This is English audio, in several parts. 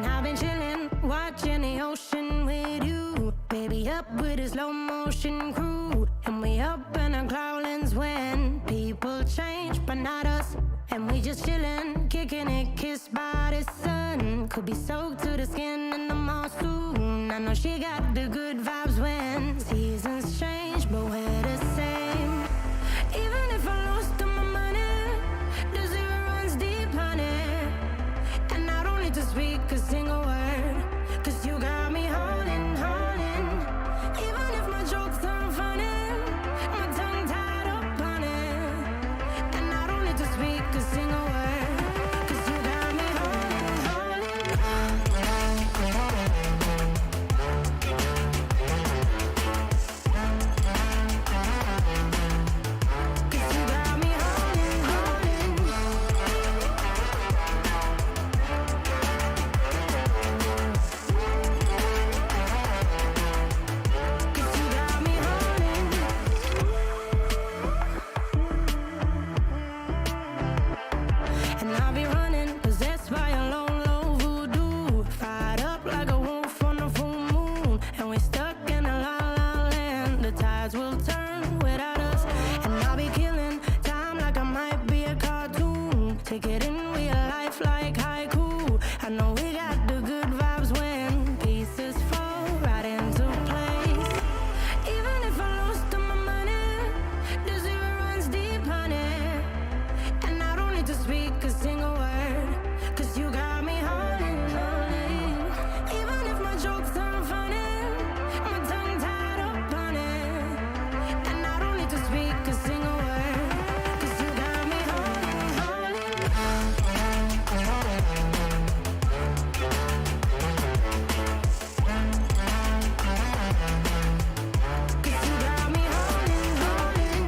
I've been chilling, watching the ocean with you. Baby, up with a slow motion crew. And we up in our cloudlands when people change, but not us. And we just chillin', kicking it, kissed by the sun. Could be soaked to the skin in the mall soon. I know she got the good vibes when seasons change, but we're the same. Even if I lost all my money, the zero runs deep, honey. And I don't need to speak a single word, 'cause you got me holding, holding. Even if my jokes aren't funny, my tongue tied up on it. And I don't need to speak a single word, 'cause you got me holding, holding. 'Cause you got me holding, holding. 'Cause you got me holding. And I'll be running, possessed by a low, low voodoo. Fired up like a wolf on a full moon. And we're stuck in a la la land. The tides will turn without us. And I'll be killing time like I might be a cartoon. Take it in real life like haiku. I know we got the good vibes when pieces fall right into place. Even if I lost all my money, the zero runs deep, honey. And I don't need to speak a single word, 'cause you got me holding, holding. Even if my jokes aren't funny, my tongue tied up on it. And I don't need to speak a single word, 'cause you got me holding, holding. 'Cause you got me holding, holding.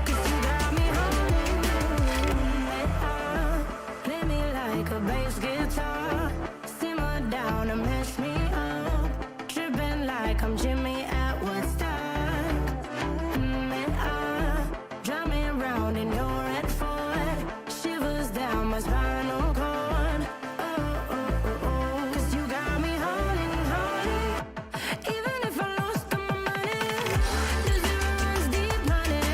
'Cause you got me holding. Play me like a bass guitar, simmer down and mess me up, tripping like I'm Jimmy at Woodstock. Drive me around in your red Ford, shivers down my spinal cord. Oh, oh, oh, oh. 'Cause you got me holding, holding. Even if I lost all my money, the zero runs deep, honey.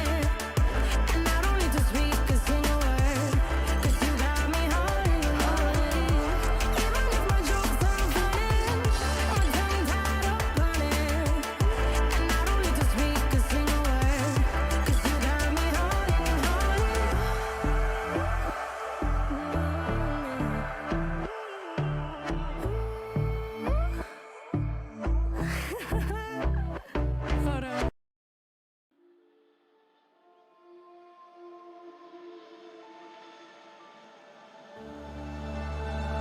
And I don't need to speak a single word, 'cause you got me holding, holding. Even if my jokes aren't funny, my tongue tied up on it. And I don't need to speak a single word, 'cause you got me holding, holding. Hold on.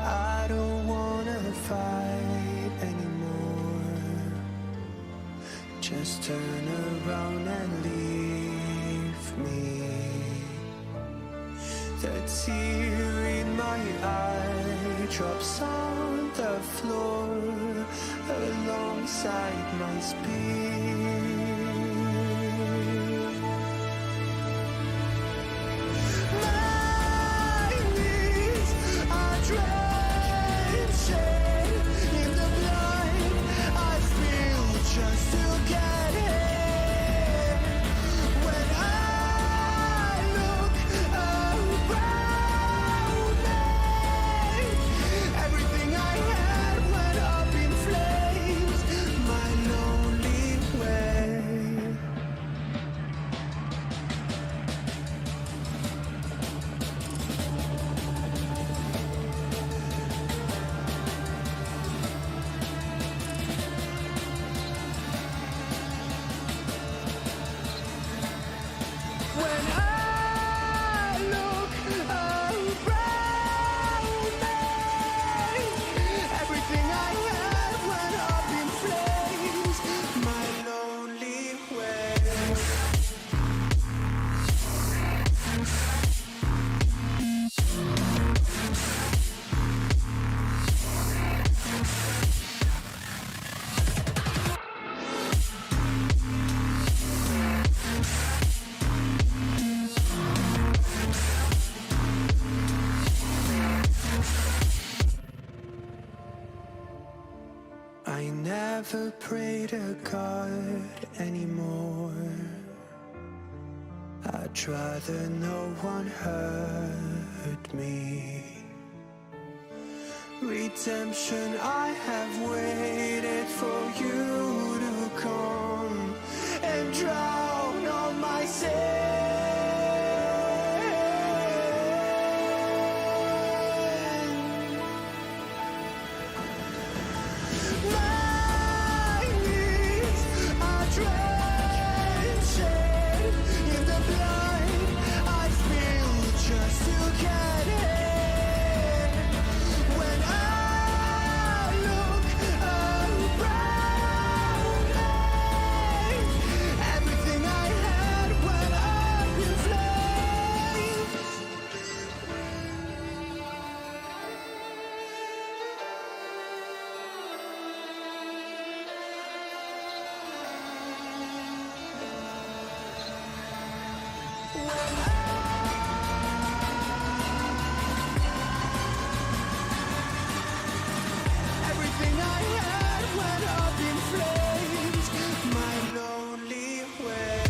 I don't wanna fight anymore. Just turn around and leave me. The tear in my eye drops on the floor alongside my speed. My knees are drenching in the blind. I feel just to get in. When I look around me, everything I had went up in flames. My lonely way. never pray to God anymore. I'd rather no one hurt me. Redemption, I have waited for you to come and drown all my sin. My knees are drenched in the blood I spilled just to get here. When I look around me, everything I had went up in flames. Everything I had went up in flames. My lonely way.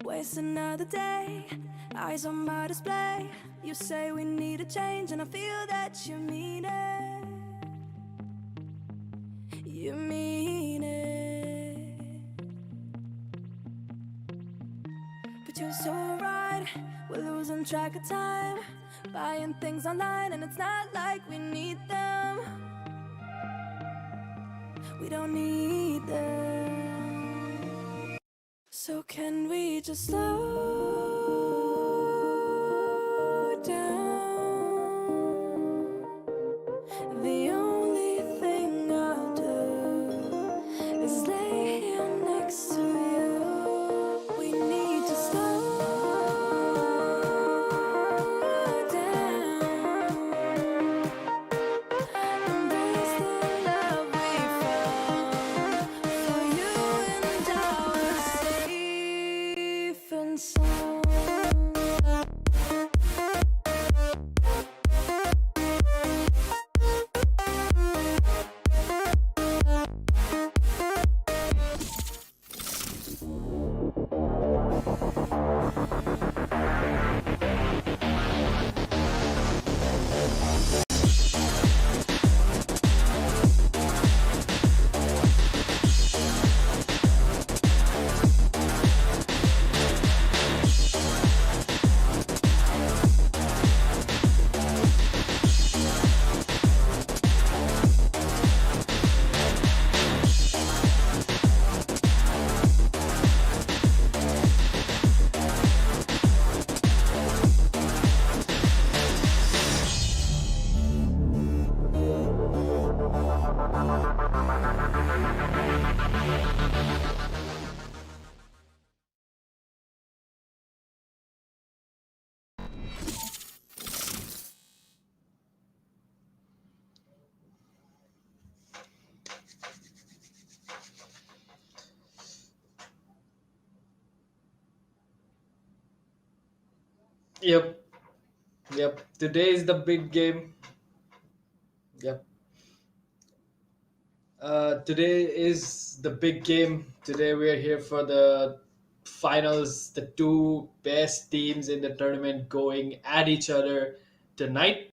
Waste another day, eyes on my display. You say we need a change, and I feel that you mean it. You mean it. But you're so right, we're losing track of time, buying things online, and it's not like we need them. We don't need them. So can we just slow down? The only thing I'll do is lay here next to you. We need to slow down. Embrace the love we found. For you and I were safe and sound. Yep, yep. Today is the big game. Yep. Today is the big game. Today we are here for the finals. The two best teams in the tournament going at each other tonight.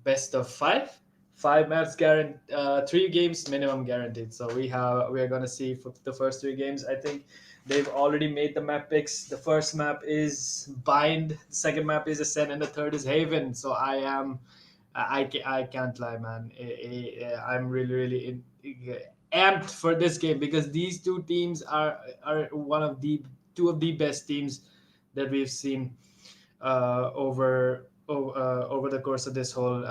Best of five. Five maps guaranteed. Three games minimum guaranteed. So we are gonna see for the first three games. I think they've already made the map picks. The first map is Bind. The second map is Ascent, and the third is Haven. So I can't lie, man. I'm really amped for this game because these two teams are two of the best teams that we've seen over over the course of this whole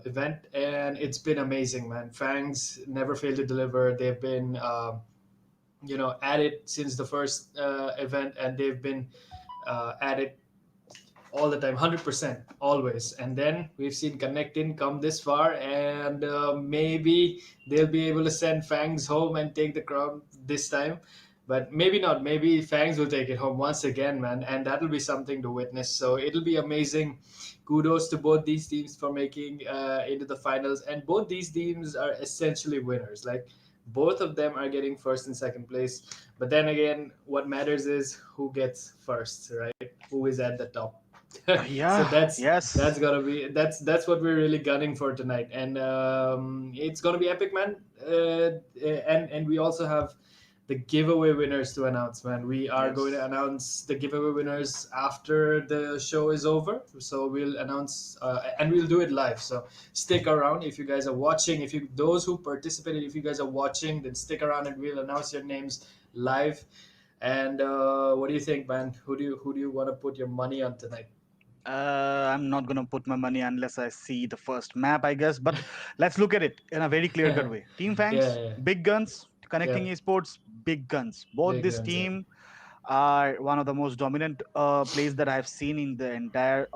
event, and it's been amazing, man. Fangs never fail to deliver. They've been at it since the first event, and they've been at it all the time, 100%, always. And then we've seen ConnectIN come this far, and maybe they'll be able to send Fangs home and take the crown this time. But maybe not. Maybe Fangs will take it home once again, man, and that'll be something to witness. So it'll be amazing. Kudos to both these teams for making into the finals, and both these teams are essentially winners. Like, both of them are getting first and second place. But then again, what matters is who gets first, right? Who is at the top. So Yeah, that's yes. gonna be that's what we're really gunning for tonight, and it's gonna be epic, man. And we also have the giveaway winners to announce, man. We are going to Yes. announce the giveaway winners after the show is over. So we'll announce, and we'll do it live. So stick around if you guys are watching. If you those who participated, if you guys are watching, then stick around and we'll announce your names live. And what do you think, man? Who do you want to put your money on tonight? I'm not gonna put my money unless I see the first map, I guess. But let's look at it in a very clear cut Yeah, way. Team yeah, Fangs, yeah. big guns. Connecting Yep. esports, big guns. Both Big this guns. Yep. team are one of the most dominant plays that I've seen in the entire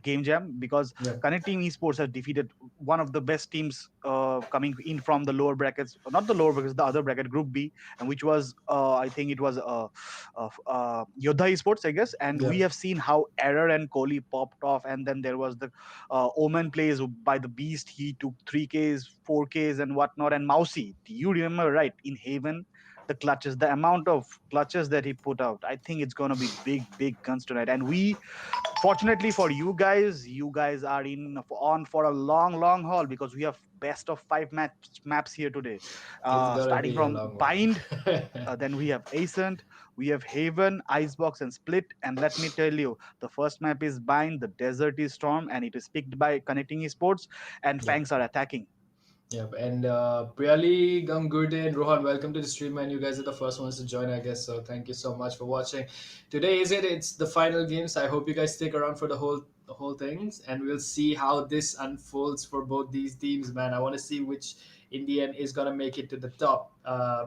game jam, because Yep. Connecting Esports has defeated one of the best teams coming in from the lower brackets, not the lower brackets, the other bracket, Group B, and which was I think it was Yodha Esports, I guess. And we Yep. have seen how Error and Kohli popped off, and then there was the Omen plays by the Beast. He took 3Ks, 4Ks, and whatnot. And Mousy, do you remember right in Haven? The clutches, the amount of clutches that he put out, I think it's going to be big, big guns tonight. And we, fortunately for you guys are in on for a long, long haul, because we have best of five maps here today. It's gonna Starting be a from long one. Bind, then we have Ascent, we have Haven, Icebox, and Split. And let me tell you, the first map is Bind, the desert is Storm, and it is picked by Connecting Esports, and Yep. Fangs are attacking. Yep. And Priyali, Gangurde, and Rohan, welcome to the stream, man. You guys are the first ones to join, I guess. So thank you so much for watching. Today is it? It's the final games. I hope you guys stick around for the whole things, and we'll see how this unfolds for both these teams, man. I want to see which Indian is gonna make it to the top.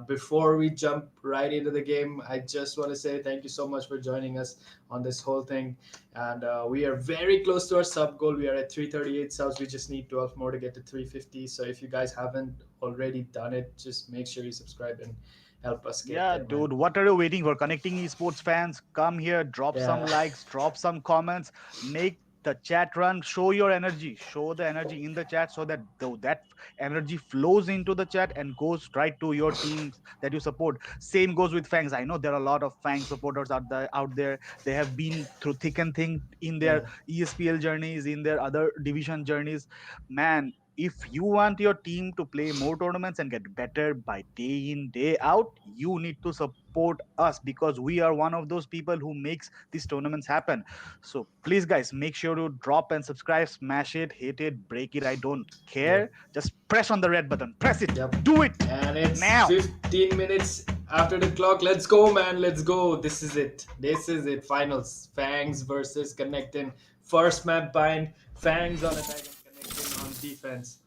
Before we jump right into the game, I just want to say thank you so much for joining us on this whole thing. And we are very close to our sub goal. We are at 338 subs. We just need 12 more to get to 350. So if you guys haven't already done it, just make sure you subscribe and help us get Yeah, there, man. dude, what are you waiting for? Connecting esports fans, come here, drop some Yeah. likes, drop some comments, make the chat run, show your energy, show the energy in the chat, so that that energy flows into the chat and goes right to your teams that you support. Same goes with Fangs. I know there are a lot of Fang supporters out there. They have been through thick and thin in their Yeah. ESPL journeys, in their other division journeys. Man, if you want your team to play more tournaments and get better by day in day out, you need to support us, because we are one of those people who makes these tournaments happen. So please guys, make sure to drop and subscribe, smash it, hit it, break it, I don't care. Yep. Just press on the red button, press it, Yep. do it And it's now. 15 minutes after the clock. Let's go, man. Let's go. This is it. This is it. Finals. Fangs versus ConnectIN. First map bind. Fangs on attack and ConnectIN on defense.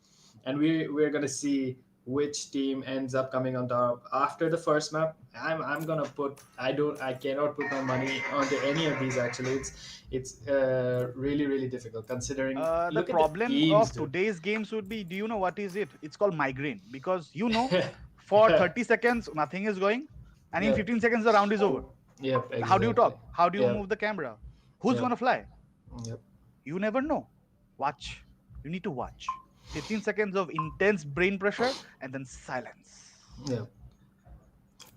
And we're gonna see which team ends up coming on top after the first map. I'm gonna put I cannot put my money onto any of these actually. It's really difficult considering The look at the problem teams, of dude. today's games would be, do you know what is it? It's called migraine, because for 30 seconds nothing is going, and in Yeah. 15 seconds the round is over. Yep, How do you exactly. talk? How do you Yep, move the camera? Who's yep, gonna fly? yep, You never know. Watch. You need to watch. 15 seconds of intense brain pressure and then silence. yep.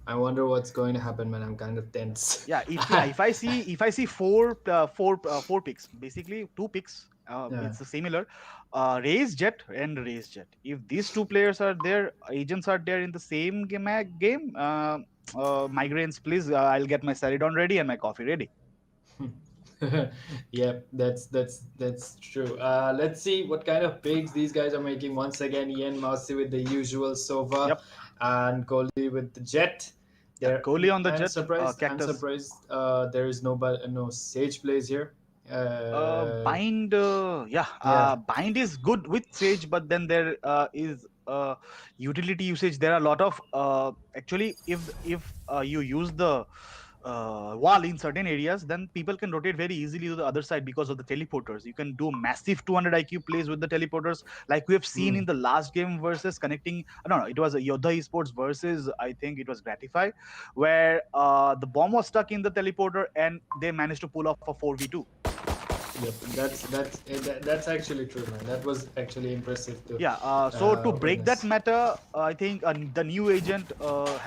I wonder what's going to happen, man. I'm kind of tense. If I see four picks, basically two picks. Yeah. It's similar. Raise Jet and Raise Jet. If these two players are there, agents are there in the same game. Migraines, please. I'll get my Ceridon ready and my coffee ready. Yep, that's true. Let's see what kind of picks these guys are making. Once again, Ian Mousy with the usual Sova Yep. and Kohli with the Jet. Yeah. There, Kohli on the I'm Jet. surprised. I'm Cactus. surprised. There is no Sage plays here. Bind, Yeah. Bind is good with Sage, but then there is utility usage. There are a lot of actually, if you use the wall in certain areas, then people can rotate very easily to the other side because of the teleporters. You can do massive 200 IQ plays with the teleporters, like we have seen Hmm. in the last game versus connecting. No, it was a Yoda Esports versus, I think it was Gratify, where the bomb was stuck in the teleporter and they managed to pull off a 4v2. Yep, that's actually true, man. That was actually impressive to Yeah, so to break that witness. matter, I think the new agent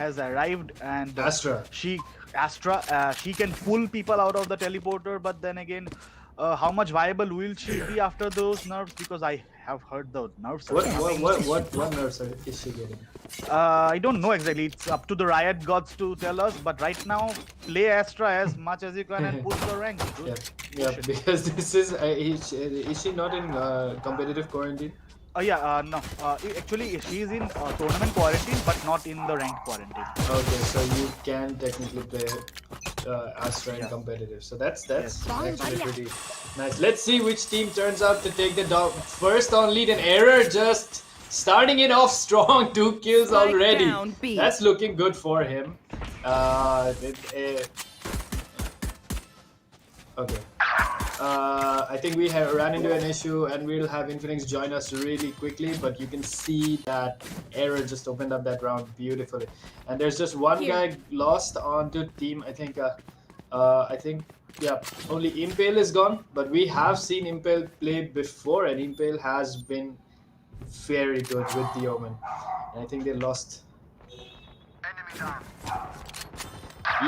has arrived, and Astra. Astra, she can pull people out of the teleporter. But then again, how much viable will she be after those nerfs? Because I have heard the nerfs are What what coming. what what nerves is she getting? I don't know exactly. It's up to the Riot gods to tell us. But right now, play Astra as much as you can and push the ranks, dude. Yep, yep. Because this is she not in competitive quarantine? Yeah, no. Actually, she's in tournament quarantine, but not in the ranked quarantine. Okay, so you can technically play Astra in Yeah. competitive. So that's Yes. actually pretty nice. Let's see which team turns out to take the first on lead. An error just starting it off strong. 2 kills Strike already. down, B. That's looking good for him. Okay. I think we have ran into an issue and we'll have Infinix join us really quickly, but you can see that error just opened up that round beautifully. And there's just one Here. guy lost onto team. I think yeah, only Impale is gone, but we have seen Impale play before and Impale has been very good with the Omen. And I think they lost.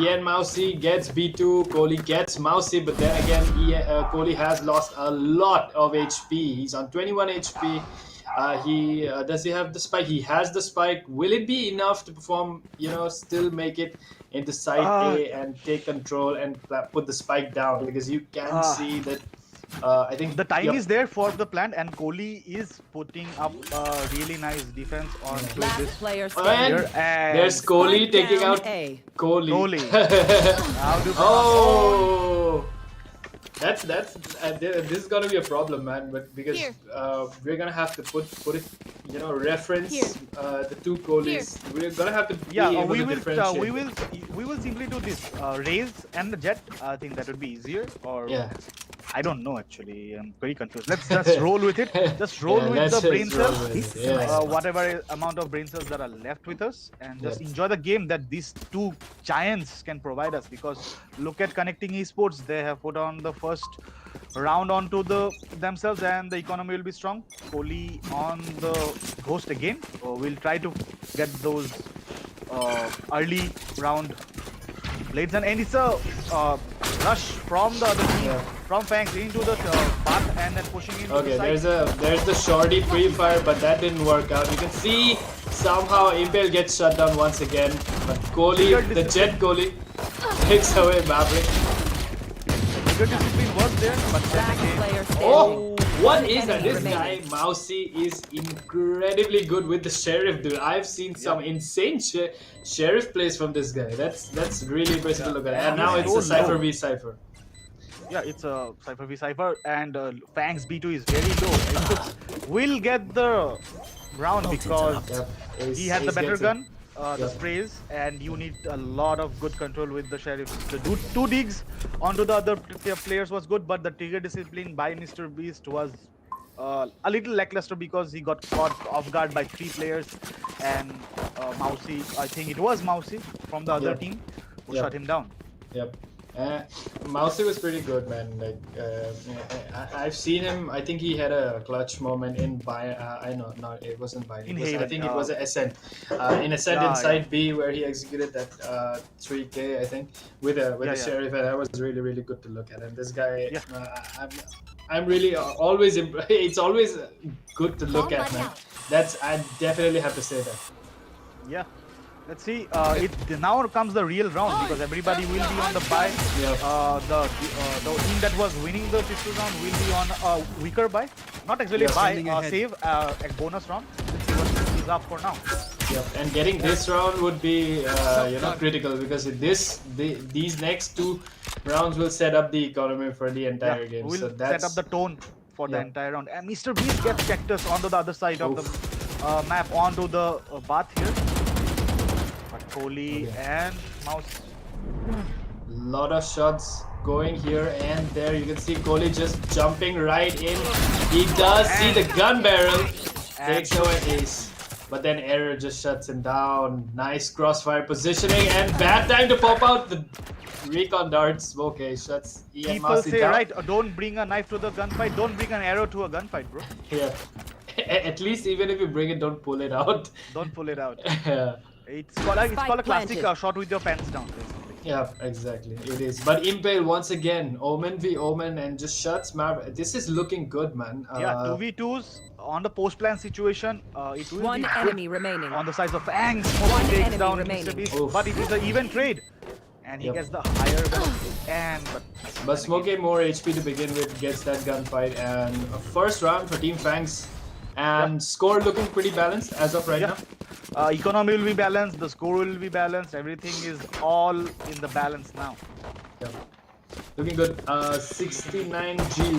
Ian Mousy gets B2, Kohli gets Mousy, but then again, Kohli has lost a lot of HP. He's on 21 HP. Does he have the spike? He has the spike. Will it be enough to perform? Still make it into side A and take control and put the spike down? Because you can see that. I think The time yep. is there for the plant, and Kohli is putting up a really nice defense onto Last this player And standing. here. And there's Kohli Spike taking down out A. Kohli. How do Oh, this is gonna be a problem, man. But because Here. we're gonna have to put it, reference Here. the two Kohlis. We're gonna have to be yeah, able we to will differentiate. we will simply do this raise and the jet. I think that would be easier. Or Yeah. I don't know actually. I'm very confused. Let's just roll with it. Just roll Yeah, with let's the brain just roll cells. with it. Yeah. Whatever amount of brain cells that are left with us, and just Yep. enjoy the game that these two giants can provide us. Because look at connecting esports, they have put on the first round onto themselves, and the economy will be strong. Kohli on the ghost again. We'll try to get those early round blades, and it's a rush from the other team, Yeah. from FANGS into the path, and then pushing into Okay, the side. there's the shorty free fire, but that didn't work out. You can see somehow Impale gets shut down once again, but Kohli, the Jet Kohli, takes away Maverick. Good discipline was there, but then Last again, player standing. Oh, what One is that? enemy This guy, remaining. Mousy, is incredibly good with the Sheriff, dude. I've seen some insane Sheriff plays from this guy. That's really impressive to look at. And now it's a So Cypher low. v Cypher. yeah, it's a Cypher v Cypher, and FANGS B2 is very low. Will get the round because Yep. he had the Ace better gets it. gun, the Yep. sprays, and you need a lot of good control with the Sheriff. The two digs onto the other players was good, but the trigger discipline by Mr. Beast was a little lackluster because he got caught off guard by 3 players, and Mousy, I think it was Mousy from the other Yep. team who Yep. shut him down. Yep. Mousy was pretty good, man. Like I've seen him. I think he had a clutch moment in I know, no, it wasn't Bayern. In I Haven, think it was an Ascent. In Ascent Yeah, in side B where he executed that 3K, I think, with a Yeah, Sheriff, and that was really really good to look at. And this guy, Yeah. I'm really always it's always good to look at, man. I definitely have to say that. Yeah. Let's see. Now comes the real round because everybody will be on the buy. Yep. The team that was winning the pistol round will be on a weaker buy. Not actually Yeah. buy, Standing ahead. save a bonus round. Let's see what he's up for now. Yep. And getting this round would be critical because these next two rounds will set up the economy for the entire game. We'll So set that's up the tone for the Yeah. entire round. And Mr. Beast gets Cactus onto the other side of Oof. the map, onto the bath here. But Kohli Okay. and Mouse. lot of shots going here and there. You can see Kohli just jumping right in. He does see the gun barrel. Takes away ace. But then Error just shuts him down. Nice crossfire positioning and bad time to pop out the recon darts. Okay, shuts Ian People Mousey say, down. right, don't bring a knife to the gunfight, don't bring an arrow to a gunfight, bro. Yeah. At least even if you bring it, don't pull it out. Don't pull it out. Yeah. It's called a classic planted. shot with your pants down, basically. Yeah, exactly. It is. But Impale once again, Omen v Omen and just shuts Marv. This is looking good, man. Yeah, 2v2s on the post plan situation. It will One be enemy remaining. on the sides of FANGS. One Takes enemy down remaining. Mr. Beast, Oof. but it is an even trade. And he Yep. gets the higher benefit. And But Smokey more HP to begin with, gets that gunfight, and a first round for Team Fangs. And score looking pretty balanced as of right now. economy will be balanced, the score will be balanced, everything is all in the balance now. Yeah. Looking good. 69G,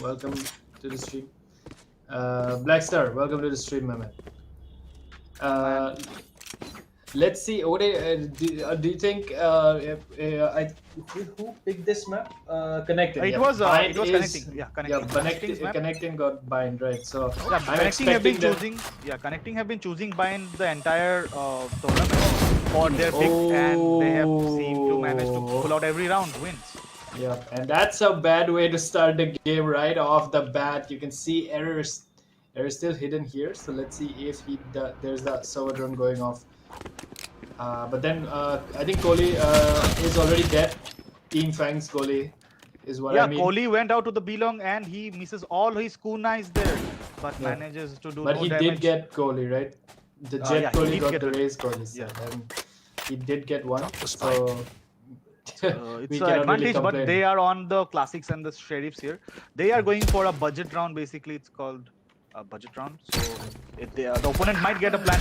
welcome to the stream. Blackstar, welcome to the stream, my man. Let's see, Ode, do you think who picked this map? ConnectIN. It yeah. was Bind is- ConnectIN. Yeah, ConnectIN. Yeah, ConnectIN's map. ConnectIN got bind, right? So Yeah, I'm ConnectIN have been expecting that. choosing. Yeah, ConnectIN have been choosing Bind the entire tournament for their pick, and they have seemed to manage to pull out every round wins. Yeah, and that's a bad way to start the game right off the bat. You can see errors. Error still hidden here, so let's see if there's the server drone going off. But then I think Kohli is already dead. Team Fangs Kohli is what Yeah, I mean. Kohli went out to the Belong and he misses all his kunais there, but Yeah. manages to do But no he damage. did get Kohli, right? The Jet yeah, he Kohli did got get the it. raise Kohli, so Yeah. then he did get one. So It's we an cannot really advantage, but complain. they are on the classics and the sheriffs here. They are going for a budget round. Basically, it's called a budget round. So the opponent might get a plan,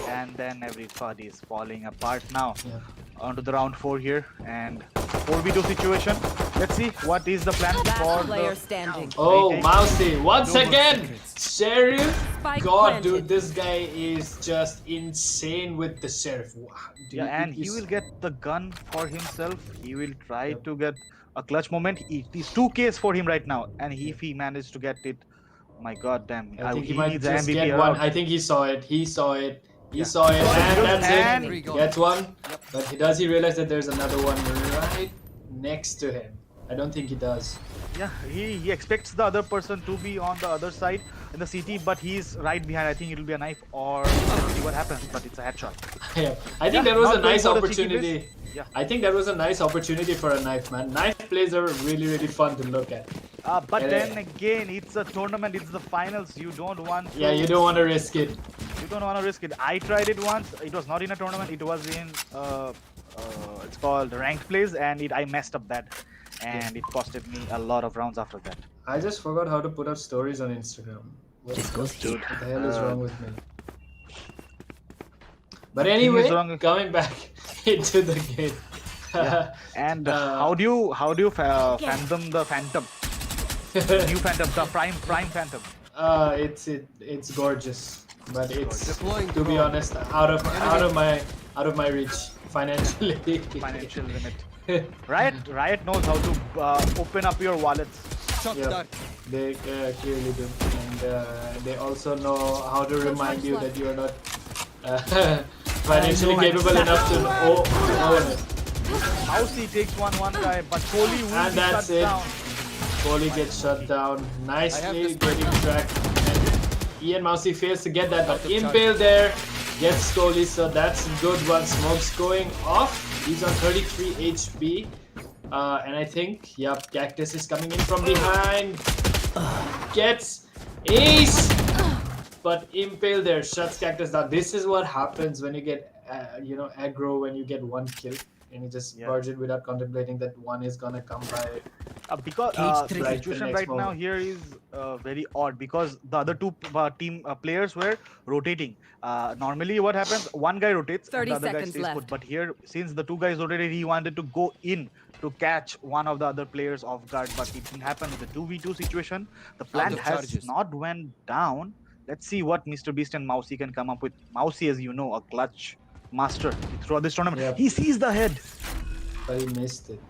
and then everybody is falling apart now. Yeah. Onto the round 4 here, and 4v2 situation. Let's see what is the plan Last for player the. standing. Oh, Okay. Mousey, once No more again! secrets. Sheriff! Spike God, planted. dude, this guy is just insane with the Sheriff. Wow. Dude, Yeah, and he is- will get the gun for himself. He will try Yep. to get a clutch moment. It is 2Ks for him right now, and if he managed to get it, my god damn, I think he he might needs just MVP get around. one. I think he saw it. He saw it. He Yeah. saw it, and that's And- it. Gets one. But does he realize that there's another one right next to him? I don't think he does. Yeah, he expects the other person to be on the other side in the CT, but he's right behind. I think it'll be a knife or let's see what happens, but it's a headshot. Yeah, I think Yeah, that was not a going nice for the cheeky opportunity. miss. Yeah. I think that was a nice opportunity for a knife, man. Knife plays are really fun to look at. But Yeah, then yeah. again, it's a tournament, it's the finals. You don't want to, Yeah, you don't want to risk it. you don't want to risk it. I tried it once. It was not in a tournament. It was in it's called ranked plays, and I messed up bad, and it costed me a lot of rounds after that. I just forgot how to put up stories on Instagram. What the hell is wrong with me? But Nothing is anyway, wrong. coming back into the game. Yeah. And how do you fandom the Phantom? New Phantom, the Prime Phantom. It's gorgeous, but it's Deploying to be drone. honest out of my reach financially. Financial limit. Riot knows how to open up your wallets. Shot Yeah, dart. they clearly do, and they also know how to remind you that you are not financially capable enough to own it. Mousey takes one guy, but Kohli will And be that's shut it. down. Kohli gets shut down nicely, this getting tracked. And Ian Mousey fails to get that, but Out of charge. Impale there gets Kohli, so that's a good one. Smoke's going off. He's on 33 HP. And I think, yep, Cactus is coming in from behind. Gets ace! But Impale there shuts Cactus down. This is what happens when you get, aggro when you get one kill and he just Yeah. barged it without contemplating that one is gonna come by. Because Cage the three. situation Right the right next now moment. here is very odd because the other two team players were rotating. Normally, what happens? One guy rotates and 30 the other guy seconds stays put. left. But here, since the two guys rotated, he wanted to go in to catch one of the other players off guard, but it didn't happen. With the 2v2 situation, the plant of has charges. not went down. Let's see what Mr. Beast and Mousy can come up with. Mousy, as you know, a clutch master throughout this tournament. Yep. He sees the head. But he missed it.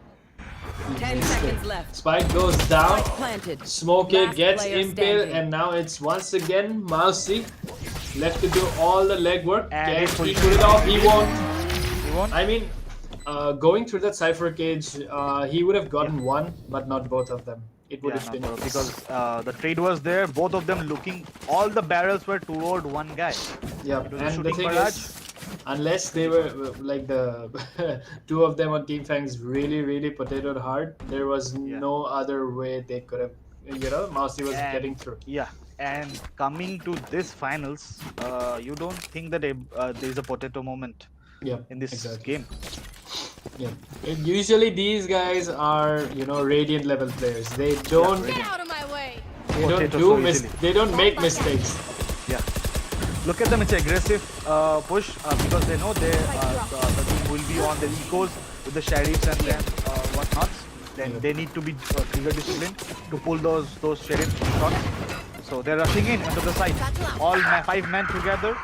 He 10 missed seconds it. left. Spike goes down. Spike planted. Smokey Last gets player impaled, standing. and now it's once again Mousy left to do all the legwork. And Can he he pushes pull it it. off? He won't. He won. I mean, going through that Cypher cage, he would have gotten one, but not both of them. It would have been because the trade was there. Both of them looking. All the barrels were toward one guy. yeah. It was a And the shooting thing barrage. is, unless they were like the two of them on Team Fangs really potatoed hard, there was Yeah. no other way they could have. Mousy was And- getting through. Yeah, and coming to this finals, you don't think that there is a potato moment Yeah. in this exactly. game? Yeah. And usually these guys are, Radiant level players. They don't Get out of my way. they don't Potato do so mis- easily. they don't make mistakes. Yeah. Look at them. It's aggressive push because they know the team will be on the ecos with the sheriffs and then whatnots. Then Yeah. they need to be trigger disciplined to pull those sheriff shots. So they're rushing in into the side. All 5 men together.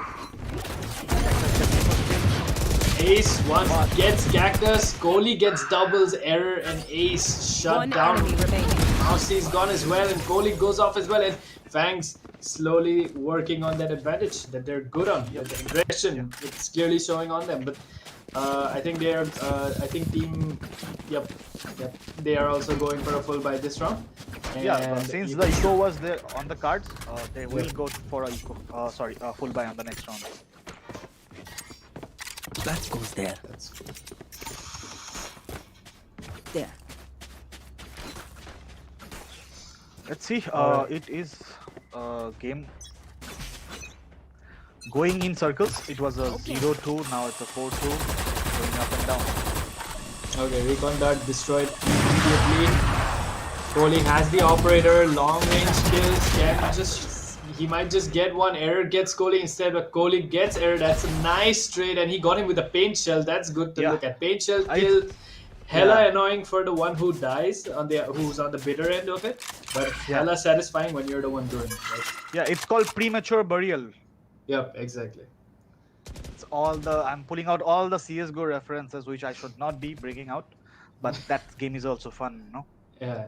Ace once gets Cactus, Kohli gets doubles, error, and Ace shut One down. enemy remaining. Mousy's gone as well, and Kohli goes off as well, and Fangs slowly working on that advantage that they're good on. The aggression, it's clearly showing on them. But I think they are. I think team. Yep. They are also going for a full buy this round. Yeah, And since you the can- eco was there on the cards, they will Yeah. go for a eco. Full buy on the next round. That goes there. That's good. There. Let's see. Alright. It is a game going in circles. It was a 0-2. Now it's a 4-2. Going up and down. Okay, recon dart destroyed immediately. Kohli has the operator, long range kills. He might just get one. Error gets Kohli instead, but Kohli gets error. That's a nice trade, and he got him with a paint shell. That's good to Yeah. look at. Paint shell I- kill. Hella Yeah. annoying for the one who dies who's on the bitter end of it, but hella satisfying when you're the one doing it. Right? Yeah, it's called premature burial. Yep, exactly. It's I'm pulling out all the CS:GO references which I should not be bringing out, but that game is also fun, no? Yeah.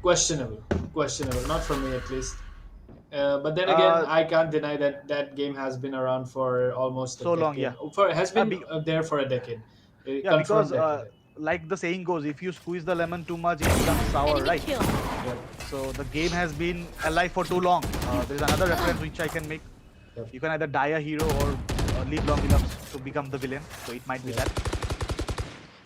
Questionable. Not for me at least. But then again, I can't deny that game has been around for almost a So long, decade. yeah. Has been be- there for a decade. Yeah, because like the saying goes, if you squeeze the lemon too much, it becomes sour, right? So the game has been alive for too long. There's another reference which I can make. Yep. You can either die a hero or live long enough to become the villain. So it might be that.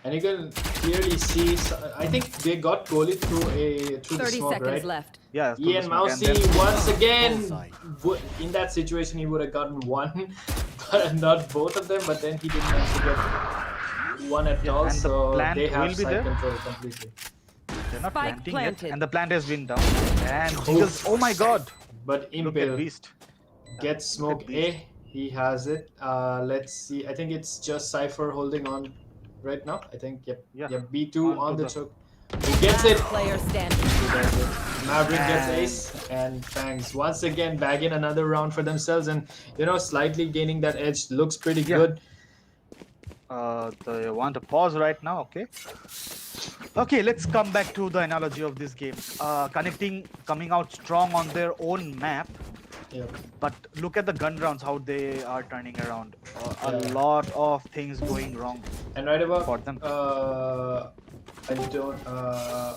And you can clearly see. I think they got Kohli through the 30 smoke, seconds right? left. Yeah. through the Ian smoke, and Mousy then- once again. Bullseye. In that situation, he would have gotten one, but not both of them. But then he didn't manage to get one at all. and the So plant they have will be side there. control completely. They're not Spike planting planted. yet, and the plant has been down. And Jiggles, oh my god! But Look at Impale Beast. gets smoke Beast. A. He has it. Let's see. I think it's just Cypher holding on right now. I think. Yep. Yeah. Yep. B2 On on to the the- choke. He gets it. Player standing. He does it. Maverick gets And- ace, and Fangs once again bag in another round for themselves, and slightly gaining that edge. Looks pretty Yeah. good. They want to pause right now, okay? Okay, let's come back to the analogy of this game. ConnectIN coming out strong on their own map, Yep. but look at the gun rounds, how they are turning around. A Yeah. lot of things going wrong. And right about For them. I don't.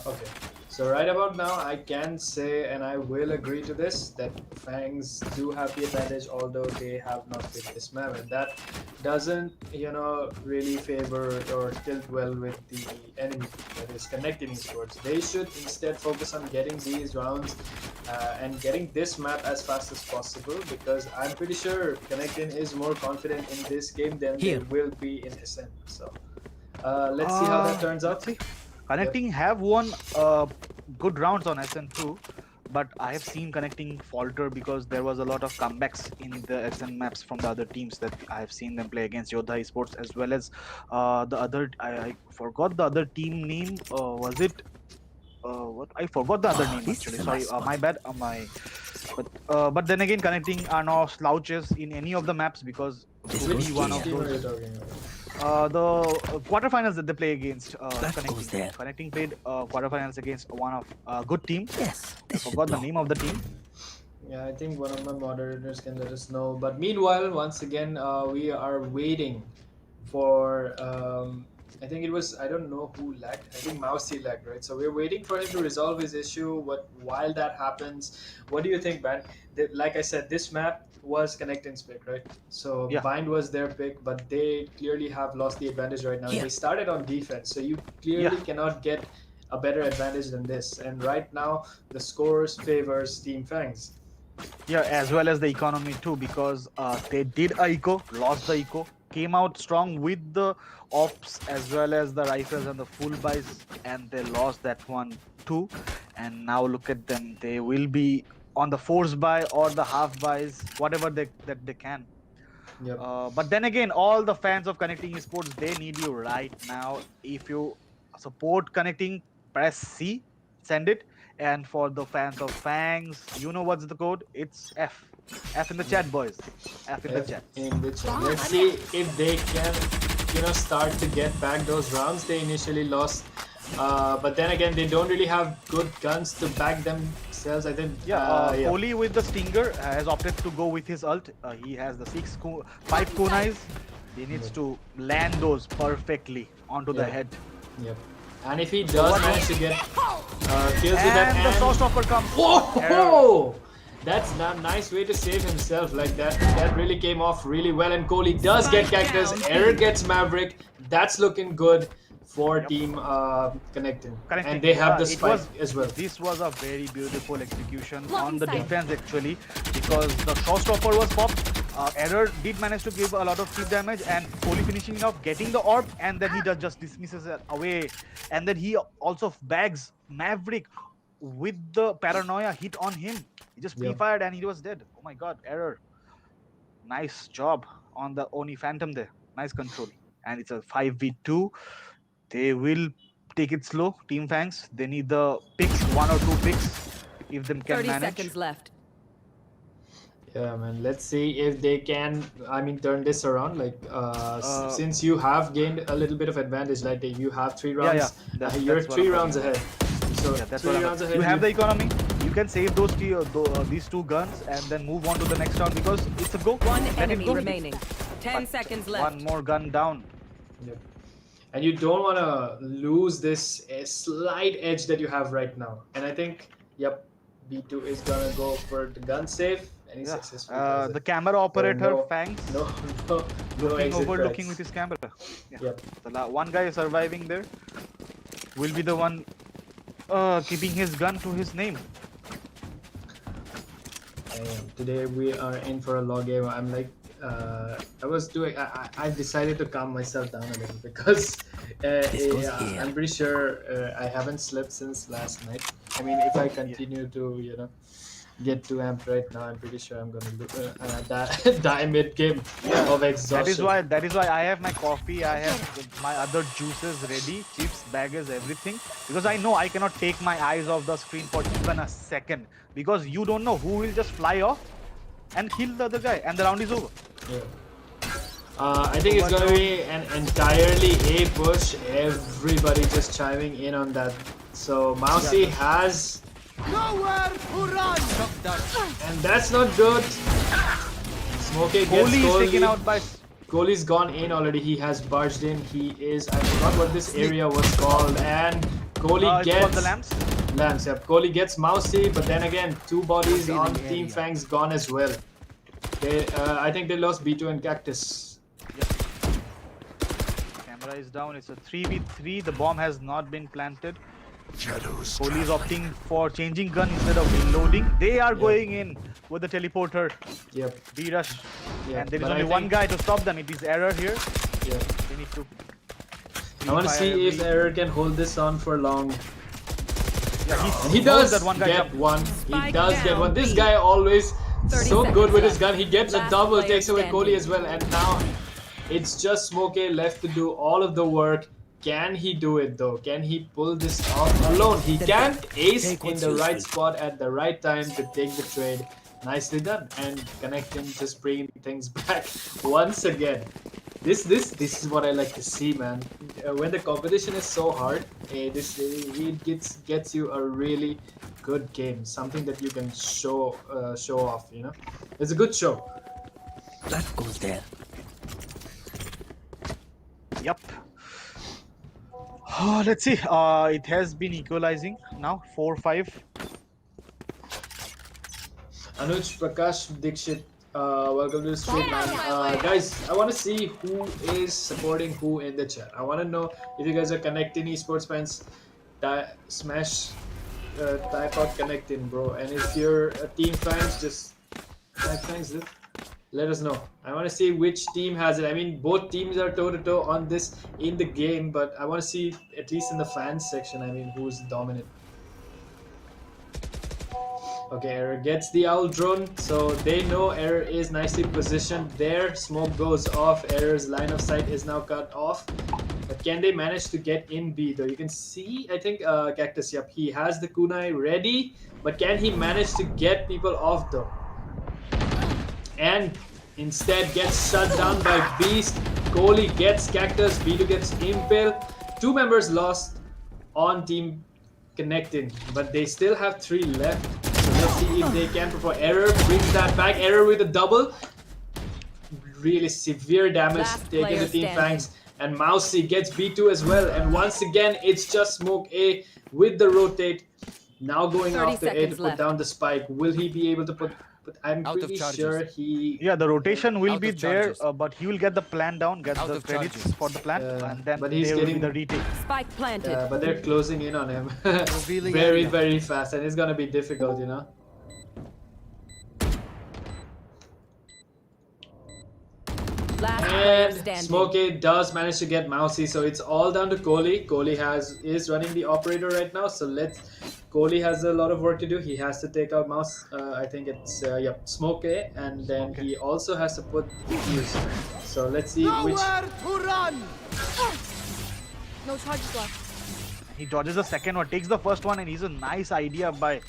Okay. So right about now, I can say, and I will agree to this, that Fangs do have the advantage, although they have not picked this map, and that doesn't, really favor or tilt well with the enemy team, that is ConnectIN eSports. They should instead focus on getting these rounds and getting this map as fast as possible, because I'm pretty sure ConnectIN is more confident in this game than they will be in Ascent. So let's see how that turns out. Let's see. ConnectIN have won good rounds on SN2, but I have seen ConnectIN falter because there was a lot of comebacks in the SN maps from the other teams that I have seen them play against Yodha Esports, as well as the other. I forgot the other team name. Was it? What I forgot the other name actually. Sorry, my bad. But then again, ConnectIN are now slouches in any of the maps because it will be one of Team are you those. talking about? The quarterfinals that they play against ConnectIN. ConnectIN played quarterfinals against one of good team. Yes, I forgot the name of the team. Yeah, I think one of my moderators can let us know. But meanwhile, once again, we are waiting for. I think it was, I don't know who lagged. I think Mousy lagged, right? So we're waiting for him to resolve his issue. While that happens, what do you think, man? Like I said, this map was ConnectIN's pick, right? So Yeah. Bind was their pick, but they clearly have lost the advantage right now. Yeah. They started on defense, so you clearly cannot get a better advantage than this. And right now, the scores favors Team Fangs. Yeah, as well as the economy too, because they did a eco, lost the eco, came out strong with the ops as well as the rifles and the full buys, and they lost that one too. And now look at them; they will be on the force buy or the half buys, whatever that they can. Yep. But then again, all the fans of ConnectIN Esports, they need you right now. If you support ConnectIN, press C, send it. And for the fans of Fangs, you know what's the code? It's F. F in the chat, boys. F in the chat. In the chat. Let's see if they can, start to get back those rounds they initially lost. But then again, they don't really have good guns to back themselves. I think. Oli with the Stinger has opted to go with his ult. He has the 5 kunais. He needs to land those perfectly onto the head. Yep. And if he does manage to get kills with that, And the showstopper comes. whoa! That's a nice way to save himself like that. That really came off really well. And Kohli does get Cactus. Error gets Maverick. That's looking good for Team ConnectIN. And they have the spike as well. This was a very beautiful execution on the defense actually, because the showstopper was popped. Error did manage to give a lot of chip damage, and Kohli finishing off, getting the orb, and then he just dismisses it away. And then he also bags Maverick with the paranoia hit on him. He just pre-fired and he was dead. Oh my god, Error. Nice job on the Oni Phantom there. Nice control. And it's a 5v2. They will take it slow, Team Fangs. They need the picks, 1 or 2 picks, if them can 30 manage. seconds left. Yeah, man. Let's see if they can, turn this around. Like, since you have gained a little bit of advantage, like you have 3 rounds, you're that's 3 rounds ahead. So that's 3 rounds ahead. You have the economy. You can save these 2 guns and then move on to the next round, because it's a go. One Let it enemy go. remaining. 10 seconds left. One more gun down. Yep. And you don't want to lose this slight edge that you have right now. And I think, B2 is gonna go for the gun save, and he's successful. The camera operator, no, Fangs, no looking exit overlooking cracks. with his camera. Yeah. Yep. The one guy surviving there will be the one keeping his gun to his name. Today we are in for a long game. I'm like, I decided to calm myself down a little because I'm pretty sure I haven't slept since last night. I mean, if I continue to, get too amped right now, I'm pretty sure I'm gonna die mid-game of exhaustion. That is why I have my coffee, I have my other juices ready, chips, baggers, everything, because I know I cannot take my eyes off the screen for even a second, because you don't know who will just fly off and kill the other guy, and the round is over. Yeah. I think it's gonna be an entirely A push. Everybody just chiming in on that. So Mousy has Nowhere to run! and that's not good. Smokey gets Kohli is taken out by Kohli's gone in already. He has barged in. He is. I forgot what this area was called. And Kohli It's called gets the lamps. Lamps. Yep. Kohli gets Mousy, but then again, 2 bodies on Team Fangs gone as well. They, I think they lost B2 and Cactus. Yep. Camera is down. It's a 3v3. The bomb has not been planted. Kohli is opting for changing gun instead of reloading. They are going in with the teleporter. Yep. B rush. Yep. And there is But only one guy to stop them. It is Error here. Yep. They need to. I want to see if Error can hold this on for long. Yeah, He does that one guy get jump. one. He Spike does get down, one. This B. guy always 30 so good seconds with his left. gun. He gets a Last double, player takes away standing. Kohli as well, and now it's just Smokey left to do all of the work. Can he do it though? Can he pull this off alone? He can ace in the right spot at the right time to take the trade. Nicely done. And ConnectIN just bringing things back once again. This is what I like to see, man. When the competition is so hard, it gets you a really good game, something that you can show off. You know, it's a good show. That goes there. Yep. Let's see. It has been equalizing now. 4-5. Anuj Prakash Dikshit, welcome to the stream, man. Guys, I want to see who is supporting who in the chat. I want to know if you guys are ConnectIN eSports fans. Smash, type out ConnectIN, bro. And if you're a Team Fangs, just type Fangs. Let us know. I want to see which team has it. I mean, both teams are toe-to-toe on this in the game, but I want to see, at least in the fans section, I mean, who's dominant. Okay, Error gets the owl drone, so they know Error is nicely positioned there. Smoke goes off. Error's line of sight is now cut off. But can they manage to get in B though? You can see, I think, Cactus, yep, he has the kunai ready, but can he manage to get people off though? And instead gets shut down by Beast. Kohli gets Cactus, B2 gets Impale. 2 members lost on Team ConnectIN, but they still have 3 left. So let's see if they can perform. Error brings that back. Error with a double. Really severe damage Last taken player to Team standing. Fangs. And Mousy gets B2 as well. And once again, it's just Smoke A with the rotate. Now going 30 after A to seconds put left. down the spike. Will he be able to put... But I'm Out of pretty charges. sure he... Yeah, the rotation will Out be of there, charges. but he will get the plan down, get Out the of credits charges. for the plan, and then but he's there will be getting- the retake. Spike planted. but they're closing in on him Revealing very, area. very fast, and it's gonna be difficult, you know. Last player And standing. Smokey does manage to get Mousy, so it's all down to Kohli. Kohli is running the operator right now, so Kohli has a lot of work to do. He has to take out Mouse. I think it's Smokey, and then he also has to put the fuse. So let's see which. No charges left. He dodges the second one, takes the first one, and he's a nice idea by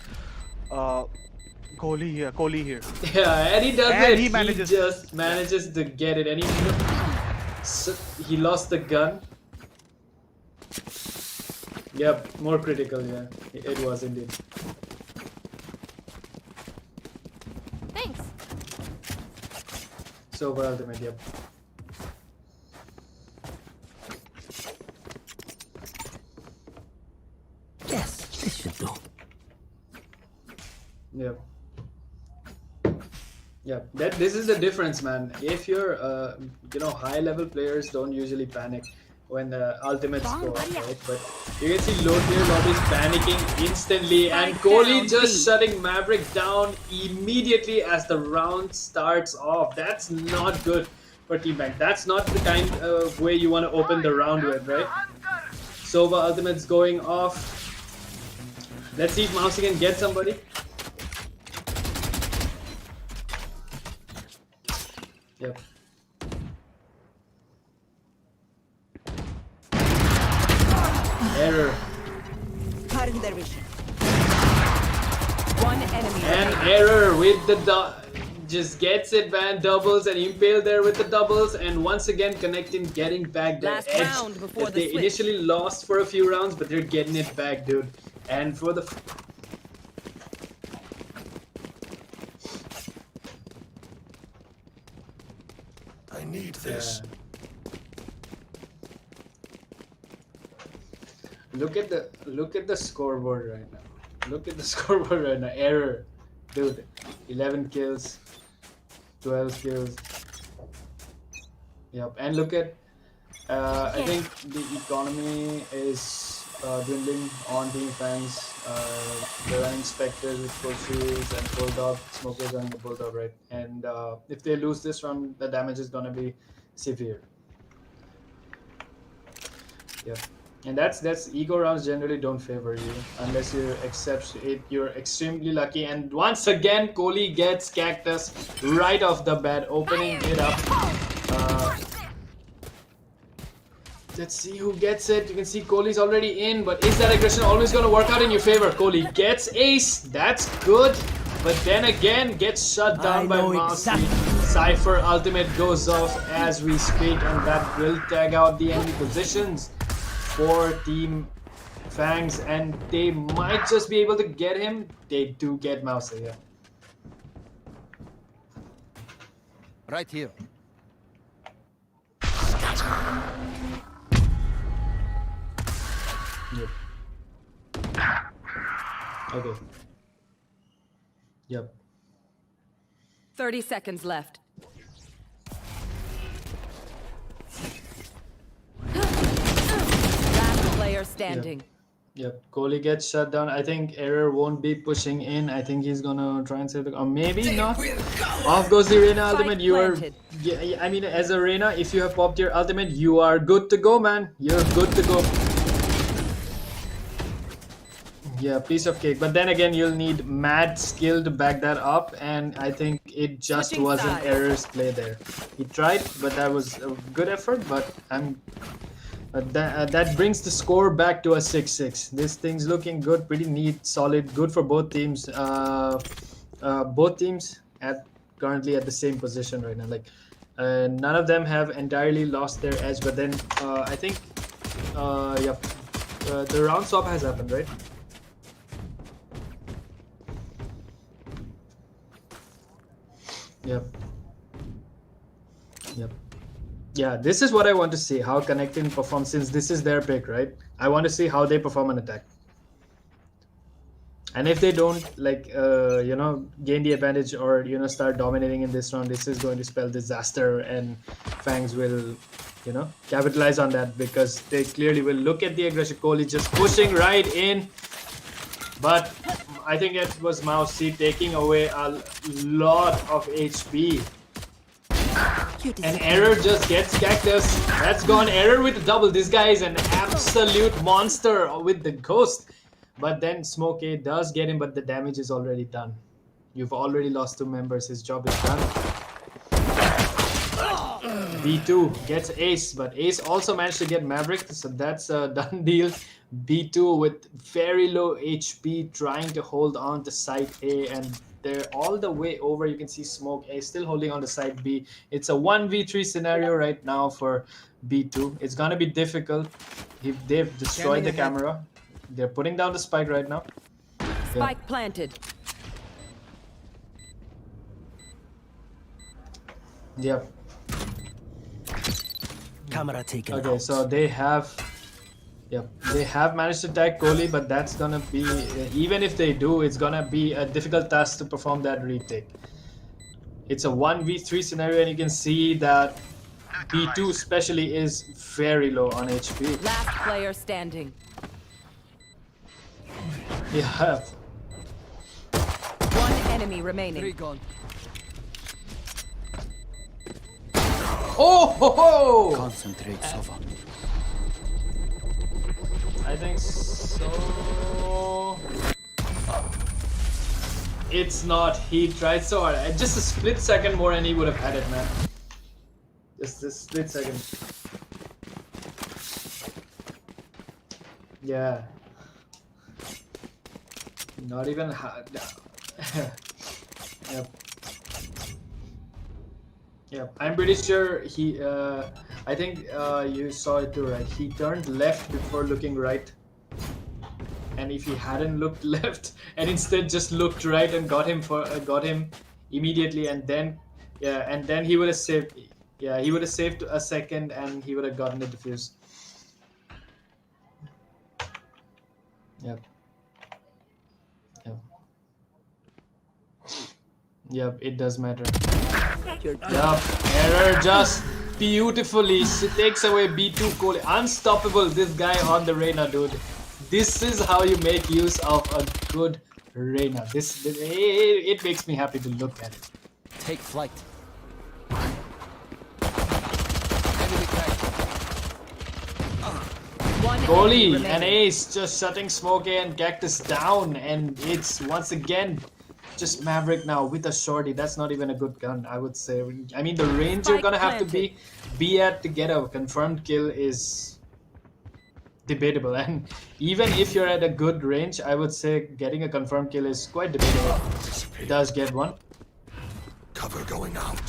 Kohli here. Yeah, and he does And it. he manages. He just manages to get it, and he lost the gun. Yep, more critical. Yeah, it was indeed. Thanks. So for ultimate, yep. Yes, this should do. Yep. Yeah, this is the difference, man. If you're, high level players don't usually panic when the ultimates go up, right? But you can see low tier lobbies panicking instantly, and Spike Kohli down, just B. shutting Maverick down immediately as the round starts off. That's not good for Team Bank. That's not the kind of way you want to open the round with, right? Sova ultimate's going off. Let's see if Mousy can get somebody. Yep. Error. One enemy. And Error with the just gets it, man. Doubles and Impale there with the doubles, and once again ConnectIN getting back that Last edge round before that the they switch. initially lost for a few rounds, but they're getting it back, dude. And for the this. Look at the scoreboard right now. Look at the scoreboard right now. Error, dude. 11 kills, 12 kills. Yep, and look at. I think the economy is dwindling on Team Fangs. They're running Spectres with full shields and Bulldog. Smoker's running the Bulldog, right? And if they lose this round, the damage is gonna be severe. Yep. And that's ego rounds generally don't favor you unless you're extremely lucky. And once again, Kohli gets Cactus right off the bat, opening it up. Let's see who gets it. You can see Kohli's already in, but is that aggression always going to work out in your favor? Kohli gets ace. That's good. But then again, gets shut down by Mousy. Cypher ultimate goes off as we speak, and that will tag out the enemy positions for Team Fangs, and they might just be able to get him. They do get Mousy, yeah. Right here. Yep. Okay. Yep. 30 seconds left. Last player standing. Yep. Kohli gets shut down. I think Error won't be pushing in. I think he's gonna try and save the. Or maybe not. Off goes the Reyna ultimate. You are. Yeah, I mean, as a Reyna, if you have popped your ultimate, you are good to go, man. You're good to go. Yeah, piece of cake. But then again, you'll need mad skill to back that up, and I think it just Switching wasn't sides. Error's play there. He tried, but that was a good effort. But that brings the score back to a 6-6. This thing's looking good, pretty neat, solid, good for both teams. Both teams currently at the same position right now. Like none of them have entirely lost their edge, but then I think the round swap has happened, right? Yep. Yeah, this is what I want to see, how ConnectIN performs, since this is their pick, right? I want to see how they perform an attack. And if they don't, like, gain the advantage or, start dominating in this round, this is going to spell disaster, and Fangs will, capitalize on that, because they clearly will look at the aggression. Kohli just pushing right in. But I think it was Mousy taking away a lot of HP. And Error just gets Cactus. That's gone. Error with the double. This guy is an absolute monster with the ghost. But then Smoke A does get him, but the damage is already done. You've already lost 2 members. His job is done. B2 gets Ace, but Ace also managed to get Maverick, so that's a done deal. B2 with very low HP trying to hold on to side A, and they're all the way over. You can see Smoke A still holding on to side B. It's a 1v3 scenario right now for B2. It's gonna be difficult. They've destroyed the camera. They're putting down the spike right now. Spike planted. Yep. Camera taken Okay, out. so they have managed to tag Kohli, but that's gonna be, even if they do, it's gonna be a difficult task to perform that retake. It's a 1v3 scenario, and you can see that B2 especially is very low on HP. Last player standing. Yeah. One enemy remaining. Gone. Oh ho ho! Concentrate, Sova. I think so. It's not. He tried so hard. Just a split second more and he would have had it, man. Just a split second. Yeah. Not even hard. Yep. Yep. I'm pretty sure he. I think you saw it too, right? He turned left before looking right. And if he hadn't looked left and instead just looked right and got him immediately, and then he would have saved. Yeah, he would have saved a second and he would have gotten the defuse. Yep. Yep. Yep, it does matter. Yep, error just beautifully takes away B2 Cole. Unstoppable, this guy on the Reyna, dude. This is how you make use of a good Reyna. It makes me happy to look at it. Take flight. Enemy cracked. One enemy Goalie and remaining. Ace just shutting Smoke and Cactus down, and it's once again just Maverick now with a shorty. That's not even a good gun, I would say. I mean, the range you're gonna have to be at to get a confirmed kill is debatable, and even if you're at a good range, I would say getting a confirmed kill is quite debatable. He does get one. Cover going out.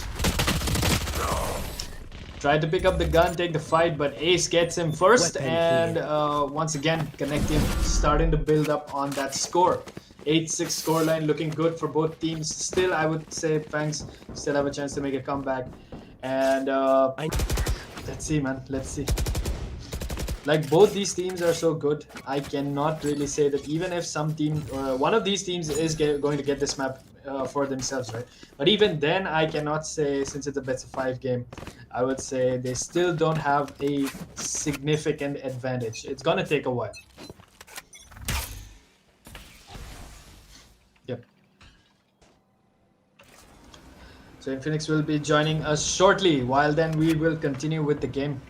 Tried to pick up the gun, take the fight, but Ace gets him first, Weapon and once again, ConnectIN starting to build up on that score. 8-6 scoreline, looking good for both teams. Still, I would say FANGS still have a chance to make a comeback. And let's see, man. Let's see. Like, both these teams are so good. I cannot really say that even if some team, one of these teams is going to get this map for themselves, right? But even then, I cannot say, since it's a best of 5 game, I would say they still don't have a significant advantage. It's gonna take a while. Yep. So Infinix will be joining us shortly. While then, we will continue with the game.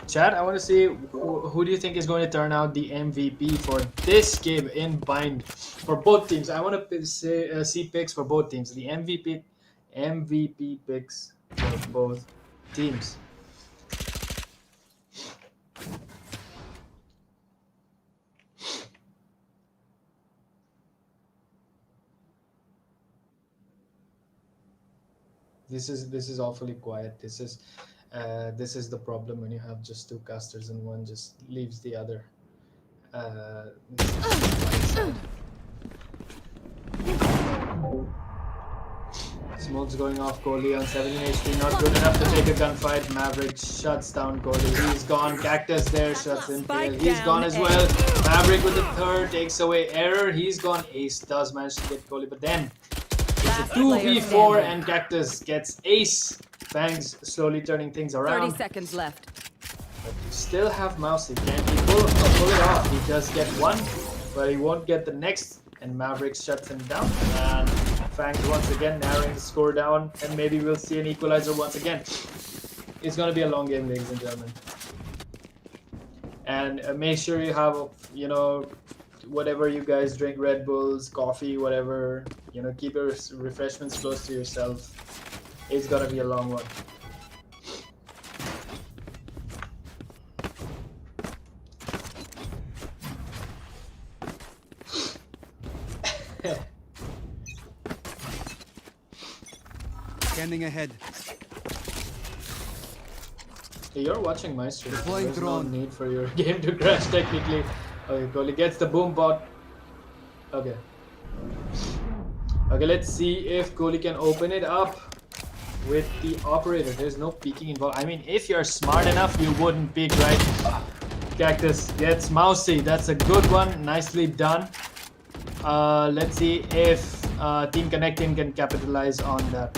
Chad, I want to see who do you think is going to turn out the MVP for this game in Bind for both teams. I want to see picks for both teams. The MVP picks for both teams. This is awfully quiet. This is the problem when you have just 2 casters and one just leaves the other. Smoke's going off Kohli on 17 HP, not good enough to take a gunfight. Maverick shuts down Kohli. He's gone. Cactus there shuts in Pale. He's gone as well. Maverick with the third takes away error. He's gone. Ace does manage to get Kohli, but then it's a Last player 2v4 standing. and Cactus gets Ace. FANGS slowly turning things 30 around. seconds left. But you still have Mousy. Can he pull it off? He does get one, but he won't get the next. And Maverick shuts him down. And FANGS once again narrowing the score down. And maybe we'll see an equalizer once again. It's going to be a long game, ladies and gentlemen. And make sure you have, whatever you guys drink, Red Bulls, coffee, whatever. Keep your refreshments close to yourself. It's going to be a long one. Scanning ahead. Hey, you're watching my stream. Deploying There's no drone. need for your game to crash technically. Okay, Kohli gets the boom bot. Okay. Okay, let's see if Kohli can open it up with the operator. There's no peeking involved. I mean, if you're smart enough, you wouldn't peek, right? Cactus gets Mousy. That's a good one. Nicely done. Let's see if Team ConnectIN can capitalize on that.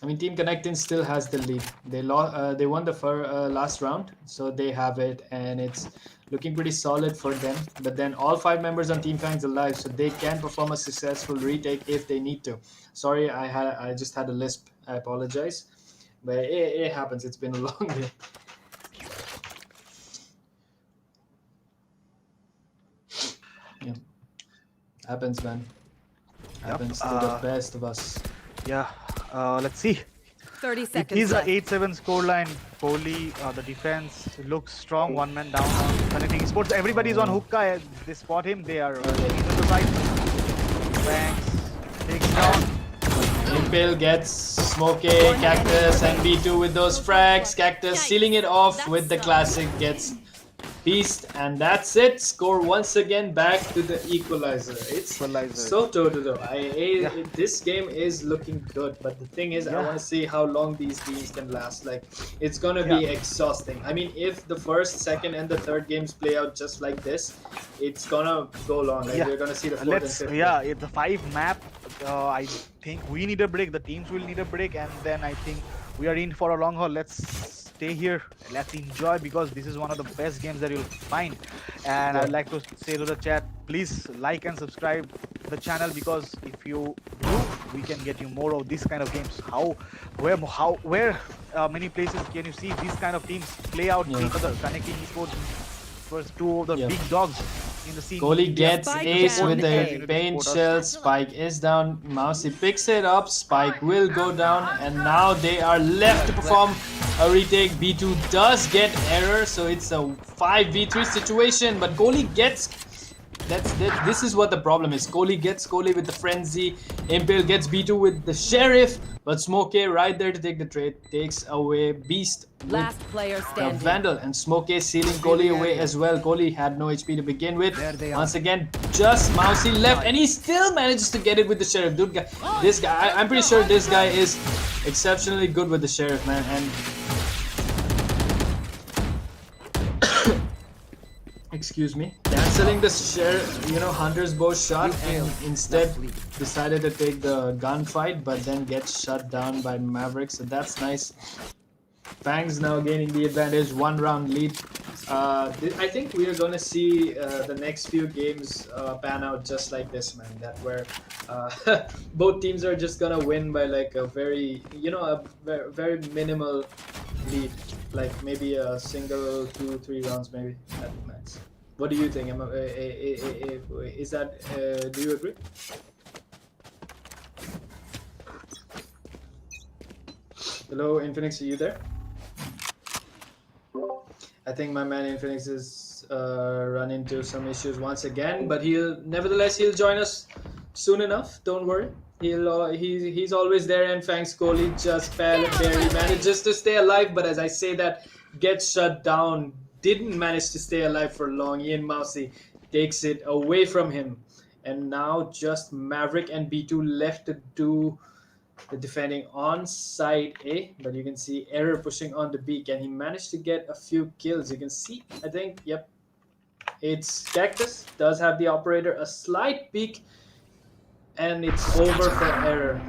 I mean, Team ConnectIN still has the lead. They won the last round, so they have it, and it's looking pretty solid for them. But then all 5 members on Team FANGS alive, so they can perform a successful retake if they need to. Sorry, I just had a lisp. I apologize, but it happens. It's been a long day. Yeah, happens, man. Happens to the best of us. Yeah, let's see. 30 It seconds is a left. 8-7 scoreline. Kohli, the defense looks strong. 1 man down on ConnectIN eSports. Everybody's on hookah. They spot him. They are into the side. FANGS takes down. Impale gets Smokey, Cactus, and B2 with those frags. Cactus sealing it off with the classic, gets Beast, and that's it. Score once again back to the equalizer. It's Equalizer. so total though. This game is looking good, but the thing is, I Yeah. want to see how long these teams can last. Like, it's gonna be exhausting. I mean, if the first, second, and the third games play out just like this, it's gonna go long. Like, we're gonna see the fourth and fifth. Yeah, the 5 map. I think we need a break. The teams will need a break, and then I think we are in for a long haul. Let's stay here. Let's enjoy, because this is one of the best games that you'll find. And I'd like to say to the chat, please like and subscribe the channel, because if you do, we can get you more of this kind of games. Where many places can you see these kind of teams play out? Each other, connecting esports first two of the big dogs in the scene. Goalie gets Spike ace down with A. the paint shell. Spike is down. Mousy picks it up. Spike will go down, and now they are left to perform a retake. B2 does get error, so it's a 5v3 situation. But goalie gets. This is what the problem is. Goalie gets Goalie with the frenzy. Impale gets B2 with the sheriff, but Smokey right there to take the trade takes away Beast. Last player The standing. Vandal, and Smokey sealing Goalie away as well. Goalie had no HP to begin with. Once again, just Mousy left, and he still manages to get it with the Sheriff. Dude, this guy, I'm pretty sure this guy is exceptionally good with the Sheriff, man. And excuse me, canceling the Hunter's bow shot, and instead decided to take the gunfight, but then gets shut down by Maverick. So that's nice. FANGS now gaining the advantage, 1 round lead. I think we are going to see the next few games pan out just like this, man. That where both teams are just going to win by like a very, very minimal lead. Like maybe a single 2-3 rounds maybe at max. What do you think? Is that, do you agree? Hello, Infinix, are you there? I think my man Infinix is run into some issues once again, but nevertheless he'll join us soon enough. Don't worry. He's always there, and FANGS goalie just barely manages to stay alive. But as I say that, gets shut down. Didn't manage to stay alive for long. Ian Mousy takes it away from him, and now just Maverick and B2 left to do the defending on side A, but you can see Error pushing on the B. Can he manage to get a few kills? You can see, I think, yep, it's Cactus, does have the operator, a slight peek, and it's over for Error.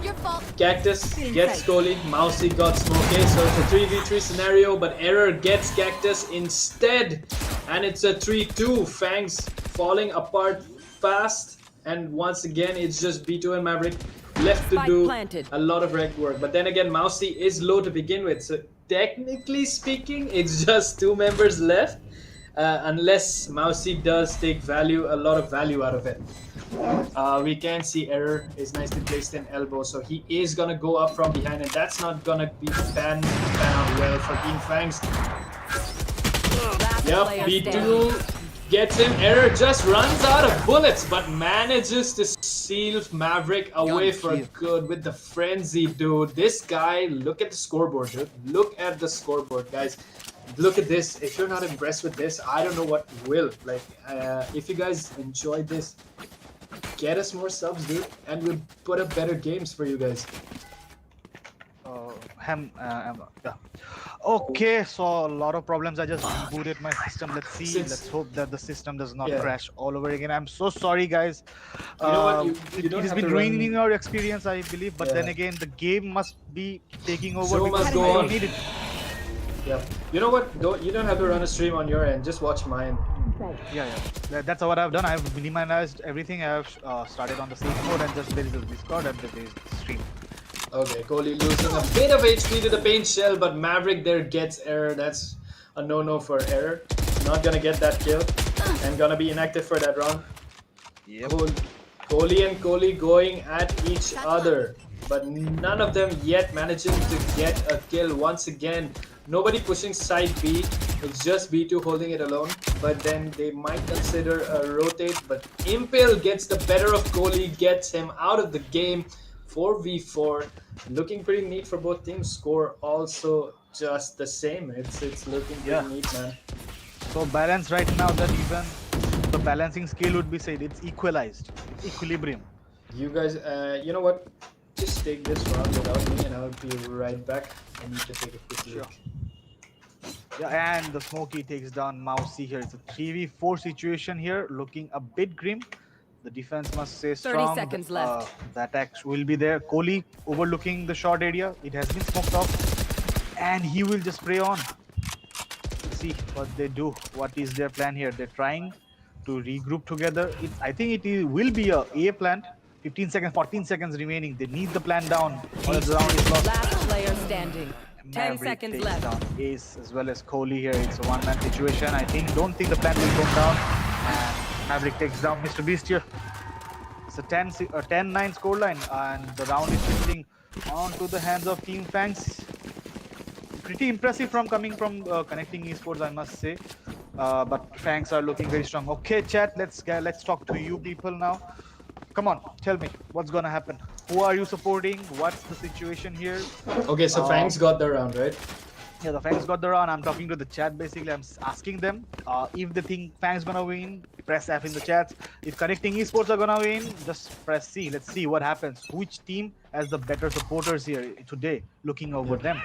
Your fault. Cactus gets Goalie, Mousy got Smokey, so it's a 3v3 scenario, but Error gets Cactus instead, and it's a 3-2. FANGS falling apart fast, and once again, it's just B2 and Maverick left to do a lot of reg work. But then again, Mousy is low to begin with, so technically speaking, it's just 2 members left, unless Mousy does take a lot of value out of it. We can see Error is nicely placed in elbow, so he is gonna go up from behind, and that's not gonna be pan out well for Team FANGS. Yep, B2 gets him. Error just runs out of bullets, but manages to seal Maverick away for good with the frenzy, dude. This guy, look at the scoreboard, dude. Look at the scoreboard, guys. Look at this. If you're not impressed with this, I don't know what will. Like, if you guys enjoyed this, get us more subs, dude, and we'll put up better games for you guys. Okay, so a lot of problems. I just rebooted my system. Let's see. Let's hope that the system does not crash all over again. I'm so sorry, guys. You know what? It has been ruining our experience, I believe. But then again, the game must be taking over. Show because must go on. need it. Yeah. You know what? You don't have to run a stream on your end. Just watch mine. Yeah. That's what I've done. I've minimized everything. I've started on the safe mode, and just there is a Discord and there is the stream. Okay, Kohli losing a bit of HP to the paint shell, but Maverick there gets Error. That's a no-no for Error. Not gonna get that kill, and gonna be inactive for that round. Yep. Kohli and Kohli going at each other, but none of them yet managing to get a kill once again. Nobody pushing side B. It's just B2 holding it alone, but then they might consider a rotate, but Impale gets the better of Kohli, gets him out of the game. 4v4, looking pretty neat for both teams. Score also just the same. It's looking pretty Yeah. neat, man. So balanced right now that even the balancing scale would be said it's equalized. It's equilibrium. You guys, you know what? Just take this round without me, and I'll be right back. I need to take a quick Sure. look. Yeah, and the Smoky takes down Mousy here. It's a 3v4 situation here, looking a bit grim. The defense must stay 30 strong. seconds left. The attacks will be there. Kohli overlooking the short area. It has been smoked off. And he will just spray on. See what they do. What is their plan here? They're trying to regroup together. I think will be a plant. 15 seconds, 14 seconds remaining. They need the plan down. Or the round is lost. Last player standing. 10 Maverick seconds takes left. down Ace as well as Kohli here. It's a one-man situation. Don't think the plan will go down. And Maverick takes down Mr. Beast here. It's a 10-9 scoreline, and the round is shifting onto the hands of Team FANGS. Pretty impressive coming from ConnectIN eSports, I must say. But FANGS are looking very strong. Okay, chat. Let's talk to you people now. Come on, tell me what's gonna happen. Who are you supporting? What's the situation here? Okay, so Fangs got the round, right? Yeah, the FANGS got the round. I'm talking to the chat basically. I'm asking them if they think FANGS gonna win, press F in the chats. If ConnectIN eSports are gonna win, just press C. Let's see what happens. Which team has the better supporters here today? Looking over them.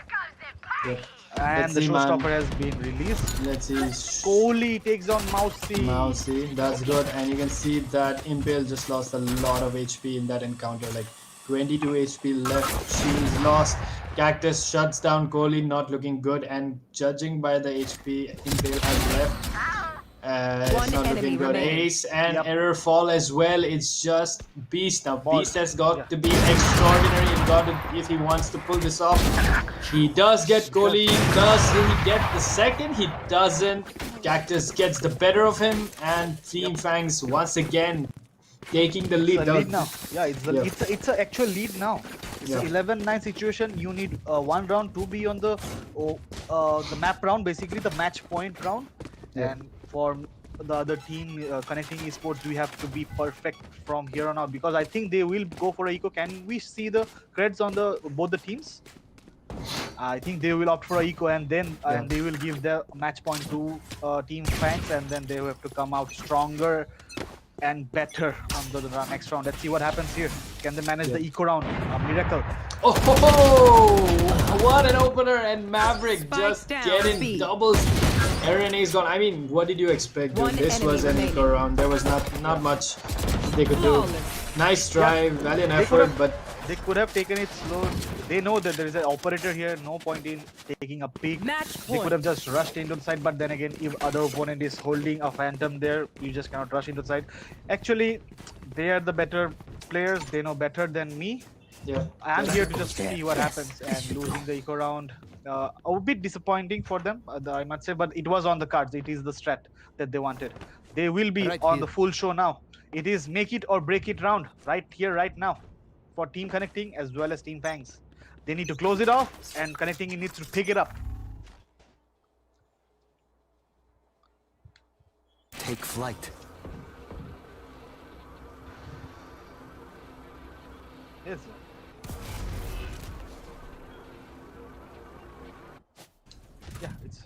Yeah. And Let's the see, man. showstopper has been released. Let's see. Kohli takes on Mousy. Mousy, that's good. And you can see that Impale just lost a lot of HP in that encounter. Like 22 HP left. She's lost. Cactus shuts down Kohli, not looking good. And judging by the HP Impale has left, One it's not enemy looking good. remaining. Ace and Yep. Error fall as well. It's just Beast now. Ball. Beast has got Yeah. to be extraordinary if he wants to pull this off. He does get Kohli. Does he get the second? He doesn't. Cactus gets the better of him, and Team FANGS once again taking the lead. It's a lead now. Yeah, Yeah. it's an actual lead now. It's Yeah. an 11-9 situation. You need one round to be on the map round, basically the match point round. Yeah. And for the other team, ConnectIN eSports, we have to be perfect from here on out, because I think they will go for a eco. Can we see the creds on both the teams? I think they will opt for a eco, and then and they will give the match point to Team FANGS, and then they will have to come out stronger and better on the next round. Let's see what happens here. Can they manage the eco round? A miracle. Oh, ho, ho! What an opener! And Maverick Spike just down, getting B. doubles. Aaron is gone. I mean, what did you expect, dude? One This enemy was an remaining. eco round. There was not much they could do. Flawless. Nice try, valiant They could effort, have- but They could have taken it slow. They know that there is an operator here. No point in taking a peek. Match They could point. have just rushed into the side, but then again, if other opponent is holding a phantom there, you just cannot rush into the side. Actually, they are the better players. They know better than me. yeah. I'm here to just see what happens, and losing the eco round, a bit disappointing for them, I must say, but it was on the cards. It is the strat that they wanted. They will be Right on here. the full show now. It is make it or break it round right here, right now, for Team ConnectIN as well as Team FANGS. They need to close it off, and ConnectIN needs to pick it up. Take flight. Yes. Yeah, it's.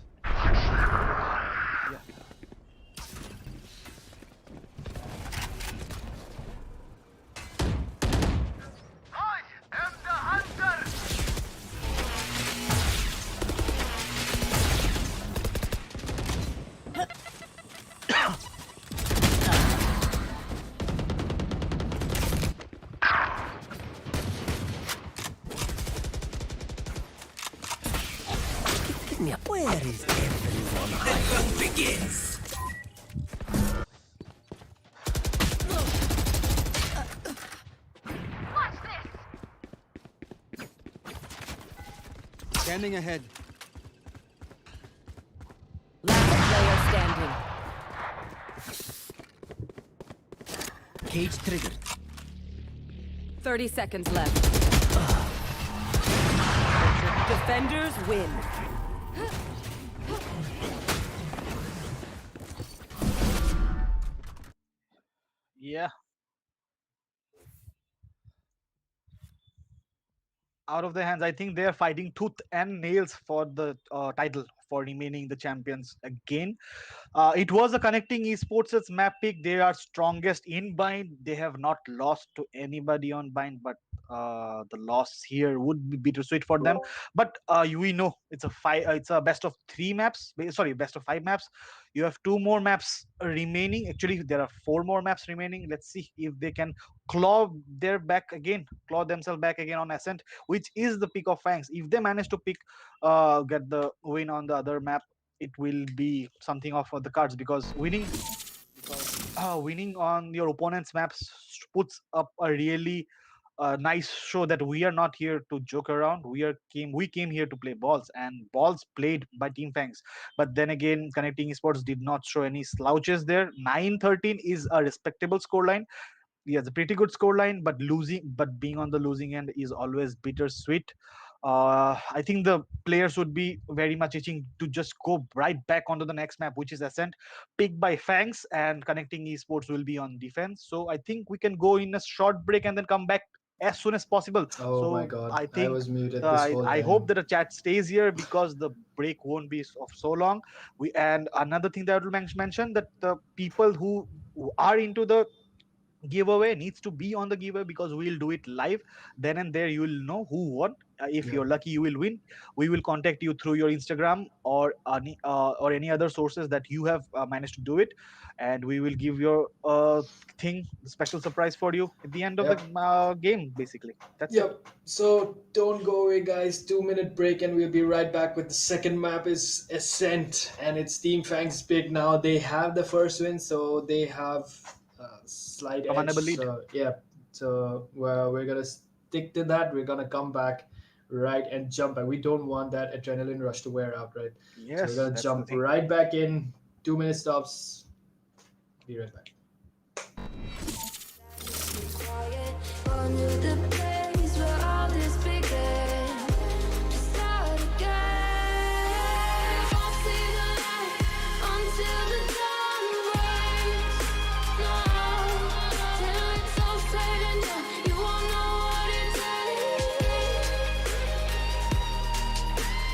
Yeah. Where is everyone? Scanning ahead. Last player standing. Cage triggered. 30 seconds left. Defenders win. Yeah. out of their hands. I think they are fighting tooth and nails for the title, for remaining the champions again. It was a connecting esports' map pick. They are strongest in bind. They have not lost to anybody on bind, but the loss here would be bittersweet for them. But we know it's a five. It's a best of three maps. Sorry, best of five maps. You have two more maps remaining. Actually, there are four more maps remaining. Let's see if they can claw themselves back again on Ascent, which is the pick of Fangs. If they manage to get the win on the other map, it will be something off of the cards, because winning on your opponent's maps puts up a really nice show that we are not here to joke around. We came here to play balls, and balls played by Team Fangs. But then again, Connecting Esports did not show any slouches there. 9-13 is a respectable scoreline. Yeah, it's a pretty good scoreline, but being on the losing end is always bittersweet. I think the players would be very much itching to just go right back onto the next map, which is Ascent, picked by Fangs, and Connecting Esports will be on defense. So I think we can go in a short break and then come back as soon as possible. Oh my So god, I I think was muted this I, whole I hope time. that the chat stays here, because the break won't be of so long. And another thing that I will mention, that the people who are into the giveaway needs to be on the giveaway, because we'll do it live then and there. You will know who won. If Yeah. you're lucky, you will win. We will contact you through your Instagram or any other sources that you have managed to do it, and we will give your special surprise for you at the end of the Yep. game. Basically, that's it. Yep. So don't go away, guys. 2 minute break, and we'll be right back with the second map is Ascent, and it's Team Fangs big now. They have the first win, so they have slight edge. Commandable lead. So yeah. So we're gonna stick to that. We're gonna come back, right, and jump back. We don't want that adrenaline rush to wear out, right? So we're Yes, gonna that's the jump thing. right back in. 2 minute stops. Be right back. Quiet, on to the place where all this began. Start again. Won't see the light until the dawn breaks. No, till it's all said and done, you won't know what it takes.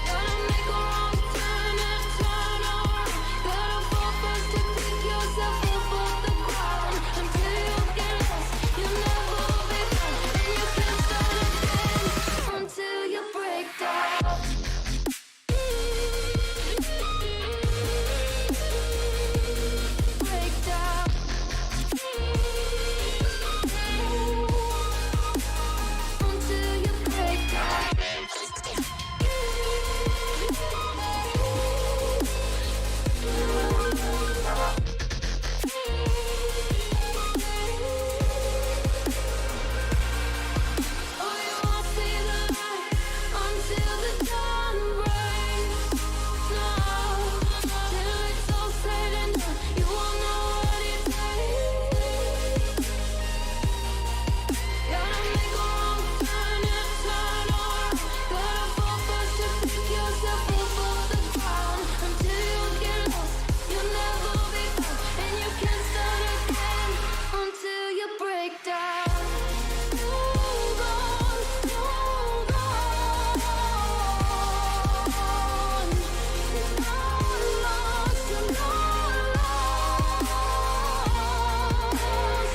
Gotta make a wrong turn and turn around. Gotta fall first to pick yourself up off the ground. Until you get lost, you'll never be found, and you can't start again until you break down. Break down. Until you break down. Oh, you won't see the light until the dawn breaks. No, till it's all said and done, you won't know what it takes. Gotta make a wrong turn and turn around. Gotta fall first to pick yourself up off the ground. Until you get lost, you'll never be found, and you can't start again until you break down. Hold on, hold on. You're not lost, you're not lost. Hold on, hold on.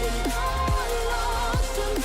You're not lost, you're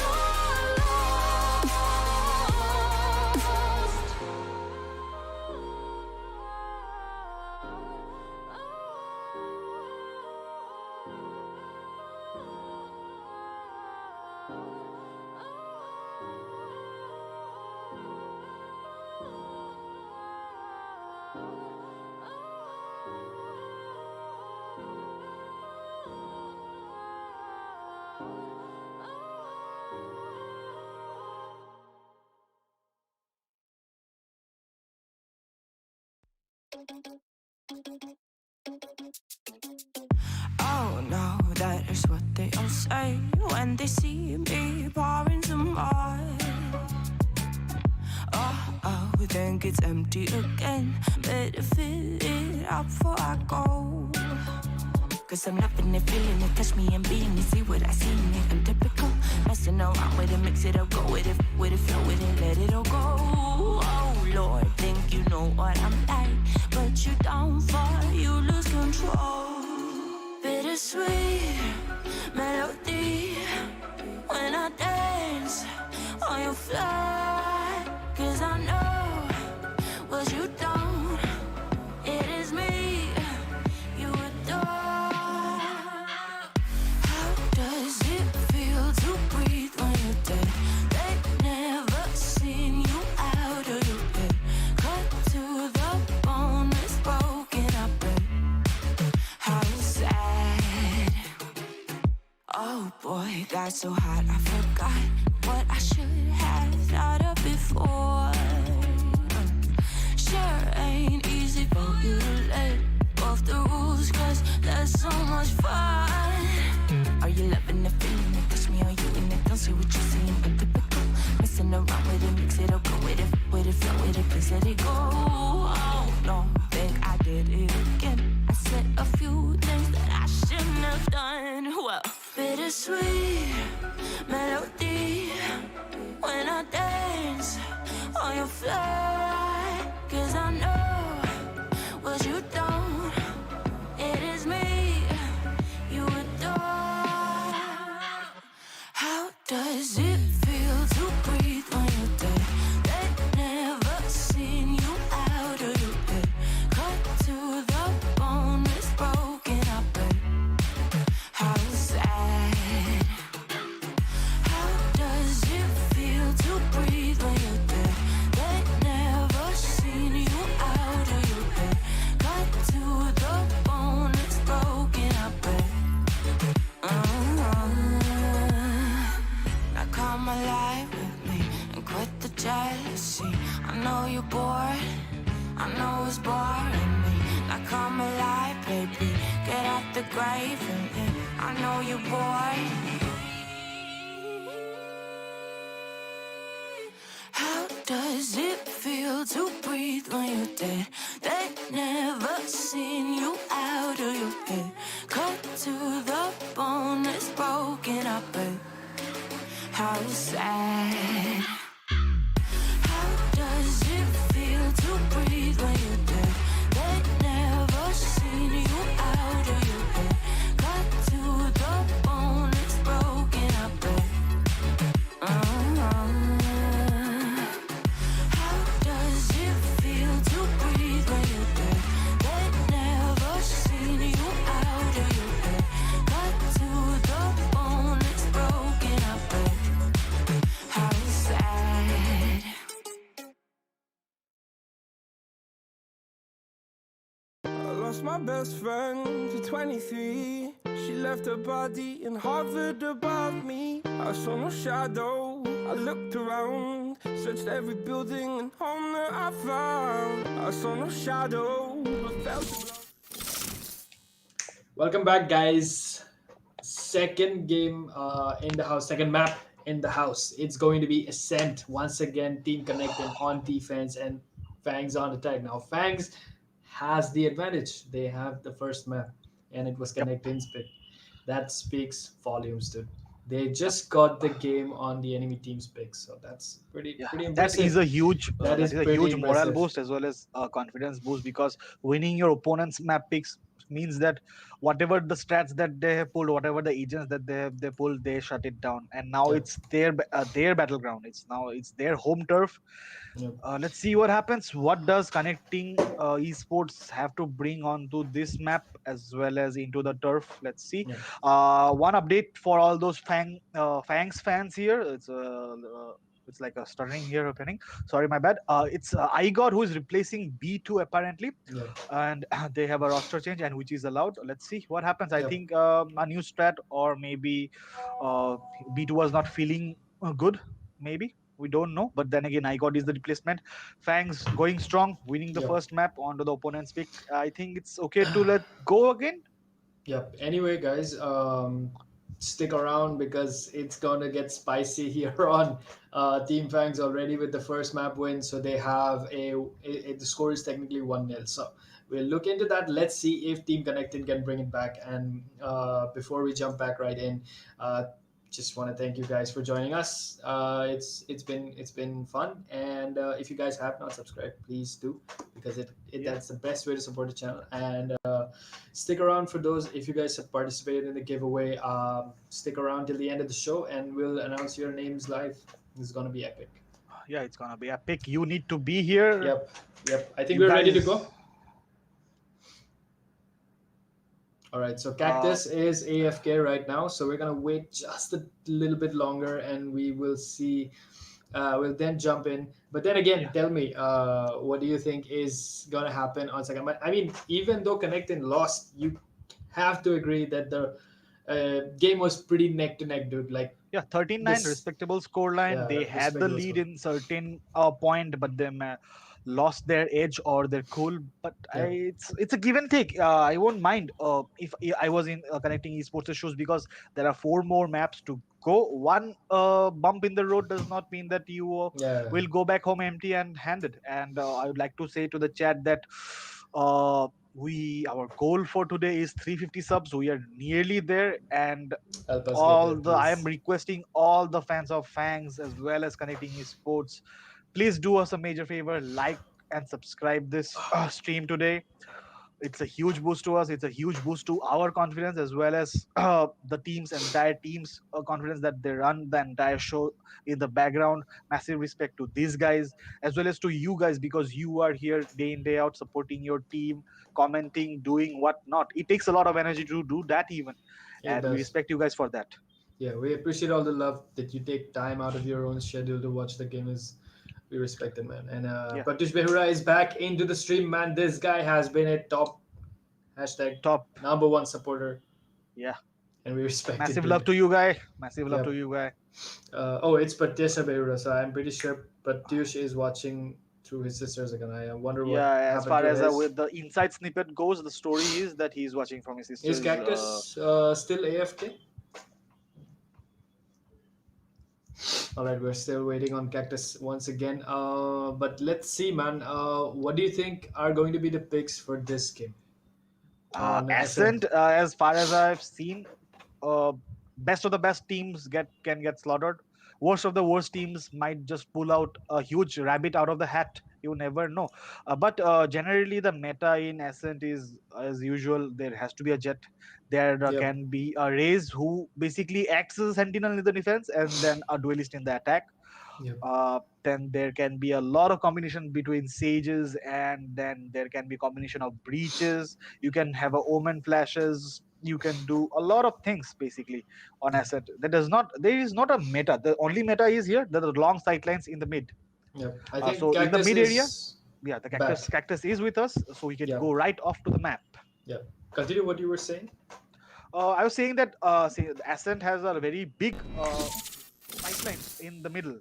Oh no, that is what they all say when they see me pouring some more. Oh, think it's empty again. Better fill it up before I go. Cause I'm loving it, feeling it, touch me and being it, see what I see in it. I'm typical, messing around with it, mix it up, go with it, flow with it, let it all go. Oh Lord, think you know what I'm like, but you don't fall, you lose control. Bittersweet melody when I dance on your fly. Cause I know what you don't, it is me you adore. How does it feel to breathe when you're dead? They've never seen you out of your head. Cut to the bone, it's broken up. How sad. Oh boy, got so hot I forgot what I should have thought of before. Sure ain't easy for you to let off the rules, cause that's so much fun. Are you loving the feeling it? Touch me, are you in it? Don't say what you're saying, but typical. Messing around with it, mix it up, go with it, flow with it, please let it go. Oh no, think I did it again. I said a few things that I shouldn't have done. Well, bittersweet melody when I dance on your fly. Cause I know what you don't, it is me you adore. How does it feel to breathe when you're dead? They've never seen you out of your head. Cut to the bone, it's broken up. How sad. How does it feel to breathe when you're dead? They've never seen you out of your head. Cut to the bone, it's broken up. Now come alive with me and quit the jealousy. I know you're bored, I know it's boring me. Now come alive, baby, get out the grave and I know you're bored. How does it feel to breathe when you're dead? They've never seen you out of your head. Cut to the bone, it's broken up. How sad. How does it feel to breathe when you're dead? They've never seen you out of your head. Cut to the bone, it's broken up. How does it feel to breathe when you're dead? They've never seen you out of your head. Cut to the bone, it's broken up. How sad. I lost my best friend to 23. She left her body and hovered above me. I saw no shadow, I looked around, searched every building and home that I found. I saw no shadow, but felt the Welcome back, guys. Second game in the house, second map in the house. It's going to be Ascent. Once again, Team ConnectIN on defense and FANGS on attack. Now, FANGS has the advantage. They have the first map, and it was ConnectIN's pick. That speaks volumes, dude. They just got the game on the enemy team's pick, so that's pretty That impressive. is a huge That is a pretty huge morale impressive. boost as well as confidence boost, because winning your opponent's map picks means that whatever the strats that they have pulled, whatever the agents that they pulled, they shut it down, and now Yep. it's their battleground. It's their home turf. Yep. Let's see what happens. What does connecting esports have to bring onto this map as well as into the turf? Let's see. Yep. One update for all those FANGS fans here. It's like a stuttering here happening. Sorry, my bad. It's iGod who is replacing B2 apparently, Yep. and they have a roster change, and which is allowed. Let's see what happens. I Yep. think a new strat, or maybe B2 was not feeling good. Maybe we don't know. But then again, iGod is the replacement. FANGS going strong, winning the Yep. first map onto the opponent's pick. I think it's okay to let go again. Yep. Anyway, guys, stick around because it's gonna get spicy here on Team Fangs already with the first map win. So they have the score is technically 1-0. So we'll look into that. Let's see if Team ConnectIN can bring it back. And before we jump back right in, just want to thank you guys for joining us. It's been fun, and if you guys have not subscribed, please do, because that's the best way to support the channel. And stick around for those. If you guys have participated in the giveaway, stick around till the end of the show, and we'll announce your names live. This is gonna be epic. Yeah, it's gonna be epic. You need to be here. Yep. I think You we're ready to guys- go. All right, so Cactus is AFK right now, so we're gonna wait just a little bit longer, and we will see. We'll then jump in. But then again, tell me, what do you think is gonna happen on second? I mean, even though ConnectIN lost, you have to agree that the game was pretty neck to neck, dude. Like, Yeah, 13-9, this- respectable scoreline. Yeah, They had the respectable lead score. in certain point, but they lost their edge or their cool. But Yeah. it's a give and take. I won't mind if I was in connecting esports shoes, because there are 4 more maps to go. One bump in the road does not mean that you Yeah. will go back home empty and handed. And I would like to say to the chat that our goal for today is 350 subs. We are nearly there, and Help us all get the there, I am please. requesting all the fans of FANGS as well as connecting esports, please do us a major favor, like and subscribe this stream today. It's a huge boost to us. It's a huge boost to our confidence, as well as the entire team's confidence, that they run the entire show in the background. Massive respect to these guys, as well as to you guys, because you are here day in day out supporting your team, commenting, doing what not. It takes a lot of energy to do that even, It and we does. respect you guys for that. Yeah, we appreciate all the love that you take time out of your own schedule to watch the game. We respect it, man. And Yeah. Pratish Behura is back into the stream, man. This guy has been a top Top. #1 supporter, Yeah. and we respect Massive it. love to you, guy. Massive love Yep. to you, guy. It's Pratish Behura, so I'm pretty sure Pratish is watching through his sister's account. I wonder what Yeah, as happened far to as his. with the inside snippet goes, the story is that he's watching from his sister's. Is Cactus still AFK? All right, we're still waiting on Cactus once again. But let's see, man. What do you think are going to be the picks for this game? On Ascent, as far as I've seen, best of the best teams can get slaughtered. Worst of the worst teams might just pull out a huge rabbit out of the hat. You never know. But generally, the meta in Ascent is as usual. There has to be a jet. There Yep. can be a Raze who basically acts as a sentinel in the defense, and then a duelist in the attack. Yep. Then there can be a lot of combination between sages, and then there can be combination of breaches. You can have a omen flashes. You can do a lot of things basically on Ascent. There is not a meta. The only meta is here the long sightlines in the mid. Yep. I think So in the Cactus mid area, is yeah, the back. cactus is with us, so we can Yeah. go right off to the map. Yeah. Continue what you were saying. I was saying that Ascent has a very big pipeline in the middle.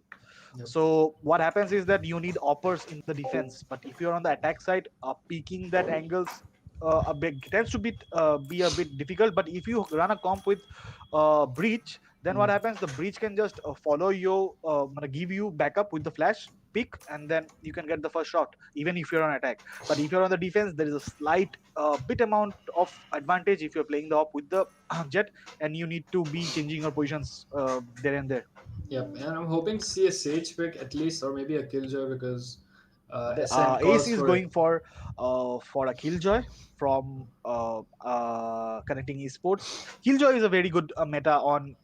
Yep. So what happens is that you need oppers in the defense, but if you're on the attack side, peaking that angles tends to be a bit difficult. But if you run a comp with breach, then what happens? The breach can just follow you, give you backup with the flash pick, and then you can get the first shot, even if you're on attack. But if you're on the defense, there is a slight bit amount of advantage if you're playing the op with the jet, and you need to be changing your positions there and there. Yep. And I'm hoping to see a Sage pick at least, or maybe a Killjoy, because Ascent calls Ace is for going for a Killjoy from connecting esports. Killjoy is a very good meta on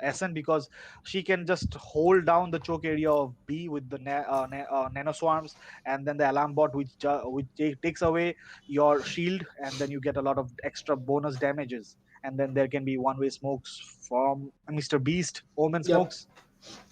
Ascent, because she can just hold down the choke area of B with the nano swarms, and then the alarm bot which takes away your shield, and then you get a lot of extra bonus damages. And then there can be one-way smokes from Mr. Beast, Omen Yep. smokes.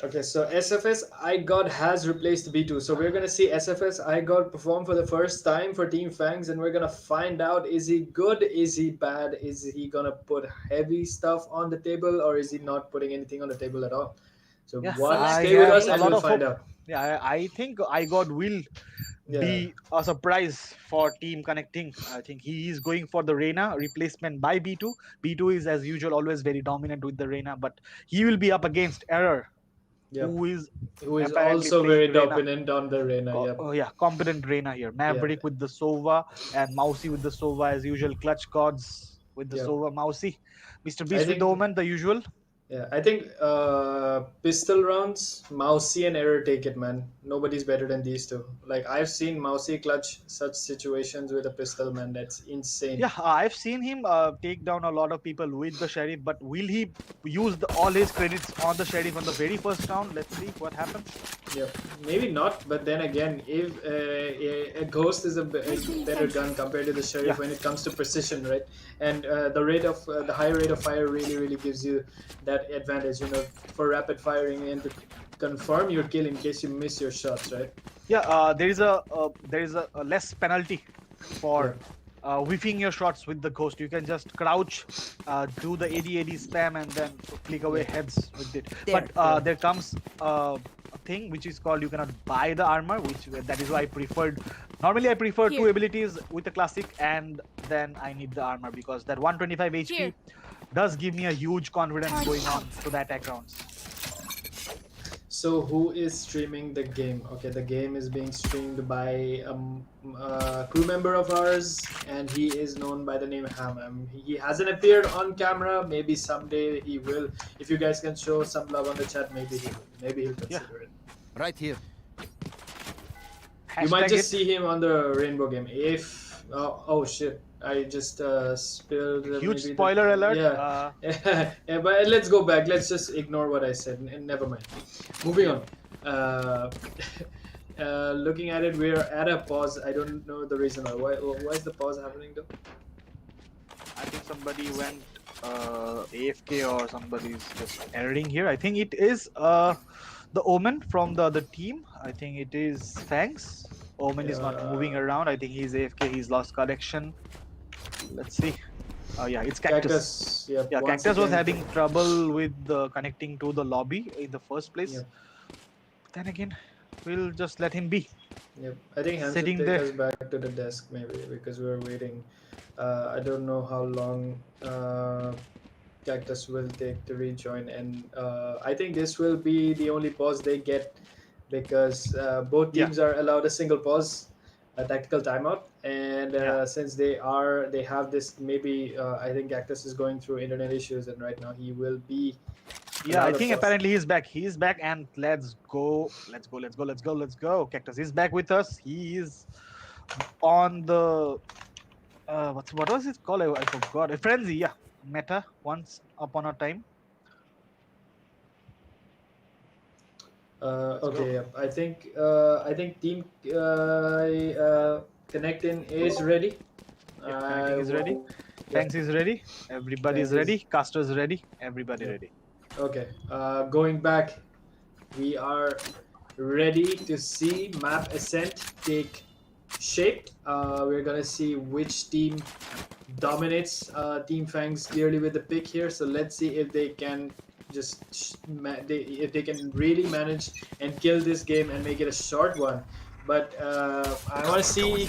Okay, so SFS iGod has replaced B2. So we're gonna see SFS iGod perform for the first time for Team FANGS, and we're gonna find out, is he good, is he bad, is he gonna put heavy stuff on the table, or is he not putting anything on the table at all? So Yeah, stay with us a and lot we'll of find hope. out. Yeah, I think iGod will be a surprise for Team Connecting. I think he is going for the Reyna replacement by B2. B2 is as usual always very dominant with the Reyna, but he will be up against Error. Yep. who is apparently also playing very Reyna. dominant on the Reina. Yep. Oh yeah, competent Reyna here. Maverick with the Sova and Mousy with the Sova as usual. Clutch Gods with the Yep. Sova Mousy. Mr. I Beast with the think Omen, the usual. Yeah, I think pistol rounds, Mousy and Error take it, man. Nobody's better than these two. Like I've seen Mousy clutch such situations with a pistol, man. That's insane. Yeah, I've seen him take down a lot of people with the Sheriff, but will he use all his credits on the Sheriff on the very first round? Let's see what happens. Yeah, maybe not. But then again, if a Ghost is a better gun compared to the Sheriff when it comes to precision, right? And the high rate of fire really gives you that advantage, for rapid firing and to confirm your kill in case you miss your shots, right? Yeah, there is a less penalty for whiffing your shots with the Ghost. You can just crouch, do the AD spam, and then click away heads with it. But there comes a thing which is called you cannot buy the armor, that is why I preferred. Normally I prefer two abilities with the classic, and then I need the armor because that 125 HP does give me a huge confidence going on to the attack rounds. So who is streaming the game? Okay, the game is being streamed by a crew member of ours, and he is known by the name Ham. He hasn't appeared on camera. Maybe someday he will. If you guys can show some love on the chat, maybe he will. Maybe he'll consider it. Right here. You might just see him on the Rainbow game. If oh shit, I just spilled. Huge spoiler alert. Yeah. Yeah, but let's go back. Let's just ignore what I said. Never mind. Moving on. Looking at it, we're at a pause. I don't know the reason why. Why is the pause happening though? I think somebody went AFK or somebody's just erroring here. I think it is the Omen from the other team. I think it is FANGS. Omen is not moving around. I think he's AFK. He's lost connection. Let's see. Yeah, it's Cactus. Yeah, Cactus was having trouble with connecting to the lobby in the first place. Yep. Then again, we'll just let him be. Yep. I think Hans Sitting will take there. us back to the desk maybe because we're waiting. I don't know how long Cactus will take to rejoin, and I think this will be the only pause they get because both teams are allowed a single pause, a tactical timeout, and since they have this maybe I think Cactus is going through internet issues, and right now he will be. Yeah, I think apparently he's back. He's back, and let's go. Cactus is back with us. He is on the what was it called? I forgot. A frenzy, yeah. Meta once upon a time. Okay, yeah. I think team ConnectIN is ready. Connecting is ready. Thanks is ready. Everybody is ready. Caster is ready. Everybody ready. Okay. Going back, we are ready to see map Ascent take shape. We're gonna see which team dominates. Team FANGS clearly with the pick here. So let's see if they can if they can really manage and kill this game and make it a short one. But I want to see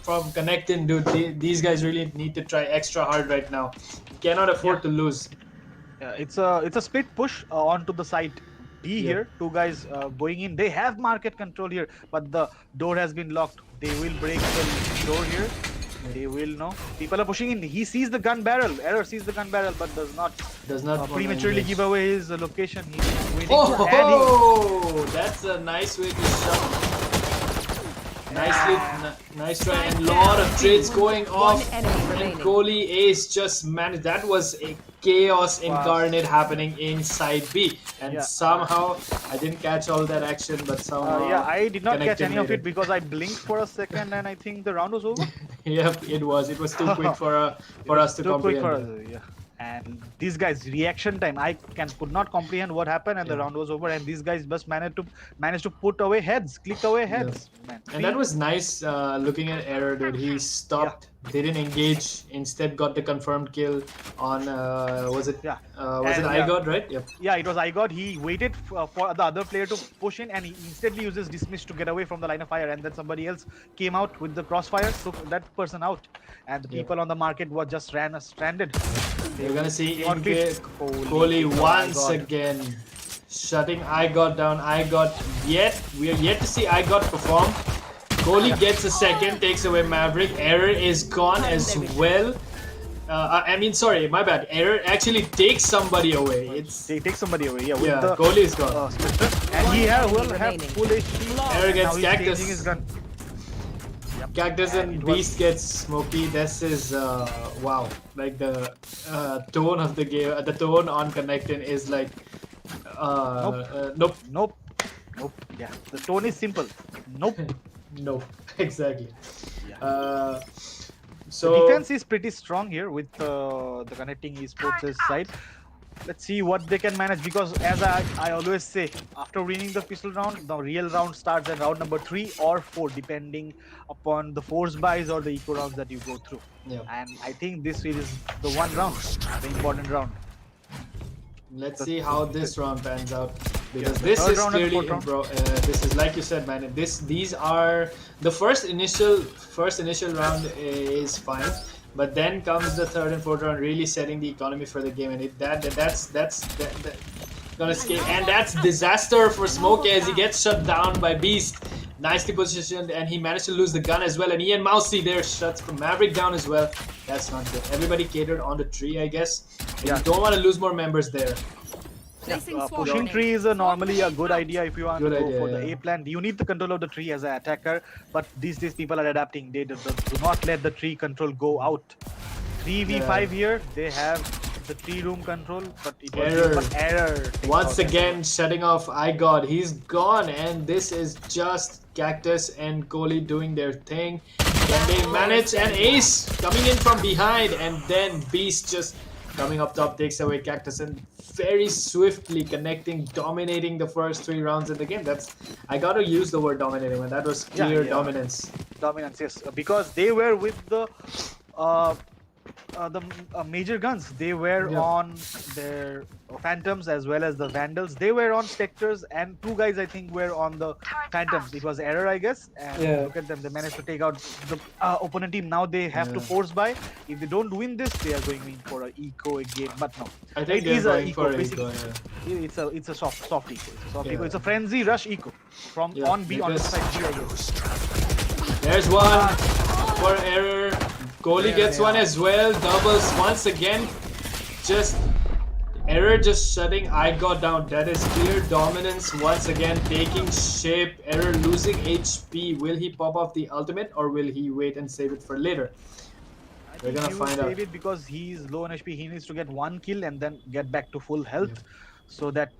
from ConnectIN, dude. These guys really need to try extra hard right now. Cannot afford to lose. Yeah, it's a split push onto the side B here. Two guys going in. They have market control here, but the door has been locked. They will break the door here. They will know. People are pushing in. He sees the gun barrel. Error sees the gun barrel, but does not prematurely give away his location. He's waiting to add Oh, that's a nice way to shot. Nice try, and lot of trades going off. And Kohli Ace just managed. That was a chaos incarnate happening inside B, and somehow I didn't catch all that action, but somehow I did not catch any of it because I blinked for a second, and I think the round was over. Yep, it was too quick for us to comprehend. And these guys' reaction time, I could not comprehend what happened, and the round was over. And these guys just managed to put away heads, click away heads. Yeah. And that was nice. Looking at Error, dude, he stopped. Didn't engage. Instead, got the confirmed kill on. Was it iGod, right? Yep. Yeah, it was iGod. He waited for the other player to push in, and he instantly uses dismiss to get away from the line of fire. And then somebody else came out with the crossfire, took that person out, and the people on the market were just stranded. You're gonna see Kohli once again. shutting I got down. We are yet to see I got perform. Kohli gets a second, takes away Maverick. Error is gone as well. I mean, sorry, my bad. Error actually takes somebody away. They take somebody away. Yeah, with Yeah, the Kohli is gone. and he will have remaining. full HP. Error gets Now he's changing Cactus. his gun. Cactus and it was- Beast gets Smokey. This is wow. Like the tone of the game, the tone on ConnectIN is like nope. Nope. Yeah, the tone is simple. Nope. Nope. Exactly. The So defense is pretty strong here with the ConnectIN eSports side. Let's see what they can manage, because as I always say, after winning the pistol round, the real round starts at round number 3 or 4, depending upon the force buys or the eco rounds that you go through. yeah. And I think this is the one round, the important round. Let's see how this round pans out, because the this third is round and clearly fourth round. this is like you said, man. These are the first initial round is fine, but then comes the third and fourth round, really setting the economy for the game, and that's gonna scale, and that's disaster for Smokey as he gets shut down by Beast. Nicely positioned, and he managed to lose the gun as well. And Ian Mousey there shuts Maverick down as well. That's not good. Everybody catered on the tree, I guess. And Yeah. You don't want to lose more members there. Placing swamp Pushing grenade. tree is normally a good idea if you want Good to go idea, for the yeah. A plan. You need the control of the tree as an attacker, but these days people are adapting. They do not let the tree control go out. 3v5 here, they have the tree room control, but it was Error. but error. takes Once out again, shutting off he's gone, and this is just Cactus and Kohli doing their thing. Then they manage an ace coming in from behind, and then Beast just coming up top takes away Cactus and very swiftly ConnectIN, dominating the first 3 rounds in the game. I gotta use the word dominating, man. That was clear Yeah. dominance. dominance, yes, because they were with the major guns. They were Yeah. on their Phantoms as well as the Vandals. They were on Spectres, and 2 guys I think were on the Phantoms. It was Error, I guess. And Yeah. look at them, they managed to take out the opponent team. Now they have to Yeah. force buy. If they don't win this, they are going in for an eco again. But no, I think it they're is a going eco. for Basically, eco, it's a soft eco. It's a soft Yeah. eco. It's a frenzy rush eco from Yeah, on B on the because- side B, I guess. There's one for Error. Kohli gets one as well. Doubles once again. Just Error just shutting I got down. That is clear dominance once again taking shape. Error losing HP. Will he pop off the ultimate, or will he wait and save it for later? We're gonna He will find out. save it because he's low on HP. He needs to get 1 kill and then get back to full health, so that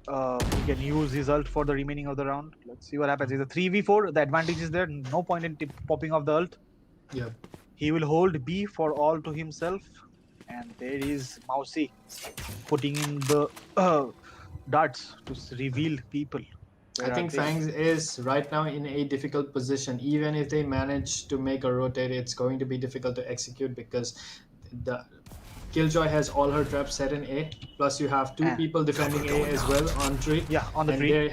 he can use his ult for the remaining of the round. Let's see what happens. It's a 3v4. The advantage is there. No point in popping off the ult. Yeah. He will hold B for all to himself. And there is Mousey putting in the darts to reveal people. I Where think are they? FANGS is right now in a difficult position. Even if they manage to make a rotate, it's going to be difficult to execute because the Killjoy has all her traps set in A. Plus, you have 2 people defending A as well on tree. Yeah, on the And tree.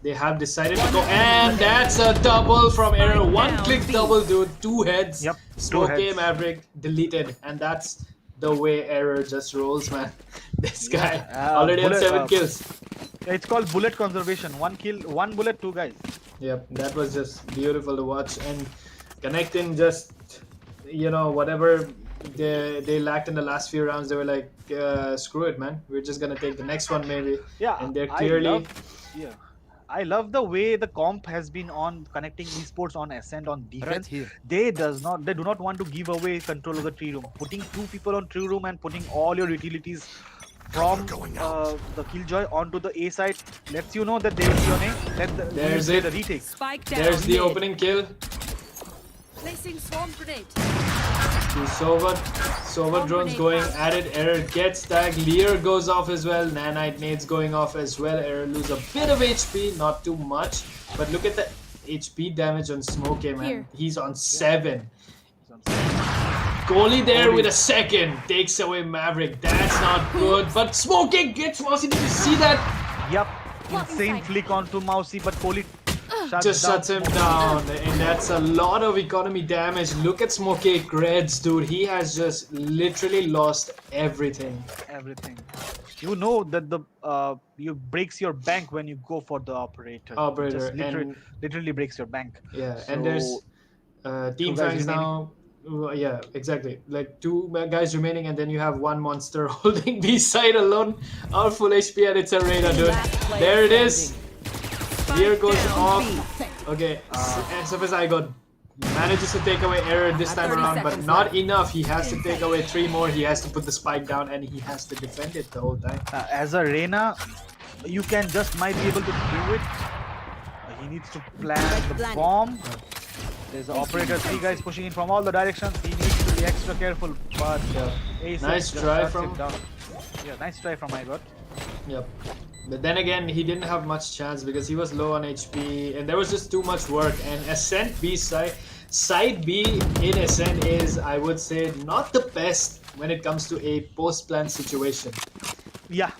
they have decided to go, and that's a double from Arrow. Spike 1-click down, double, dude. 2 heads. Yep, 2 Smokey heads. Maverick deleted, and that's the way Error just rolls, man. This guy Yeah, already had bullet, 7 kills. It's called bullet conservation. 1 kill, 1 bullet, 2 guys. Yep, that was just beautiful to watch. And ConnectIN just, whatever they lacked in the last few rounds, they were like, screw it, man. We're just gonna take the next one maybe. Yeah, And they're clearly I love the way the comp has been on ConnectIN eSports on Ascent on defense. here. They do not want to give away control of the tree room. Putting 2 people on tree room and putting all your utilities from the Killjoy onto the A side lets you know that they will be on A. There's the it. retake. Spike down. there's the mid. opening kill. Placing swarm grenade. To Sova drones going at it. Error gets tagged. Lear goes off as well. Nanite nades going off as well. Error lose a bit of HP, not too much. But look at the HP damage on Smokey, man. Here. He's on 7. Kohli there with a second. Takes away Maverick. That's not good. But Smokey gets Mousey. Did you see that? Yup. Blocking Insane sight. flick onto Mousey, but Kohli Just shuts him down, and that's a lot of economy damage. Look at Smokey Creds, dude. He has just literally lost everything. Everything. you know that the you breaks your bank when you go for the operator. It Operator, just and literally breaks your bank. yeah, and So there's Team two guys Fangs remaining. now. Yeah, exactly. Like two guys remaining, and then you have one monster holding B side alone, out full HP, and it's a Raider, dude. There it is. Here goes off. Okay, SFSI got manages to take away error this time 30 around, but seconds not left. enough. He has to take away 3 more. He has to put the spike down, and he has to defend it the whole time. As a Reina, you can just might be able to do it. He needs to plant the Planet. bomb. There's an operator, 3 guys pushing in from all the directions. He needs to be extra careful, but Ace Nice just try shuts from- it down. Yeah, nice try from iGot. Yep. But then again, he didn't have much chance because he was low on HP, and there was just too much work. And Ascent B side B in Ascent is, I would say, not the best when it comes to a post-plan situation. Yeah,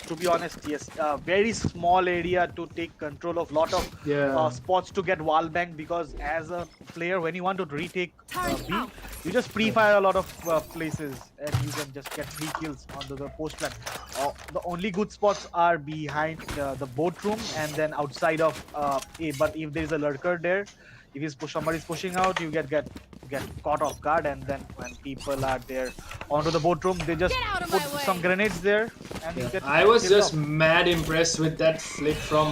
to be honest, yes. Very small area to take control of lot of Yeah. spots to get wall bang, because as a player, when you want to retake Turret B, out. you just pre-fire a lot of places and you can just get 3 kills onto the post plan. The only good spots are behind the boat room and then outside of A. But if there is a lurker there, if somebody's pushing out, you get caught off guard, and then when people are there onto the boat room, they just Get out of put my way. some grenades there and you get I was killed just off. mad impressed with that flick from,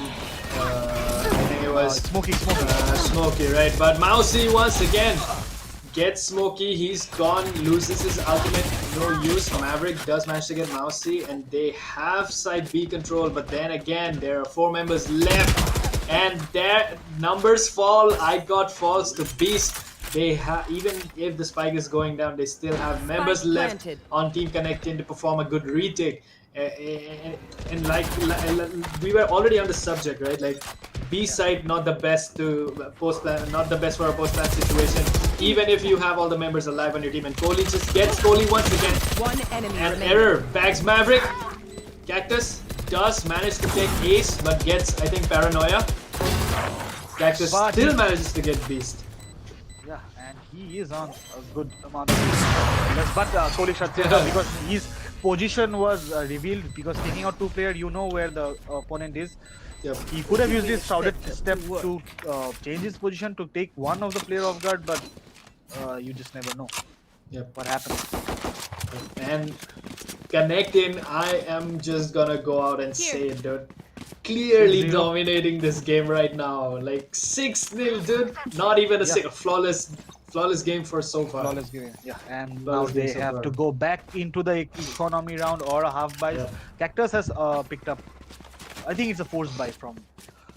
I think it was Smoky. Smokey, right? But Mousy once again gets Smokey. He's gone, loses his ultimate, no use. Maverick does manage to get Mousy, and they have side B control. But then again, there are 4 members left, and their numbers fall. iGot falls to Beast. They have, even if the spike is going down, they still have members left planted. on Team ConnectIN to perform a good retake. And like we were already on the subject, right? Like B side not the best to post plan, not the best for a post plan situation. Even if you have all the members alive on your team, and Kohli just gets Kohli once again. One enemy An remaining. error. Bags Maverick. Cactus does manage to take Ace, but gets, I think, Paranoia. Cactus But still he- manages to get Beast. Yeah, and he is on a good amount of kills. But Kohli shuts it down because his position was revealed, because taking out 2 players, you know where the opponent is. Yep. He could have used his shrouded step to change his position to take one of the player off guard, but you just never know Yep. what happens. And ConnectIN, I am just gonna go out and Here. say it, dude. Clearly 6-0. dominating this game right now. Like 6-0, dude. Not even a flawless game for so far. Flawless game. Yeah, and Flawless now game they so have far. to go back into the economy round or a half buy. Yeah. Cactus has picked up, I think it's a forced buy from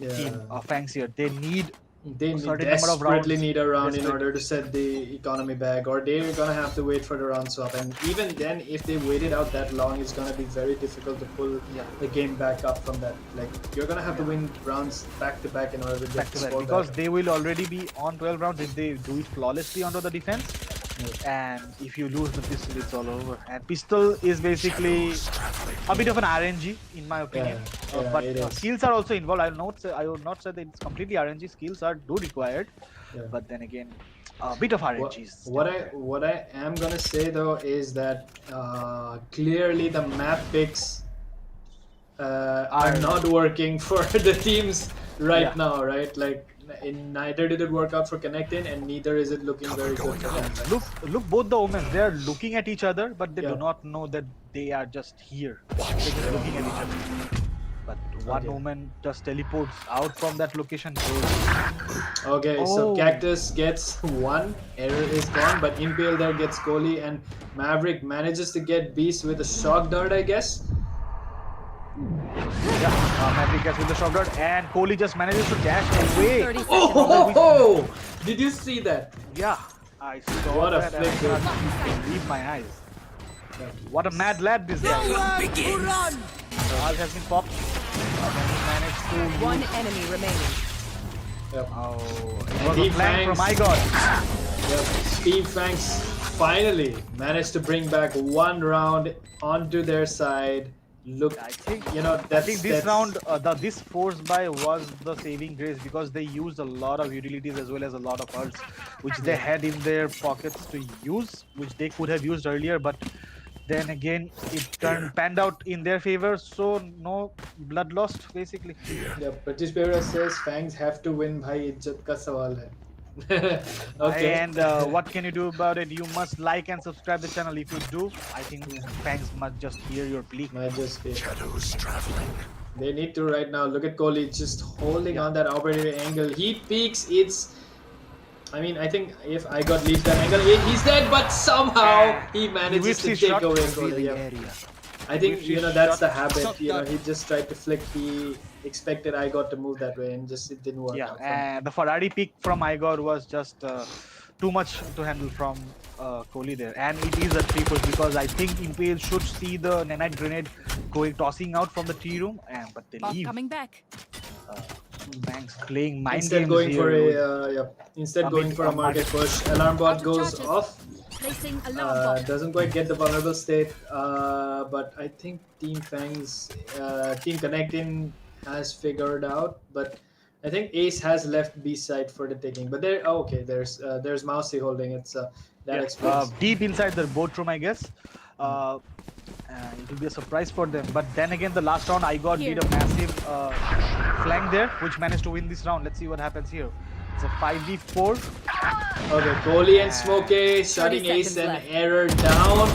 team Fangs here. They need They certain number of desperately rounds. need a round in Desperate. order to set the economy back, or they're gonna have to wait for the round swap. And even then, if they waited out that long, it's gonna be very difficult to pull Yeah. the game back up from that. Like you're gonna have to win rounds back to back in order to get back the to back, score because back. they will already be on 12 rounds if they do it flawlessly onto the defense. And if you lose the pistol, it's all over. And pistol is basically a bit of an RNG in my opinion. But it is. skills are also involved. I would not say that it's completely RNG. Skills are required, Yeah. but then again, a bit of RNG is What I am gonna say though is that clearly the map picks are not working for the teams right Yeah. now, right? Like neither did it work out for ConnectIN, and neither is it looking very good for them. Look, both the Omens, they are looking at each other, but they Yeah. do not know that they are just here. They're just looking at each other. But one Okay. Omen just teleports out from that location. Goes. Okay, so Oh. Cactus gets 1, error is gone, but Impale there gets Kohli, and Maverick manages to get Beast with a shock dart, I guess. Yeah, Maverick gets with the shock dart, and Kohli just manages to dash away. 30 seconds. Oh! Did you see that? Yeah, I saw What a that and flick, I can't believe my eyes. What a mad lad this guy is. Charge has been popped. And he managed to One enemy remaining. Yep. Oh, it And was a Team flank from Fangs. iGot. Yep. Team Fangs finally managed to bring back 1 round onto their side. Look, I think that's, I think this that's- round, this force buy was the saving grace, because they used a lot of utilities as well as a lot of ults, which they had in their pockets to use, which they could have used earlier, but then again it panned out in their favor, so no blood lost basically. Yeah, British Bearer says Fangs have to win. Bhai, इज्जत का सवाल है. Okay. And what can you do about it? You must like and subscribe the channel. If you do, I think fans must just hear your plea. Might just be. They need to right now. Look at Kohli just holding on that operator angle. He peaks. I mean, I think if I got leaves that angle, he's dead. But somehow he manages to Whips his take shot. away Kohli. Yeah. I think that's the habit. Shot He done. just tried to flick. He expected Igor to move that way, and just it didn't work Yeah, out. for him. and the Ferrari peak from Igor was just too much to handle from Kohli there, and it is a 3 push because I think Impale should see the nanite grenade tossing out from the tea room, but they Bot leave. coming back. Banks playing mind Instead games going here for with- instead going for a market push. Alarm bot Out of goes charges. off. Placing alarm bot. Doesn't quite get the vulnerable state, but I think Team FANGS, Team ConnectIN has figured out. But I think Ace has left B side for the taking. But there, okay, there's Mousy holding it. So that explains. deep inside the boat room, I guess. It will be a surprise for them. But then again, the last round, Igor Here. did a massive flank there, which managed to win this round. Let's see what happens here. It's a 5v4. Okay, Kohli and Smokey shutting 30 Ace seconds and left. Error down.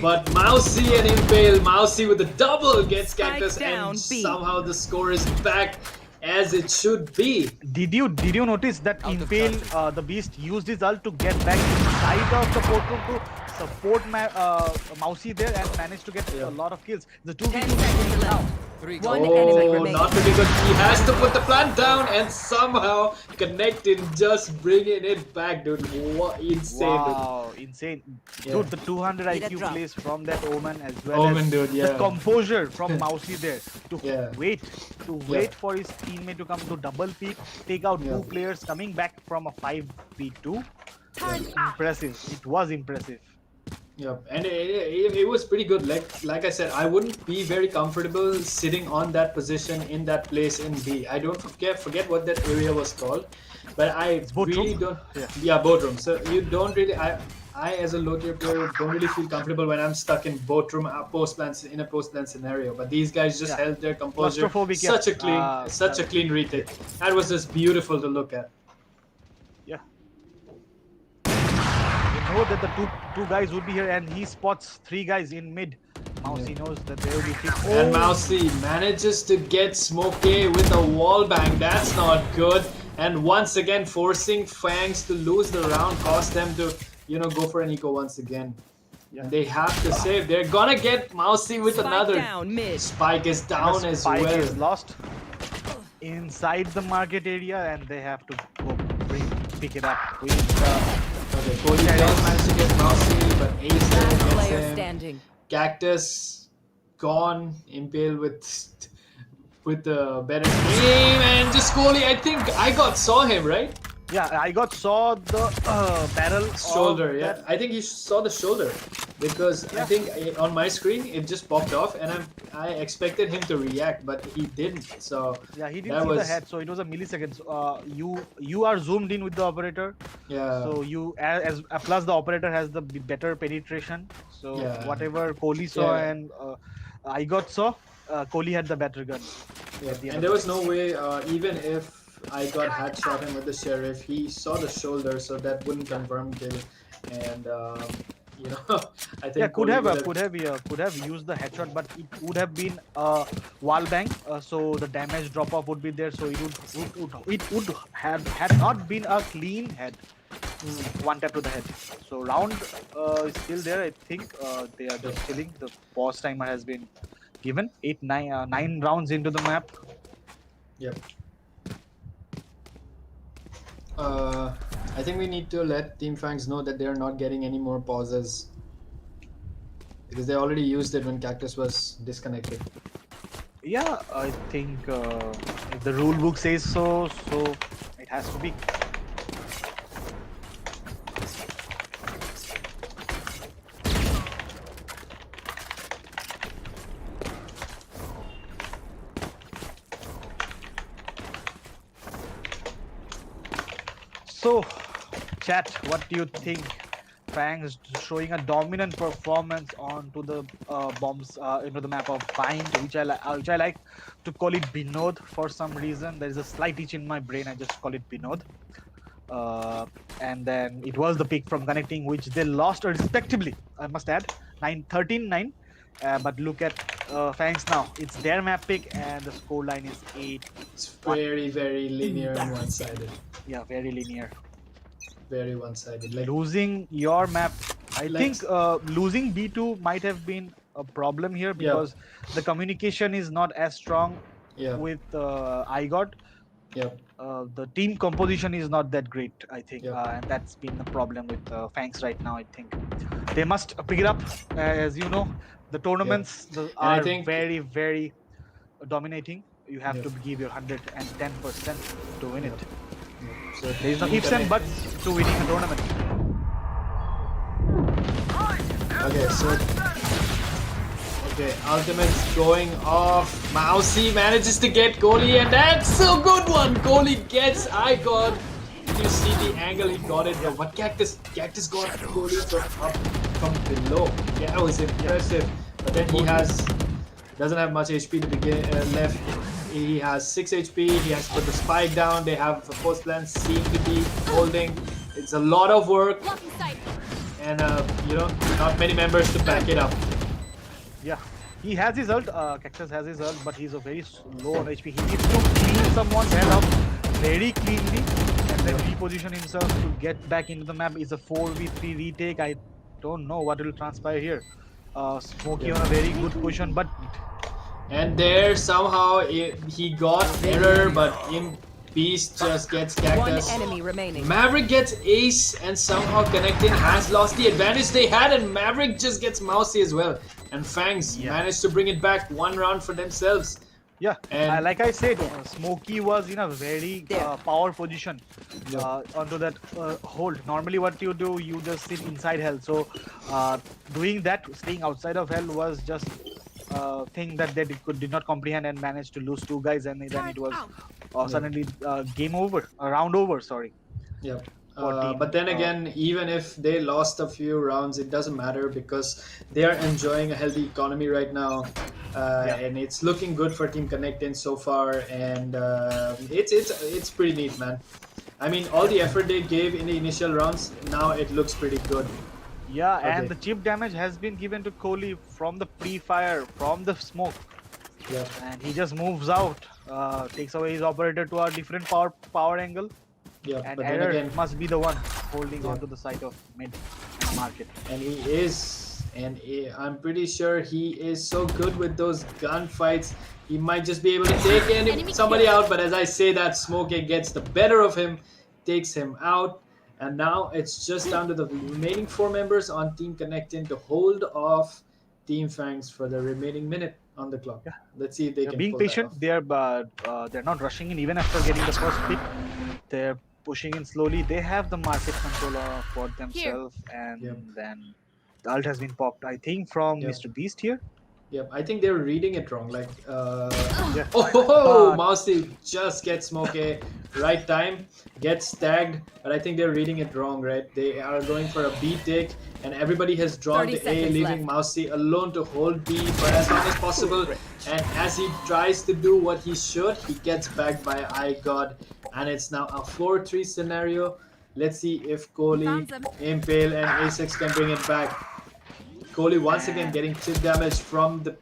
But Mousy and Impale, Mousy with the double gets Spike Cactus, down, and B. somehow the score is back as it should be. Did you notice that Out of Impale, charges. the beast, used his ult to get back inside of the portal to support Mousy there and managed to get a lot of kills. The 2v2 10 seconds left. 3 One gone. enemy Oh, remaining. not really good. He has to put the plant down and somehow ConnectIN just bringing it back, dude. What insane, Wow, insane. Yeah. Dude, the 200 Need a IQ drop. plays from that Omen as well Omen, as dude, yeah. the composure from Mousy there to Yeah. wait for his teammate to come to double peak, take out Yeah. 2 players coming back from a 5v2. Time Impressive. It was impressive. Yeah, and it was pretty good. Like I said, I wouldn't be very comfortable sitting on that position in that place in B. I don't forget what that area was called, but I boat really room? don't. Yeah, boat room. So you don't really. I as a low tier player don't really feel comfortable when I'm stuck in boat room in a post plan scenario. But these guys just Yeah. held their composure. Claustrophobic, yeah. Such a clean retake. That was just beautiful to look at. Yeah. You know that the two guys would be here, and he spots 3 guys in mid. Mousy knows that there will be 3. And Mousy manages to get Smokey with a wall bang. That's not good. And once again, forcing FANGS to lose the round, cost them to, go for an eco once again. Yeah. And they have to save. They're gonna get Mousy with Spike another. down mid. Spike is down as Spike well. is lost inside the market area, and they have to go pick it up with Okay, Kohli does manage to get Mousy, but Ace Last gets player him. standing. Cactus gone. Impale with the better aim, and just Kohli. I think saw him, right? Yeah, I saw the barrel Shoulder, of yeah. that. I think you saw the shoulder because I think on my screen it just popped off, and I expected him to react, but he didn't. So Yeah, he didn't that see the was- head, so it was a milliseconds. You are zoomed in with the operator, yeah. so you plus the operator has the better penetration. So Yeah. whatever Kohli saw Yeah. and I saw, Kohli had the better gun. Yeah, at the end and of there the was no way, even if I got headshot him with the sheriff, he saw the shoulder, so that wouldn't confirm kill. And I think Yeah, could Kohli could have used the headshot, but it would have been a wall bang, so the damage drop off would be there. So it would have had not been a clean head. One tap to the head. So round is still there. I think they are just chilling. The pause timer has been given. 9 rounds into the map. Yep. I think we need to let Team FANGS know that they are not getting any more pauses because they already used it when Cactus was disconnected. Yeah, I think if the rule book says so, so it has to be. So, chat, what do you think? FANGS showing a dominant performance onto the bombs into the map of Bind, which I like to call it Binod for some reason. There is a slight itch in my brain. I just call it Binod. And then it was the pick from ConnectIN, which they lost respectively, I must add, 13-9. But look at FANGS now. It's their map pick, and the scoreline is 8. It's very, very linear and one-sided. Yeah, very linear. Very one-sided. Like Losing your map, I think losing B2 might have been a problem here because the communication is not as strong with IGOT. The team composition is not that great, I think, and that's been the problem with FANGS right now. I think they must pick it up. As you know, the tournaments are very, very dominating. You have to give your 110% to win it. So there is no ifs and buts to winning a tournament. Okay, ultimate's going off. Mousy manages to get Kohli, and that's a good one. Kohli gets IGOT. You see the angle he got it from. But Cactus got Kohli from below. Yeah, that was impressive. But then he doesn't have much HP to begin left. He has 6 HP. He has to put the spike down. They have the post plan seem to be holding. It's a lot of work, and not many members to back it up. Yeah, he has his ult. Cactus has his ult, but he's a very low on HP. He needs to clean someone's head up very cleanly and then reposition himself to get back into the map. It's a 4v3 retake. I don't know what will transpire here. Smokey on a very good position, but and there somehow he got error, but Beast just gets Cactus. One enemy remaining. Maverick gets Ace, and somehow ConnectIN has lost the advantage they had, and Maverick just gets Mousy as well. And FANGS managed to bring it back 1 round for themselves. Yeah, and like I said, Smokey was in a very power position onto that hold. Normally what you do, you just sit inside hell. So doing that, staying outside of hell was just thing that they did not comprehend and managed to lose 2 guys, and then it was suddenly game over, round over, sorry. Yeah. But then again, even if they lost a few rounds, it doesn't matter because they are enjoying a healthy economy right now, and it's looking good for Team ConnectIN so far. And it's pretty neat, man. I mean, all the effort they gave in the initial rounds, now it looks pretty good. Yeah, and the chip damage has been given to Kohli from the pre-fire, from the smoke. Yeah. And he just moves out, takes away his operator to a different power angle. Yeah, and but Error then again, must be the one holding on to the side of mid market. And he is, and I'm pretty sure he is so good with those gunfights. He might just be able to take somebody out, but as I say that, Smokey gets the better of him, takes him out. And now it's just down to the remaining 4 members on Team ConnectIN to hold off Team FANGS for the remaining minute on the clock. Yeah. Let's see if they can being pull patient. They're not rushing in even after getting the first pick. They're pushing in slowly. They have the market control for themselves, and then the ult has been popped, I think, from Mr. Beast here. Yep, I think they were reading it wrong. Like, Oh, Mousy just gets Smokey right time, gets tagged, but I think they're reading it wrong, right? They are going for a B take, and everybody has drawn the A, leaving Mousy alone to hold B for as long as possible. And as he tries to do what he should, he gets backed by IGOT, and it's now a 4-3 scenario. Let's see if Kohli, Impale, and A6 can bring it back. Kohli once again getting chip damage from the,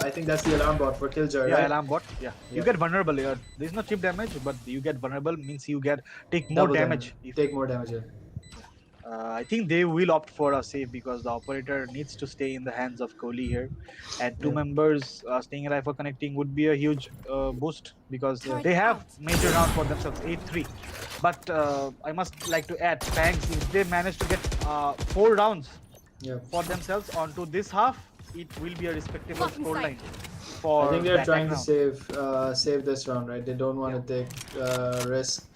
I think that's the alarm bot for Killjoy, right? Yeah, alarm bot. Yeah. You get vulnerable here. There's no chip damage, but you get vulnerable means you take more damage. Take more damage, yeah. I think they will opt for a save because the operator needs to stay in the hands of Kohli here. And 2 members staying alive for ConnectIN would be a huge boost because they have major round for themselves, 8-3. But I must like to add, FANGS, if they manage to get 4 rounds for themselves onto this half, it will be a respectable scoreline. I think they're trying to save this round, right? They don't want to take risk.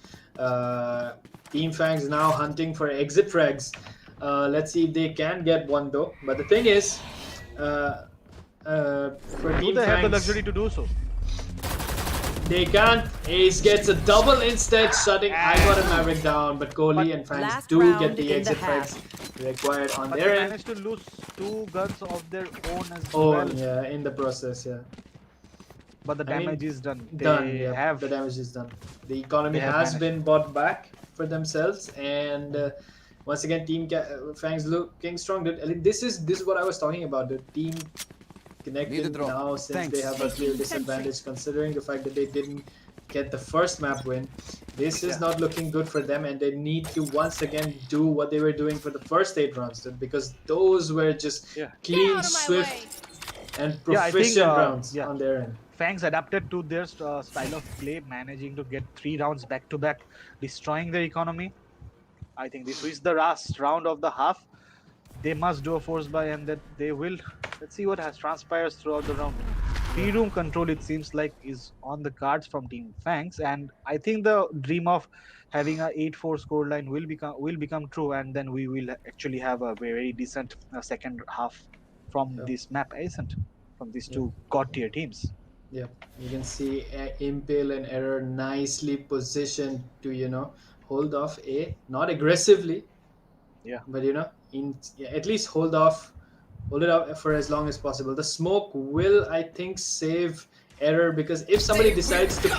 Team FANGS now hunting for exit frags. Let's see if they can get one though. But the thing is, for Team they have the FANGS, luxury to do so? They can't. Ace gets a double instead, shutting Icon and Maverick down. But Kohli and FANGS last do round get the in the exit frags required on But their they end. managed to lose 2 guns of their own as Oh, well. yeah, in the process, yeah. But the I mean, damage is done. Done, They yeah. have The damage is done. The economy they have has managed. been bought back for themselves, and once again, FANGS looking strong. This is what I was talking about. The team connected Need a drop. now, since Thanks. they have a clear disadvantage, considering the fact that they didn't get the first map win. This is not looking good for them, and they need to once again do what they were doing for the first 8 rounds, because those were just clean, swift, and I think, proficient rounds on their end. FANGS adapted to their style of play, managing to get 3 rounds back to back, destroying their economy. I think this is the last round of the half. They must do a force buy, and that they will. Let's see what has transpires throughout the round. Free room control, it seems like, is on the cards from Team FANGS, and I think the dream of having a 8-4 scoreline will become true, and then we will actually have a very decent second half from this map, Ascent, from these 2 god tier teams. Yeah, you can see Impale and Error nicely positioned to, hold off A, not aggressively, but at least hold it up for as long as possible. The smoke will, I think, save Error, because if somebody decides to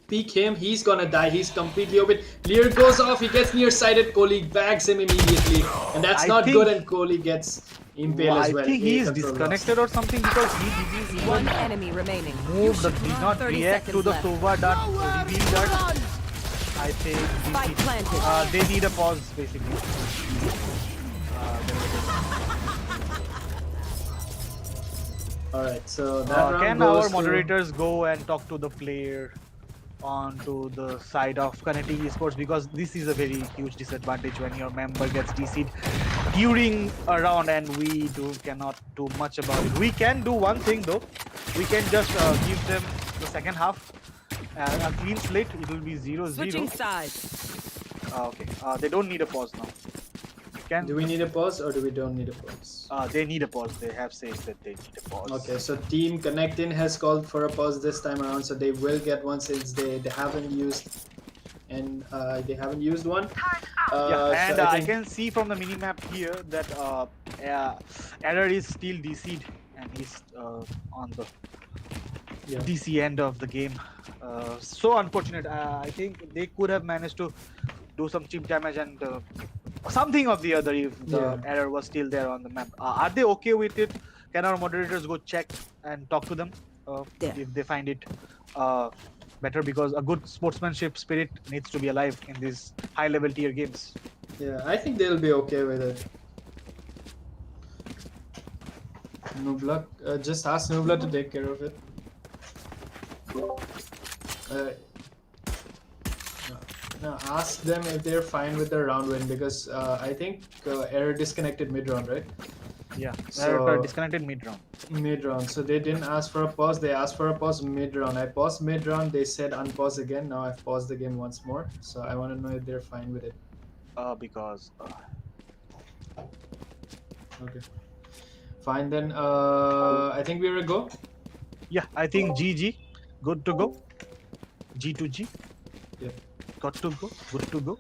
peek him, he's gonna die. He's completely open. Lear goes off, he gets nearsighted, Kohli bags him immediately, and that's not good, and Kohli gets Impale as well. I think he's disconnected or something, because he didn't even One enemy remaining. move, did not 30 react to seconds the left. Sova dart, reveal dart. I think Spike planted. they need a pause, basically. Alright, so that round Can goes our to- moderators go and talk to the player onto the side of ConnectIN eSports, because this is a very huge disadvantage when your member gets DC'd during a round, and we cannot do much about it. We can do one thing though. We can just give them the second half, a clean slate. It will be 0-0. Switching sides. Okay. They don't need a pause now. Do we need a pause, or do we don't need a pause? They need a pause. They have said that they need a pause. Okay, so Team ConnectIN has called for a pause this time around, so they will get one, since they haven't used, and they haven't used one. And so I can see from the minimap here that Error is still DC'd, and he's on the DC end of the game. So unfortunate. I think they could have managed to do some chip damage and something of the other if the Error was still there on the map. Are they okay with it? Can our moderators go check and talk to them if they find it better? Because a good sportsmanship spirit needs to be alive in these high-level tier games. Yeah, I think they'll be okay with it. Nubla, just ask Nubla to take care of it. No, ask them if they're fine with the round win, because I think Error disconnected mid-round, right? Yeah, So- Error disconnected mid-round. Mid-round, so they didn't ask for a pause, they asked for a pause mid-round. I paused mid-round, they said unpause again, now I've paused the game once more, so I want to know if they're fine with it. Because Okay. Fine then, I think we're a go. yeah, I think GG, good to go. G to G. Yep. Got to go, good to go.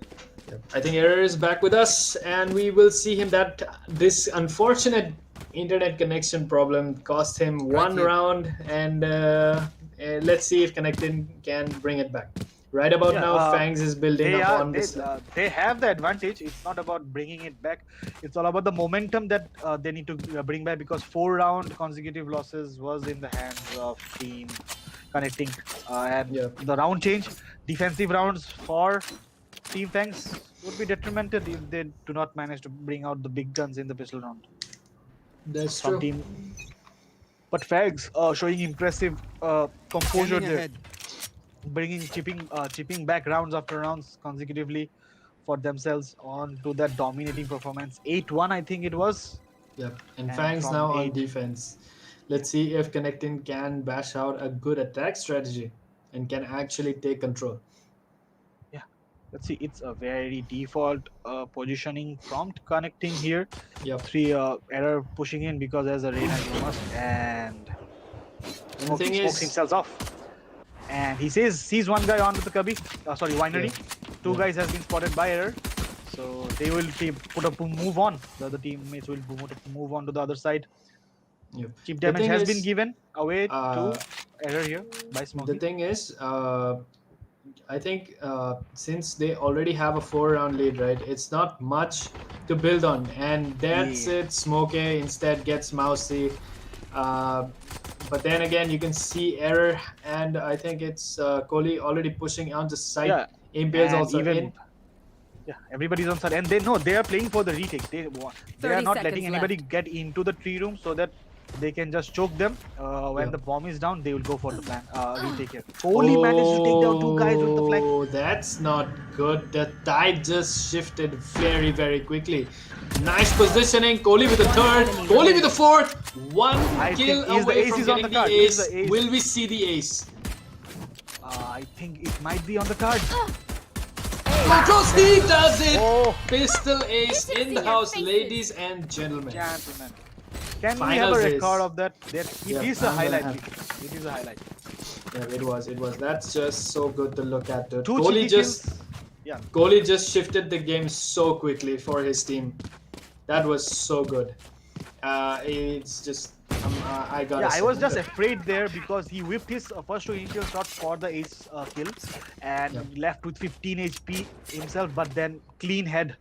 I think Error is back with us, and we will see him that this unfortunate internet connection problem cost him one here. round, and let's see if ConnectIN can bring it back. Right about Yeah, now, FANGS is building up on this. They have the advantage. It's not about bringing it back. It's all about the momentum that they need to bring back, because 4-round consecutive losses was in the hands of Team ConnectIN, and the round change, defensive rounds for Team FANGS would be detrimental if they do not manage to bring out the big guns in the pistol round. That's From true. Team, but FANGS showing impressive composure Scanning there. ahead. Bringing chipping back rounds after rounds consecutively for themselves on to that dominating performance. 8-1, I think it was. Yep, and And FANGS from now on 8. defense. Let's see if ConnectIN can bash out a good attack strategy and can actually take control. Yeah, let's see. It's a very default positioning prompt ConnectIN here. Yep. 3 Error pushing in because there's a Reina you must, and And the thing smokes is, himself off. And he sees one guy onto the cubby. Sorry, winery. Two guys has been spotted by error. So they will move on. The other teammates will move on to the other side. Yep. Chip The damage thing has is, been given away to error here by Smokey. the thing is, I think since they already have a 4-round lead, right? It's not much to build on, and that's it. Smokey instead gets Mousy. But then again, you can see error, and I think it's Kohli already pushing on the side. Yeah, Impale's and also even in. yeah, everybody's on side, and they know they are playing for the retake. They are 30 not letting seconds anybody left. get into the tree room so that they can just choke them. When the bomb is down, they will go for the plan retake here. Kohli managed to take down two guys with the flag. Oh, that's not good. The tide just shifted very, very quickly. Nice positioning. Kohli with the third. Kohli with the fourth. One I kill think away ace from is on getting the card. the Is ace. the ace. Will we see the ace? I think it might be on the card. Controls, he does it! Oh, Pistol ace in the house, ladies and gentlemen. gentlemen. Can we have Finals a ace. record of that? It Yeah, is a I'm gonna highlight. have- It is a highlight. Yeah, it was. That's just so good to look at. Dude. Two Kohli cheeky just kills. Yeah. Kohli just shifted the game so quickly for his team. That was so good. It's just I got. Yeah, I was just afraid there because he whipped his first two initial shots for the ace kill and left with 15 HP himself, but then clean head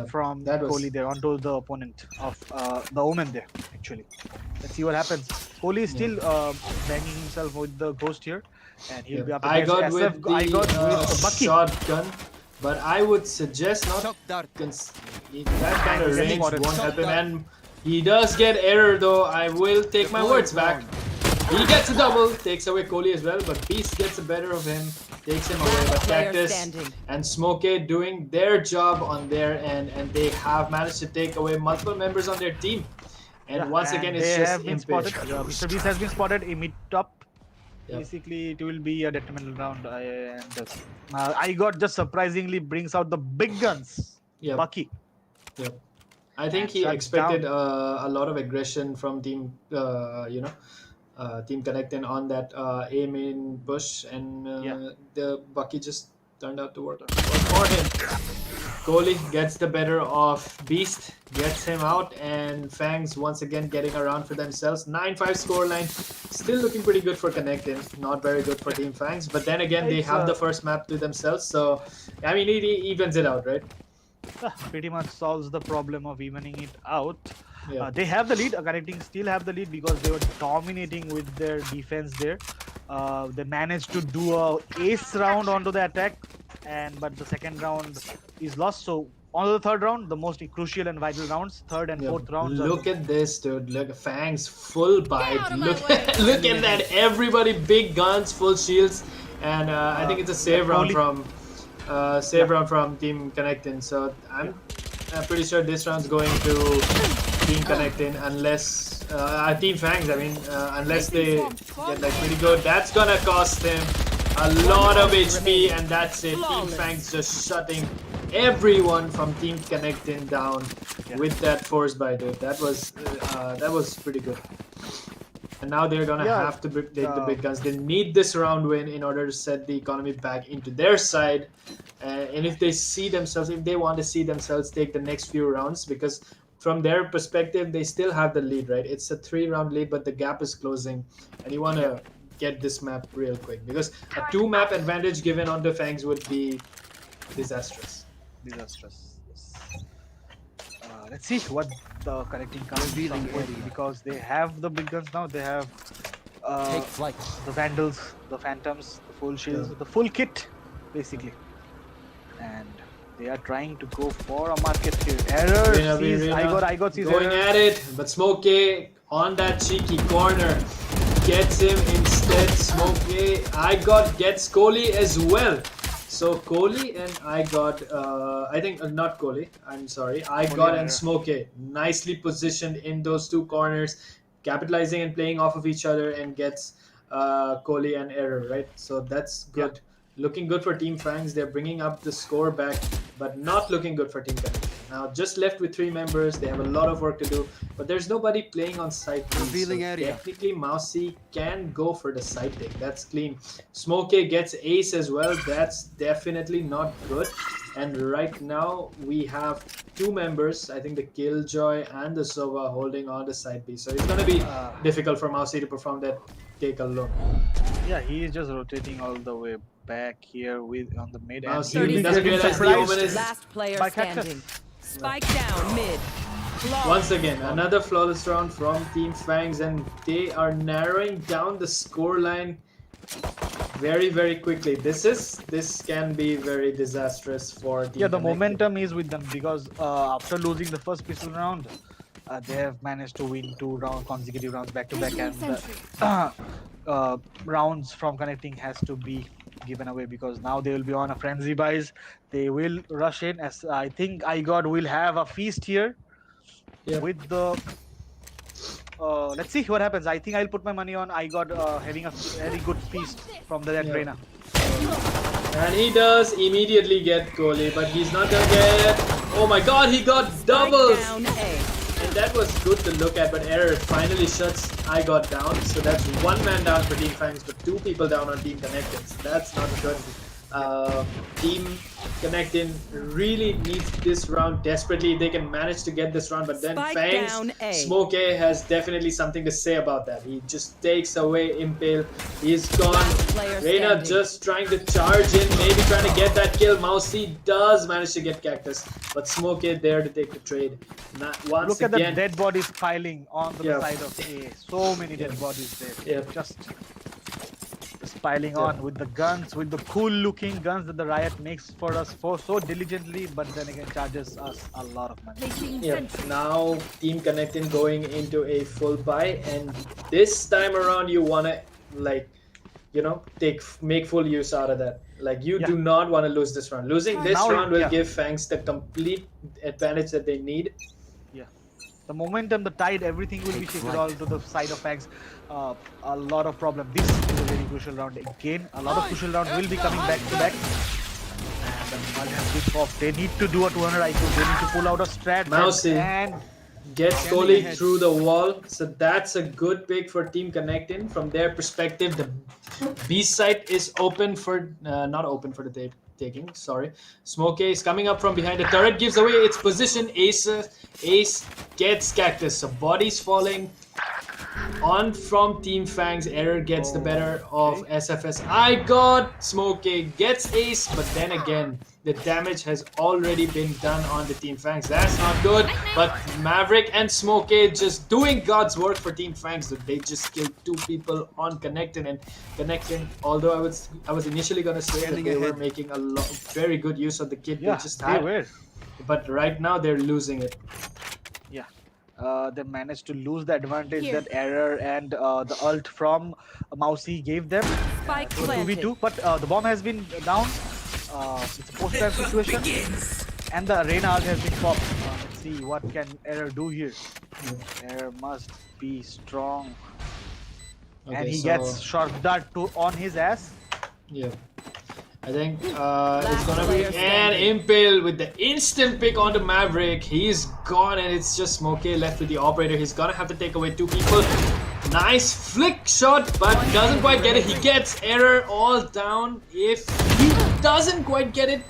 from that was- Kohli there onto the opponent of the Omen there, actually. Let's see what happens. Kohli is still banging himself with the ghost here, and he'll be up I against got with SF. I got with Bucky. shotgun, but I would suggest not. Shock dart. That kind of He's range spotted. won't help him, and he does get error though. I will take my words back. He gets a double, takes away Kohli as well, but Beast gets the better of him, takes him away. But Player Cactus standing. and Smokey doing their job on their end, and they have managed to take away multiple members on their team. And once again, it's they just have been Impale. spotted. Mr. Beast has been spotted in mid top. Yep. Basically, it will be a detrimental round. And I got just surprisingly brings out the big guns. Yep. Bucky. Yep. I think And he shuts expected down. a lot of aggression from team, Team ConnectIN on that A main push, and the Bucky just turned out to work for him. Kohli gets the better of Beast, gets him out, and FANGS once again getting around for themselves. 9-5 scoreline, still looking pretty good for ConnectIN, not very good for Team FANGS. But then again, they have the first map to themselves, so I mean, it evens it out, right? Pretty much solves the problem of evening it out. Yeah. They have the lead. ConnectIN still have the lead because they were dominating with their defense there. They managed to do a ace round onto the attack, but the second round is lost. So on the third round, the most crucial and vital rounds, third and fourth rounds. Look at this, dude. Look, FANGS full bite. Look at that. Everybody big guns, full shields, and I think it's a save round from Team ConnectIN. So I'm pretty sure this round's going to Team ConnectIN unless Team FANGS. I mean, unless they get like pretty good. That's gonna cost him a lot of HP, and that's it. Team FANGS just shutting everyone from Team ConnectIN down with that force by dude. That was pretty good. And now they're gonna have to take the big guns. They need this round win in order to set the economy back into their side. And if they see themselves, if they want to see themselves take the next few rounds, because from their perspective, they still have the lead, right? It's a 3-round lead, but the gap is closing, and you want to get this map real quick because a 2-map advantage given on the FANGS would be disastrous. Disastrous. Yes. Let's see what the ConnectIN comes with because they have the big guns now. They have Take flight. the Vandals, the Phantoms, the full shields, the full kit, basically. And they are trying to go for a market here. Error. I got his going error. at it, but Smokey on that cheeky corner gets him instead. Smokey, gets Kohli as well. So Kohli and I think not Kohli. I'm sorry. And Smokey nicely positioned in those two corners, capitalizing and playing off of each other, and gets Kohli and error, right? So that's good. Looking good for Team FANGS. They're bringing up the score back, but not looking good for Team ConnectIN. now just left with 3 members. They have a lot of work to do, but there's nobody playing on side B. Revealing So area. technically, Mousy can go for the side take. That's clean. Smokey gets ace as well. That's definitely not good. And right now we have 2 members. I think the Killjoy and the Sova holding on the side B. So it's gonna be difficult for Mousy to perform that take alone. Yeah, he is just rotating all the way back here with on the mid, and Mousy he will be doesn't getting realize the surprised. Omen is Last player By Cactus. standing. Spike down mid. once again another flawless round from Team FANGS, and they are narrowing down the score line very quickly. This can be very disastrous for Team Yeah, the ConnectIN. momentum is with them because after losing the first pistol round, they have managed to win 2 consecutive rounds back to back, and the rounds from ConnectIN has to be given away because now they will be on a frenzy buys. They will rush in, as I think iGod will have a feast here Yep. with the. Let's see what happens. I think I'll put my money on iGod having a very good feast from the Yeah. Reina. And he does immediately get Kohli, but he's not gonna get. Oh my god, he got doubles! Spike down A. And that was good to look at, but Error finally shuts I got down. So that's 1 man down for Team FANGS, but 2 people down on Team ConnectIN. So that's not good. Team ConnectIN really needs this round desperately. They can manage to get this round, but then Spike down A. FANGS, Smokey has definitely something to say about that. He just takes away Impale. He's gone. player Reina standing. just trying to charge in, maybe trying to get that kill. Mousy does manage to get Cactus, but Smokey there to take the trade. Once Look at the again, dead bodies piling on the Yeah. side of A. So many dead bodies there. Yeah. Just piling on with the guns, with the cool looking guns that the Riot makes for us so diligently, but then again charges us a lot of money. yeah, now Team ConnectIN going into a full buy, and this time around you wanna make full use out of that. Like you do not want to lose this round. Losing this Now, round will yeah. give FANGS the complete advantage that they need. Yeah. The momentum, the tide, everything will be shifted all to the side of FANGS. A lot of problem. This is a very crucial round. Again, a lot of crucial rounds will be coming back to back. And the mud has been popped. They need to do a 200 IQ. They need to pull out a strat. Mousy. And Gets Kohli through the wall, so that's a good pick for Team ConnectIN. From their perspective, the B site is open for not open for the taking. Sorry, Smokey is coming up from behind the turret, gives away its position. Ace gets Cactus, so bodies falling on from Team FANGS. Error gets the better of SFS. I got Smokey gets Ace, but then again, the damage has already been done on the Team FANGS. That's not good, but Maverick and Smokey just doing God's work for Team FANGS. They just killed 2 people on ConnectIN, and ConnectIN, although I was initially gonna say that they were making very good use of the kit yeah, they just they had, were. but right now they're losing it. Yeah. They managed to lose the advantage that Error and the ult from Mousy gave them. Spike So planted. 2v2, but the bomb has been down. It's a post-time situation, and the Reina ult has been popped. Let's see what can Error do here. Error must be strong, and Okay, he so- gets Shark Dart on his ass. Yeah. I think it's gonna be player an standing. Impale with the instant pick onto Maverick. He's gone, and it's just Smokey left with the operator. He's gonna have to take away 2 people. Nice flick shot, but doesn't quite get it. He gets Error all down. If he doesn't quite get it,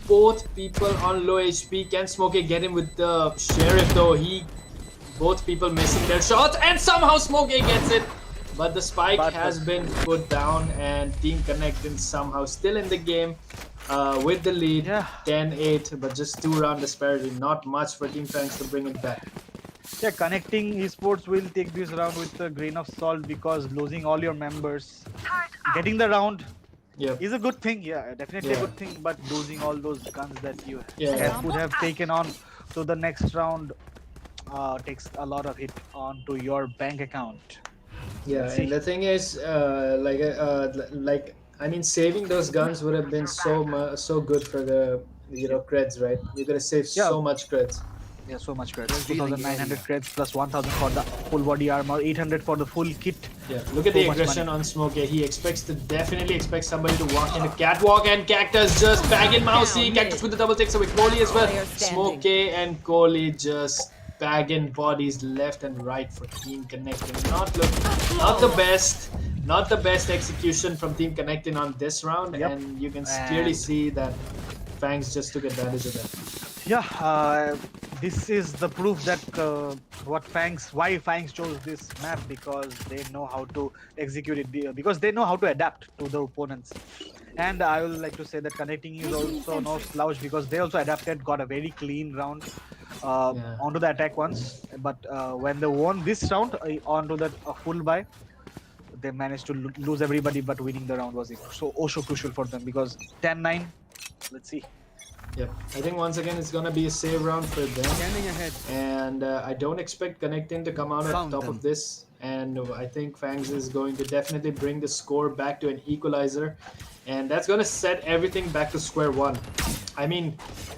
both people on low HP. Can Smokey get him with the Sheriff though? Both people missing their shots, and somehow Smokey gets it. But the spike has been put down, and Team ConnectIN somehow still in the game with the lead, 10-8, but just 2 round disparity. Not much for Team FANGS to bring it back. Yeah, connecting esports will take this round with a grain of salt because losing all your members, getting the round is a good thing. Yeah, definitely a good thing. But losing all those guns that you could have taken on to the next round takes a lot of hit onto your bank account. Yeah, and the thing is, I mean, saving those guns would have been so good for the creds, right? You're gonna save so much creds. Yeah, so much credits. 2,900 credits plus 1,000 for the full body armor, 800 for the full kit. Yeah, look at So the much aggression money. on Smokey. He definitely expects somebody to walk in the catwalk, and Cactus just bag in Mousy. down, Cactus mid. with the double takes away Kohli as well. Player standing. Smokey and Kohli just bagging bodies left and right for Team ConnectIN. Not the best execution from Team ConnectIN on this round, Yep. and you can clearly And- see that FANGS just took advantage of that. Yeah, this is the proof that why FANGS chose this map, because they know how to execute it, because they know how to adapt to the opponents. And I would like to say that ConnectIN is also no slouch, because they also adapted, got a very clean round onto the attack once. But when they won this round onto the full buy, they managed to lose everybody, but winning the round was so crucial for them, because 10-9, let's see. Yep, I think once again it's gonna be a save round for them. Scanning ahead. And I don't expect ConnectIN to come out at Found top them. of this, and I think FANGS is going to definitely bring the score back to an equalizer, and that's going to set everything back to square one. I mean,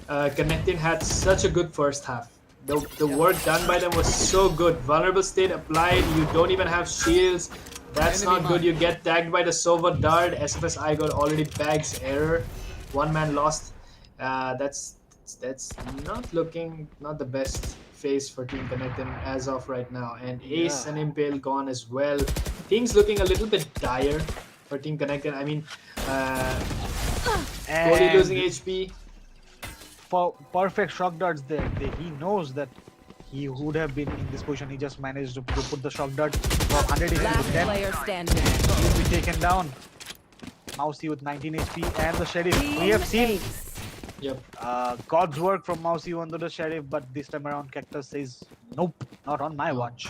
ConnectIN had such a good first half. The work done by them was so good. Vulnerable state applied, you don't even have shields. That's Enemy not good. mark. You get tagged by the Sova dart. SFS got already bags error. One man lost. That's not the best phase for Team ConnectIN as of right now. And Ace and Impale gone as well. Things looking a little bit dire for Team ConnectIN. I mean, Kohli And losing HP. for perfect shock darts there. He knows that he would have been in this position. He just managed to put the shock dart from 100 HP Last to 10. player standing. He'll be taken down. Mousy with 19 HP and the Sheriff. We have seen Yep. God's work from Mousy onto the Sheriff, but this time around Cactus says, nope, not on my watch.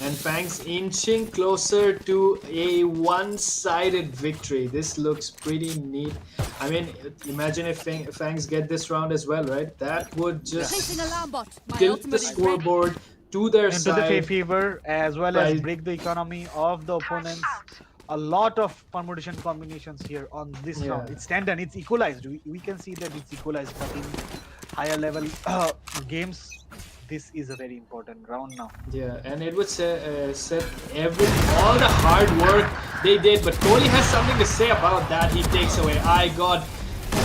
And FANGS inching closer to a one-sided victory. This looks pretty neat. I mean, imagine if FANGS get this round as well, right? That would just Placing alarm bot. My tilt ultimate the is ready. scoreboard to their Into the side. favor, as well as Right. break the economy of the opponents. A lot of permutation combinations here on this Yeah. round. It's 10-10, it's equalized. We can see that it's equalized, but in higher level games, this is a very important round now. Yeah, and it would set all the hard work they did. But Kohli has something to say about that. He takes away. I got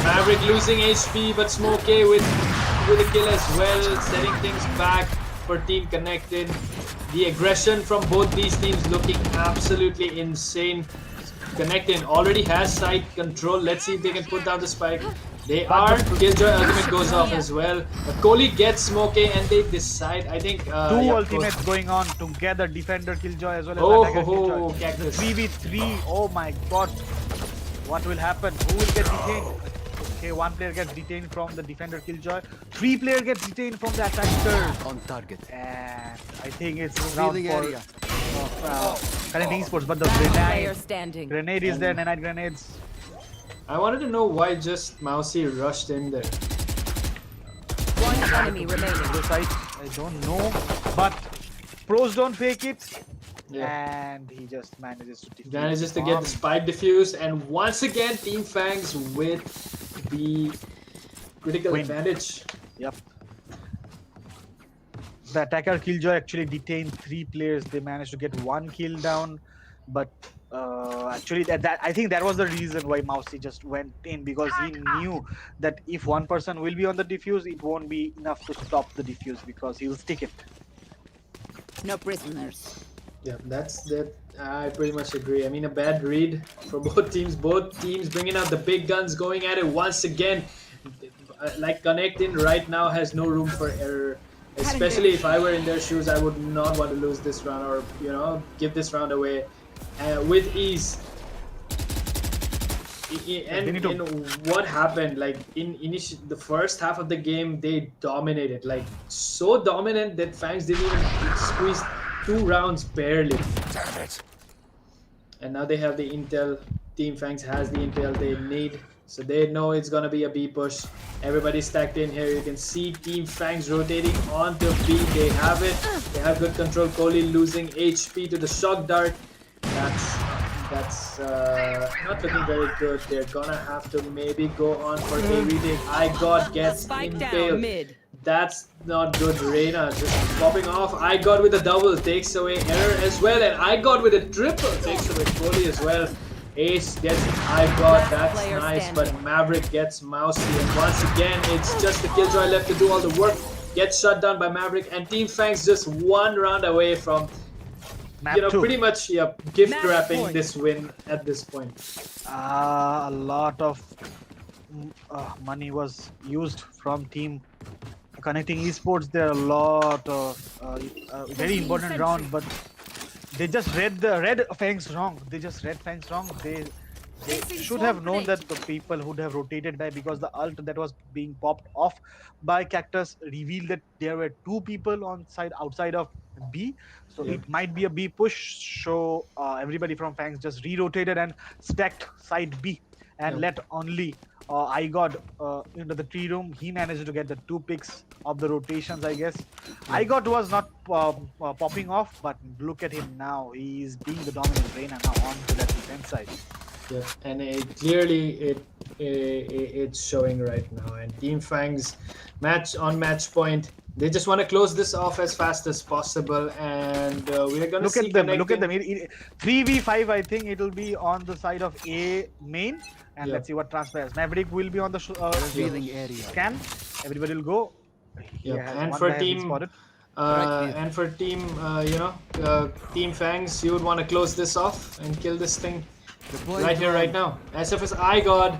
Maverick losing HP, but Smokey with a kill as well, setting things back for Team ConnectIN. The aggression from both these teams looking absolutely insane. ConnectIN already has side control. Let's see if they can put down the spike. They are. Killjoy ultimate goes off as well. But Kohli gets Smokey and they decide. I think Two yeah, ultimates going on together, defender Killjoy as well as Oh, attacker Killjoy. The Cactus. 3v3, oh my god. What will happen? Who will get detained? Okay, one player gets detained from the defender Killjoy. 3 players get detained from the attacker. On target. And I think it's round Revealing for area. ConnectIN eSports, but the Last player grenade, standing. grenade is there, nanite grenades. I wanted to know why just Mousy rushed in there. One enemy remaining. The site, I don't know, but pros don't fake it. Yeah. And he just manages to defeat Manages to get bomb. the spike diffused, and once again Team FANGS with the critical Win. advantage. Yep. The attacker Killjoy actually detained 3 players. They managed to get 1 kill down, but actually that I think that was the reason why Mousy just went in, because he knew that if one person will be on the defuse, it won't be enough to stop the defuse, because he will stick it. No prisoners. Yeah, that's that. I pretty much agree. I mean, a bad read for both teams. Both teams bringing out the big guns, going at it once again. Like ConnectIN right now has no room for error. Especially if I were in their shoes, I would not want to lose this round, or give this round away with ease. And what happened? Like in the first half of the game, they dominated. Like so dominant that FANGS didn't even squeeze 2 rounds barely. Damn it. And now they have the intel. Team FANGS has the intel they need. So they know it's gonna be a B push. Everybody's stacked in here. You can see Team FANGS rotating onto B. They have it. They have good control. Kohli losing HP to the shock dart. That's not looking very good. They're gonna have to maybe go on for a retake. I got gets Spike down impaled. mid. That's not good. Reina just popping off. I got with a double, takes away Error as well, and I got with a triple, takes away Kohli as well. Ace gets I got, that's player nice, standing. but Maverick gets Mousy, and once again it's just the Killjoy left to do all the work. Gets shut down by Maverick, and Team Fangs just one round away from Map 2. pretty much gift Match wrapping point. this win at this point. A lot of money was used from team connecting esports. There are a lot of very important round, but they just read Fangs wrong. They just read Fangs wrong. They should have known that the people would have rotated back, because the ult that was being popped off by Cactus revealed that there were two people outside of B. So Yeah. it might be a B push. So everybody from Fangs just re-rotated and stacked side B and Yeah. let only IGOD into the tree room. He managed to get the 2 picks of the rotations, I guess. IGOD was not popping off, but look at him now. He's being the dominant Reina now on to that defense side. Yeah, and it's showing right now. And Team Fangs match point. They just want to close this off as fast as possible, and we're gonna Look see at them. Look at ConnectIN. them. 3v5. I think it'll be on the side of A main, and Yeah. let's see what transpires. Maverick will be on the Revealing area. scan. Everybody will go. He Yeah, has and one for guy has been team, spotted. Team Fangs, you would want to close this off and kill this thing Deploying right here, drone. right now. SFS IGOD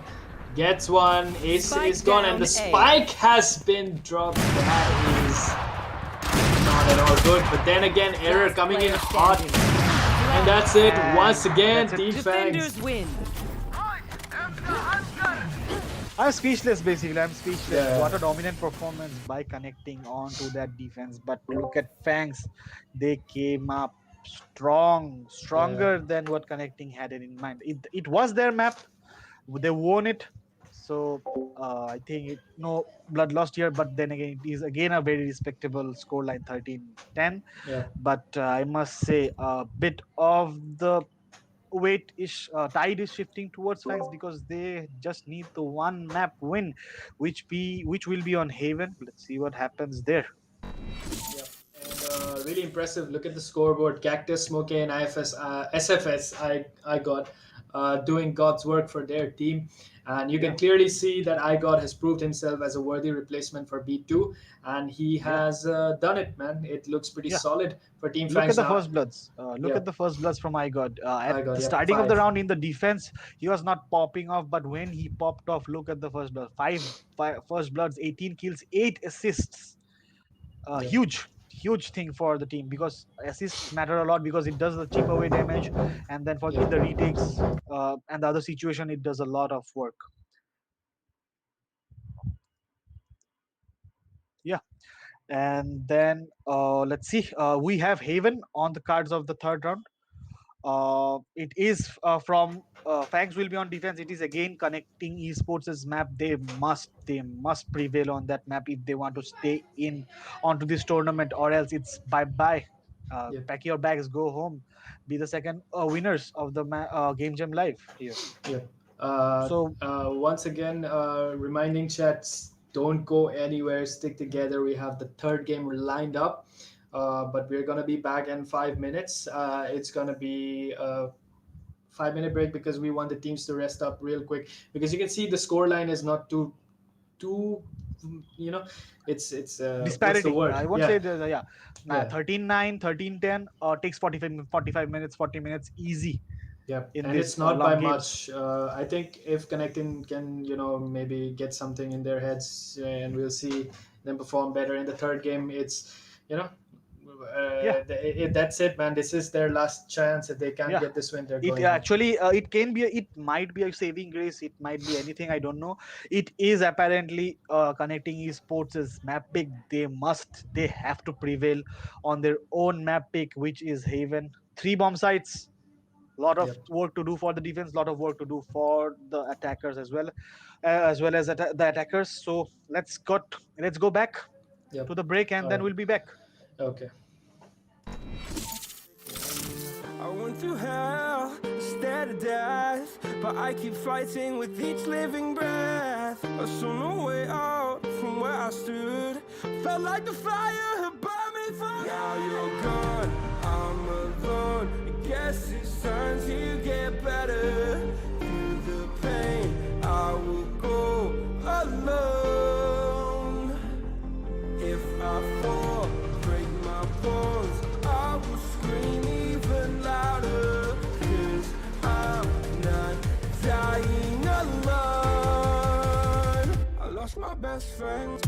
gets one. Ace Spike is gone, and down the A. spike has been dropped. That is not at all good. But then again, Error coming in hot, and that's it. And Once again, that's it. Team Fangs. Defenders win. I'm speechless, basically. I'm speechless. Yeah. What a dominant performance by connecting on to that defense. But look at Fangs. They came up stronger than what connecting had it in mind. It was their map. They won it. So I think no blood lost here. But then again, it is again a very respectable scoreline, 13-10. Yeah. But I must say a bit of the tide is shifting towards Fangs, because they just need the one map win, which will be on Haven. Let's see what happens there. Yeah, and really impressive. Look at the scoreboard. Cactus, Smokey, and SFS. I got doing God's work for their team, and you can clearly see that IGOD has proved himself as a worthy replacement for B2, and he has done it, man. It looks pretty solid for Team Look at Fangs the now. first bloods. Look Yeah. at the first bloods from IGOD. At IGOD, the yeah, starting of the 5. round in the defense, he was not popping off, but when he popped off, look at the first blood. Five first bloods, 18 kills, 8 assists. Huge thing for the team, because assists matter a lot, because it does the chip away damage, and then for in the retakes and the other situation, it does a lot of work. Yeah. And then let's see. We have Haven on the cards of the third round. It is from Fangs will be on defense. It is again connecting esports' map. They must prevail on that map if they want to stay in onto this tournament, or else it's bye. Pack your bags, go home, be the second winners of the Game Jam Live here. Yeah. So Once again, reminding chats, don't go anywhere. Stick together. We have the third game lined up. But we're gonna be back in 5 minutes. It's gonna be a 5-minute break because we want the teams to rest up real quick. Because you can see the score line is not too, it's what's disparity. the word? I won't say the, Yeah. 13-9, 13-10, takes 45 minutes, 40 minutes easy. Yeah, in and this it's not long by games. much. I think if ConnectIN can, maybe get something in their heads, and we'll see them perform better in the third game. It's, that's it, man. This is their last chance. If they can't get this win, they're going. It might be a saving grace. It might be anything. I don't know. It is apparently connecting esports' map pick. They have to prevail on their own map pick, which is Haven. 3 bomb sites. Lot of work to do for the defense. Lot of work to do for the attackers as well as the attackers. So let's go back to the break, and then we'll be back. Okay. I went through hell instead of death, but I keep fighting with each living breath. I saw no way out from where I stood, Felt like the fire had burned me from. Now you're gone, I'm alone. I guess it's time to get better. Through the pain, I will go alone. If I fall, break my bones, I will scream even louder. 'Cause I'm not dying alone. I lost my best friend.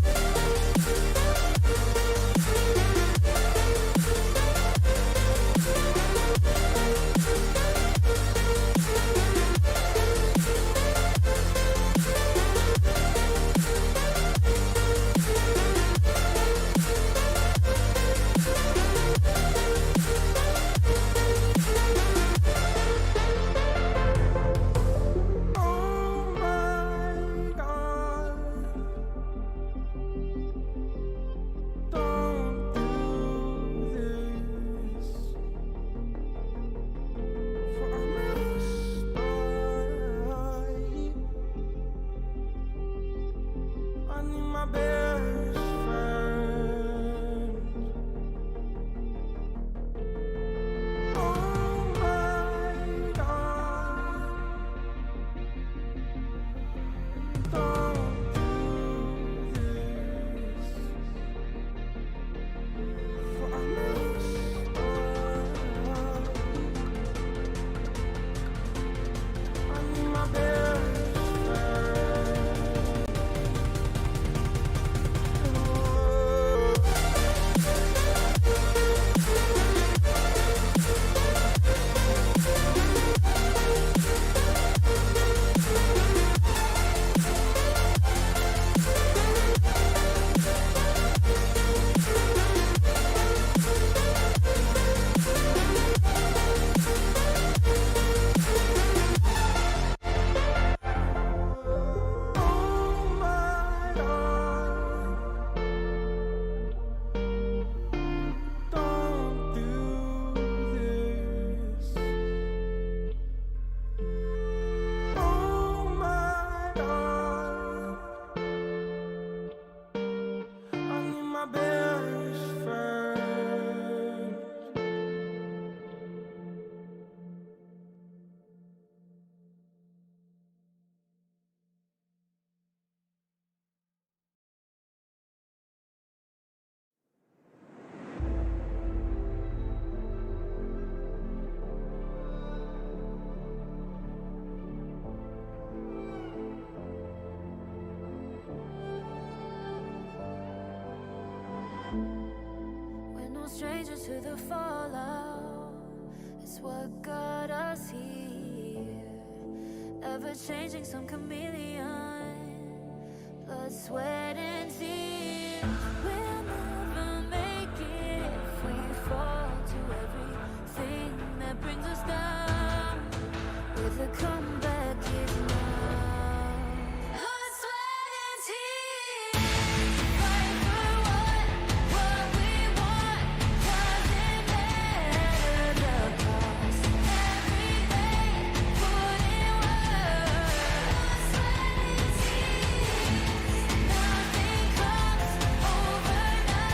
Stranger to the fallout, it's what got us here. Ever changing, some chameleon, blood, sweat, and tears. We'll never make it if we fall to everything that brings us down. With a comeback is now. Blood, sweat, and tears. Fight for what we want. Doesn't matter the cost. Everything put in work. Blood, sweat, and tears. Nothing comes overnight.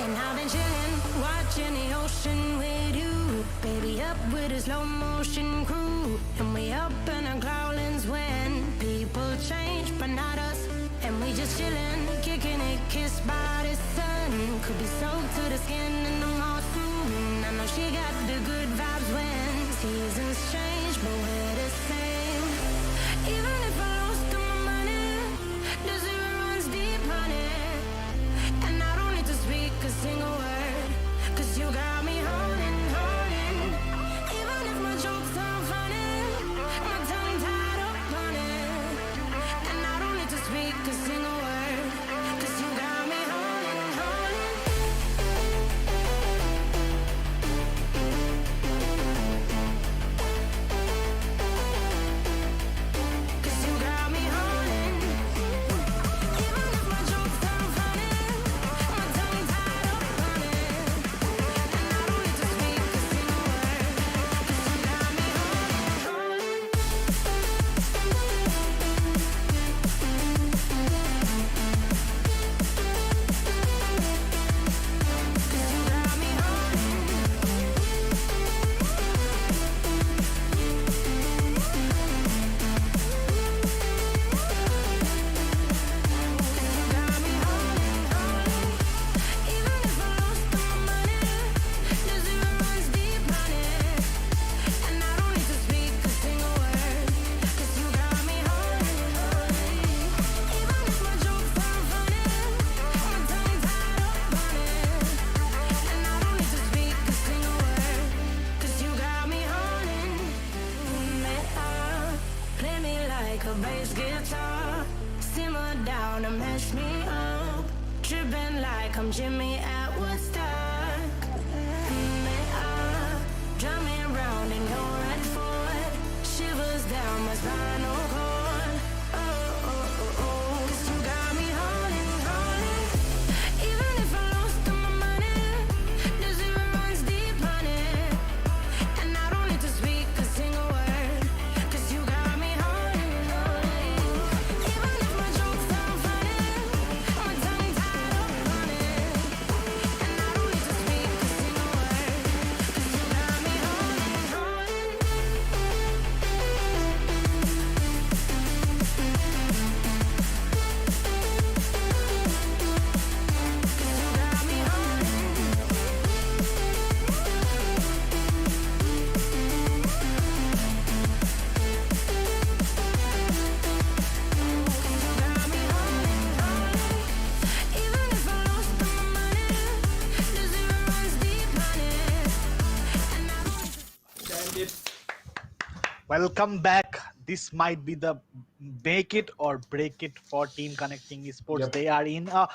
And I've been chillin', watching the ocean with you. Baby, up with a slow motion crew. And we up in our cloudlands when people change, but not us. And we just chillin', kicking it, kissed by the sun. Could be soaked to the skin in the mall soon. I know she got the good vibes when seasons change, but we're the same. Even if I lost all my money, the zero runs deep, honey. And I don't need to speak a single word, 'cause you got me holding, holding. Even if my jokes aren't funny, my tongue tied up on it. And I don't need to speak a single word, 'cause you got me holding, holding. 'Cause you got me holding. Even if my jokes aren't funny, my tongue tied up on it. And I don't need to speak a single word, 'cause you got me holding, holding. 'Cause you got me holding. You got me holding, holding. Even if I lost all my money, the zero runs deep, honey. And I don't need to speak a single word, 'cause you got me holding, holding. Even if my jokes aren't funny, my tongue tied up on it. And I don't need to speak a single word, 'cause you got me holding me up. Play me like a bass guitar, simmer down and mess me up. Tripping like I'm Jimmy at Woodstock. Me up, drum me round in your red Ford, shivers down my spinal cord. Oh, oh, oh, oh. 'Cause you got me holding, holding. Even if I lost all my money, the zero runs deep, honey. And I don't need to speak a single word, 'cause you got me holding, holding. Even if my jokes aren't funny, my tongue tied up on it. And I don't need to speak a single word, 'cause you got me holding, holding. 'Cause you got me holding. You got me holding, holding. Even if I lost all my money, the zero runs deep, honey. And I don't need to. And it Welcome back. This might be the make it or break it for Team Connecting Esports. Yep. They are in a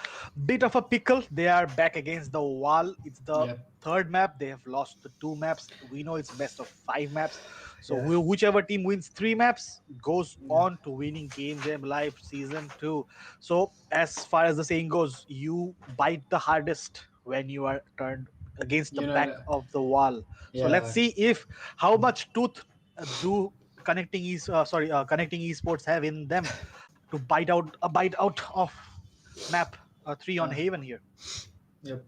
bit of a pickle. They are back against the wall. It's the Yep. third map. They have lost the 2 maps. We know it's best of 5 maps. So Yeah. whichever team wins 3 maps goes on to winning Game Jam Live Season 2. So as far as the saying goes, you bite the hardest when you are turned against the You know, back of the wall. So let's yeah. see if how much tooth do connecting esports have in them to bite out of map 3 on Haven here. Yep.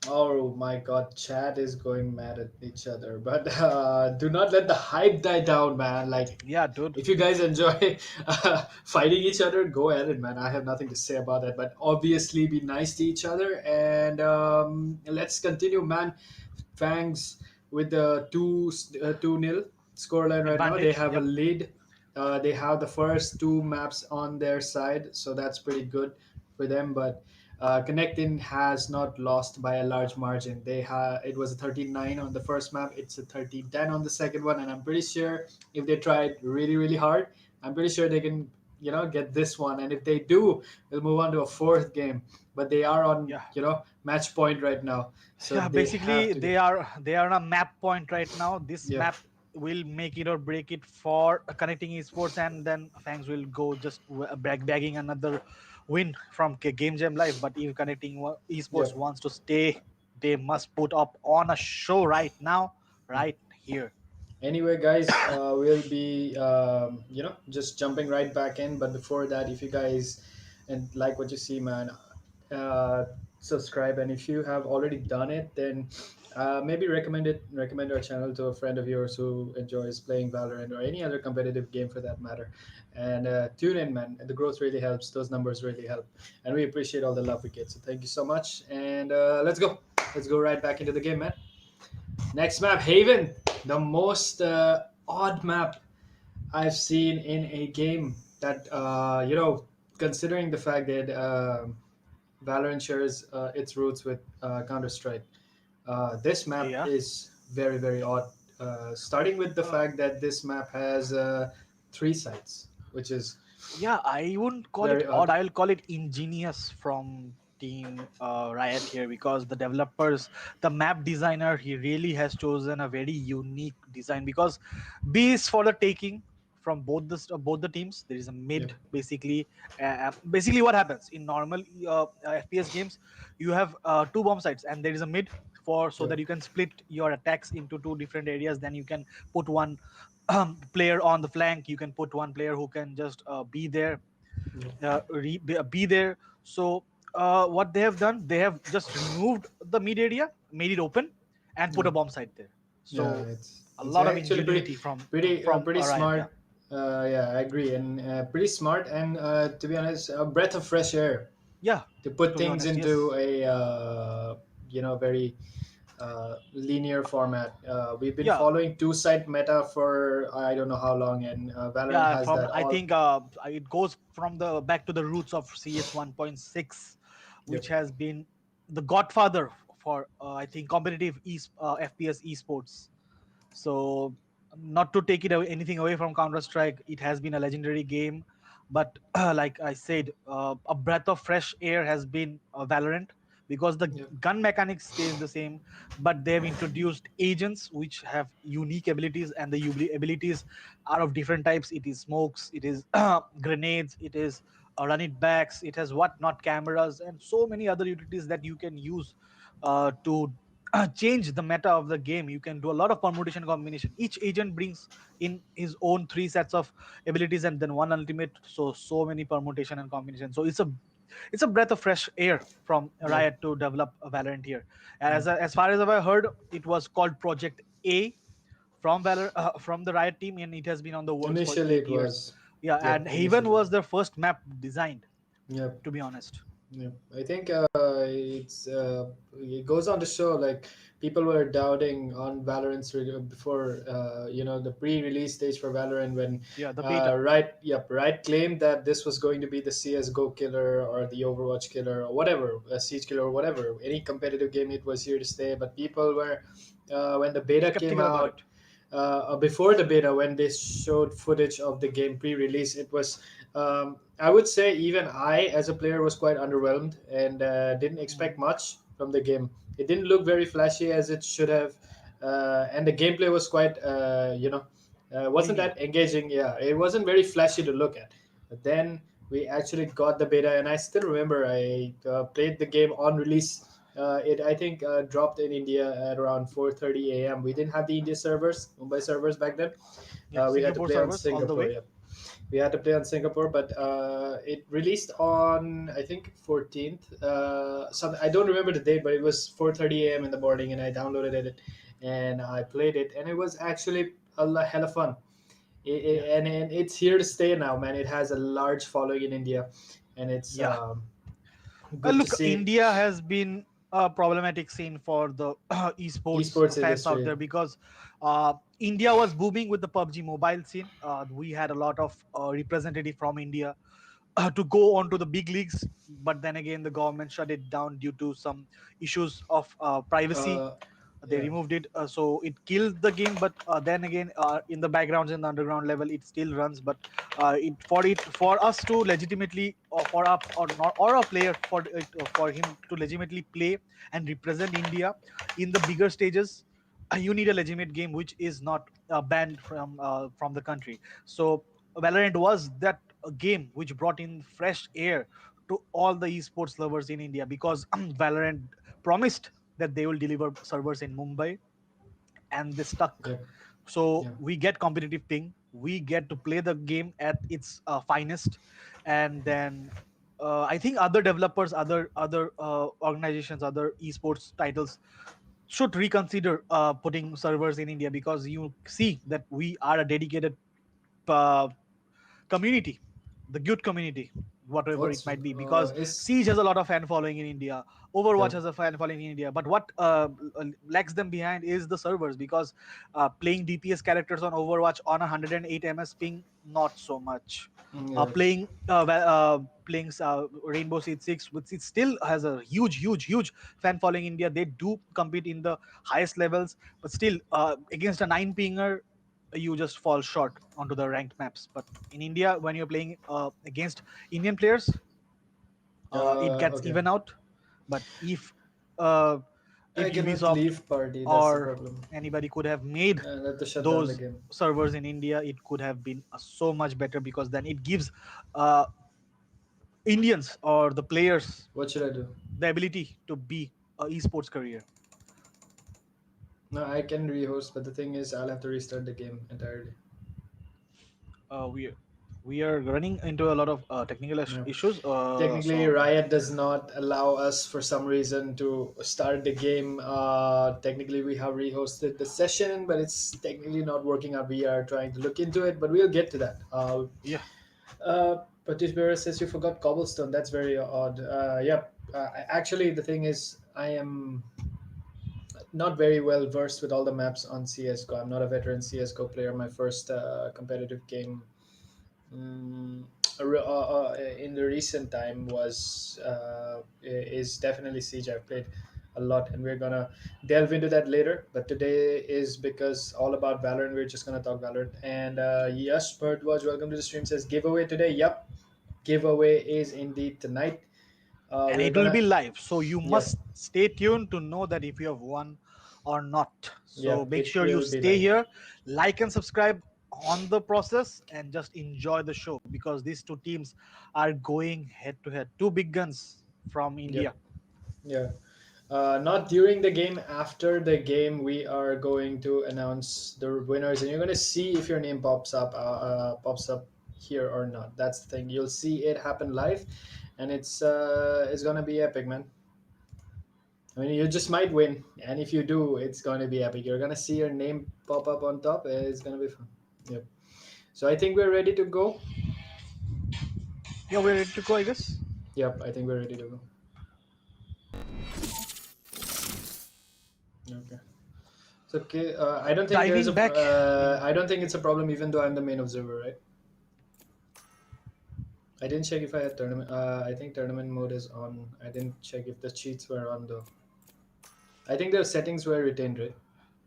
Oh my god, chat is going mad at each other. But do not let the hype die down, man. Like, Yeah, dude. if you guys enjoy fighting each other, go at it, man. I have nothing to say about that. But obviously, be nice to each other. And let's continue, man. Fangs with the 2-0 scoreline right now. They Advantage, have a yep. lead. They have the first 2 maps on their side, so that's pretty good for them. But ConnectIN has not lost by a large margin. It was a 13-9 on the first map. It's a 13-10 on the second one, and I'm pretty sure if they tried really really hard, I'm pretty sure they can get this one. And if they do, we'll move on to a fourth game. But they are on Yeah. match point right now, so Yeah, they basically have to. they are on a map point right now. This Yeah. map will make it or break it for connecting esports, and then Fangs will go just bagging another win from Game Jam Live. But if connecting esports Yep. wants to stay, they must put up on a show right now, right here. Anyway, guys, we'll be just jumping right back in. But before that, if you guys and like what you see, man, subscribe, and if you have already done it, then maybe recommend our channel to a friend of yours who enjoys playing Valorant or any other competitive game for that matter. And tune in, man. The growth really helps. Those numbers really help, and we appreciate all the love we get. So thank you so much, and let's go right back into the game, man. Next map, Haven, the most odd map I've seen in a game. That considering the fact that Valorant shares its roots with Counter Strike, this map Yeah. is very very odd. Starting with the Uh, fact that this map has three sides, which is yeah, I wouldn't call it very odd. odd. I'll call it ingenious from Team Riot here, because the developers, the map designer, he really has chosen a very unique design, because B is for the taking from both the teams. There is a Yep. mid, basically. Basically, what happens in normal FPS games, you have two bomb sites, and there is a mid for, so that Yep. you can split your attacks into two different areas. Then you can put one player on the flank. You can put one player who can just be there, Yep. be there. So what they have done, they have just removed the mid area, made it open, and put a Yep. bomb site there. Yeah, So a it's lot of actually ingenuity from pretty Riot. Yeah, smart. Yeah, I agree, and pretty smart. And to be honest, a breath of fresh air yeah. to put To be things honest, into yes. a very linear format. We've been Yeah, following two site meta for I don't know how long, and Valorant yeah. has From, that I all. think it goes from the back to the roots of CS 1.6, which Yep. has been the godfather for I think competitive FPS esports. So, not to take it away, anything away from Counter Strike, it has been a legendary game. But like I said, a breath of fresh air has been Valorant, because the Yep. gun mechanics stays the same, but they have introduced agents which have unique abilities, and the abilities are of different types. It is smokes, it is grenades, it is run it backs, it has what not cameras, and so many other utilities that you can use to change the meta of the game. You can do a lot of permutation combination. Each agent brings in his own three sets of abilities, and then one ultimate. So many permutation and combination. So it's a breath of fresh air from Yep. Riot to develop a Valorant here. And Yep. as far as I've heard, it was called Project A from from the Riot team, and it has been on the works for Initially, it 8 years. was. Yeah, Yep. and Haven Initially. was their first map designed, Yep. to be honest. Yeah, I think it goes on to show like people were doubting on Valorant's before the pre-release stage for Valorant when Yeah, the beta. Right claimed that this was going to be the CS:GO killer or the Overwatch killer or whatever, a Siege killer or whatever, any competitive game, it was here to stay. But people were when the beta came Skeptical about out, it. before the beta, when they showed footage of the game pre-release, it was I would say even I, as a player, was quite underwhelmed and didn't expect Mhm. much from the game. It didn't look very flashy as it should have, and the gameplay was quite, wasn't Linear. that engaging. Yeah, it wasn't very flashy to look at. But then we actually got the beta, and I still remember I played the game on release. It I think dropped in India at around 4:30 a.m. We didn't have the India servers, Mumbai servers back then. Yeah, We had to Singapore play on servers all the Singapore. way. Yeah, we had to play on Singapore, but it released on I think 14th. I don't remember the date, but it was 4:30 a.m. in the morning, and I downloaded it and I played it, and it was actually hell of fun. Yeah, And it's here to stay now, man. It has a large following in India, and it's yeah. good to Look, see. India has been a problematic scene for the esports Esports fans out industry. there, because India was booming with the PUBG mobile scene. We had a lot of representative from India to go on to the big leagues, but then again, the government shut it down due to some issues of privacy. Uh, They yeah, removed it, so it killed the game. But then again, in the backgrounds, in the underground level, it still runs. But for us to legitimately, or for up or not, or a player, for him to legitimately play and represent India in the bigger stages, you need a legitimate game which is not banned from the country. So Valorant was that game which brought in fresh air to all the esports lovers in India, because Valorant promised that they will deliver servers in Mumbai, and they stuck. yeah, So yeah. we get competitive ping, we get to play the game at its finest, and then I think other developers, other organizations, other esports titles should reconsider putting servers in India, because you see that we are a dedicated uh, community, the good community, whatever it What's might be. Because is Siege has a lot of fan following in India, Overwatch Yep. has a fan following in India. But what lags them behind is the servers, because playing DPS characters on Overwatch on 108 ms ping, not so much. Yeah. Playing Rainbow Six Six, which it still has a huge fan following in India. They do compete in the highest levels, but still against a 9 pinger, you just fall short onto the ranked maps. But in India, when you're playing against Indian players, it gets Okay. even out. But uh, I if cannot Ubisoft leave party. That's the or problem. anybody could have made And I have to shut down the those game. servers in India, it could have been so much better, because then it gives uh, Indians or the players What should I do? the ability to be a esports career. No, I can rehost, but the thing is, I'll have to restart the game entirely. We are running into a lot of technical Yeah. issues. Technically, So Riot does not allow us for some reason to start the game. Technically, we have rehosted the session, but it's technically not working out. We are trying to look into it, but we'll get to that. yeah, Patish Bera says you forgot cobblestone. That's very odd. Yep. Actually, the thing is, I am not very well versed with all the maps on CS:GO. I'm not a veteran CS:GO player. My first competitive game in the recent time is definitely Siege. I've played a lot, and we're gonna delve into that later. But today is because all about Valorant. We're just gonna talk Valorant. And yes, Birdwatch, welcome to the stream. Says giveaway today. Yep, giveaway is indeed tonight. and We're it will gonna be live. So you Yep, must stay tuned to know that if you have won or not. So yep. make It sure you will be stay live. here, like and subscribe on the process, and just enjoy the show, because these two teams are going head to head. Two big guns from India. Yep. Yeah. Not during the game. After the game, we are going to announce the winners, and you're going to see if your name pops up here or not. That's the thing. You'll see it happen live, and it's going to be epic, man. I mean, you just might win, and if you do, it's going to be epic. You're going to see your name pop up on top. It's going to be fun. Yep. So I think we're ready to go. Yeah, we're ready to go, I guess. Yep, I think we're ready to go. Okay. It's okay. I don't think there's Diving a. back I don't think it's a problem, even though I'm the main observer, right? I didn't check if I had tournament. I think tournament mode is on. I didn't check if the cheats were on though. I think the settings were retained, right?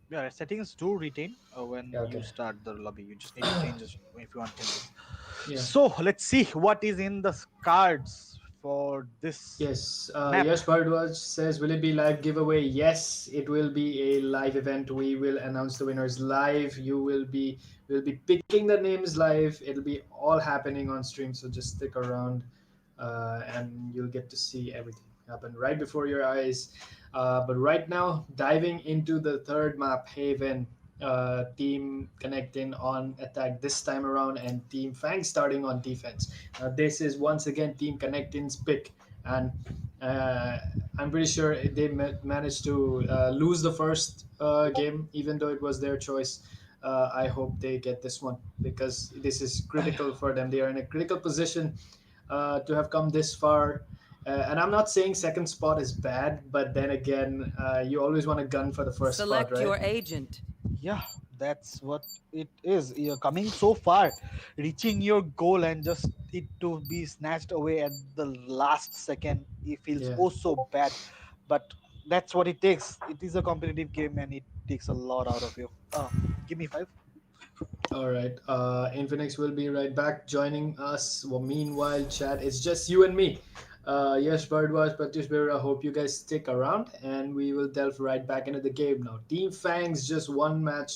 Yeah, settings do retain when Yeah. you Okay. start the lobby. You just need to change it if you want changes. Yeah. So let's see what is in the cards for this Yes. map. Yes. Bardwaj says, "Will it be live giveaway?" Yes, it will be a live event. We will announce the winners live. We'll be picking the names live. It'll be all happening on stream. So just stick around, and you'll get to see everything happen right before your eyes. But right now, diving into the third map, Haven. Team ConnectIN on attack this time around, and Team Fang starting on defense. This is once again Team ConnectIN's pick, and I'm pretty sure they managed to lose the first game, even though it was their choice. I hope they get this one, because this is critical for them. They are in a critical position to have come this far. And I'm not saying second spot is bad, but then again, you always want a gun for the first Select spot, right? your agent. Yeah, that's what it is. You're coming so far, reaching your goal, and just it to be snatched away at the last second. It feels Yeah. oh so bad, but that's what it takes. It is a competitive game, and it takes a lot out of you. Give me 5. All right. Infinix will be right back joining us. Well, meanwhile, chat, it's just you and me. Yes, Birdwatch, Pratish Bera, hope you guys stick around, and we will delve right back into the game now. Team Fangs just one map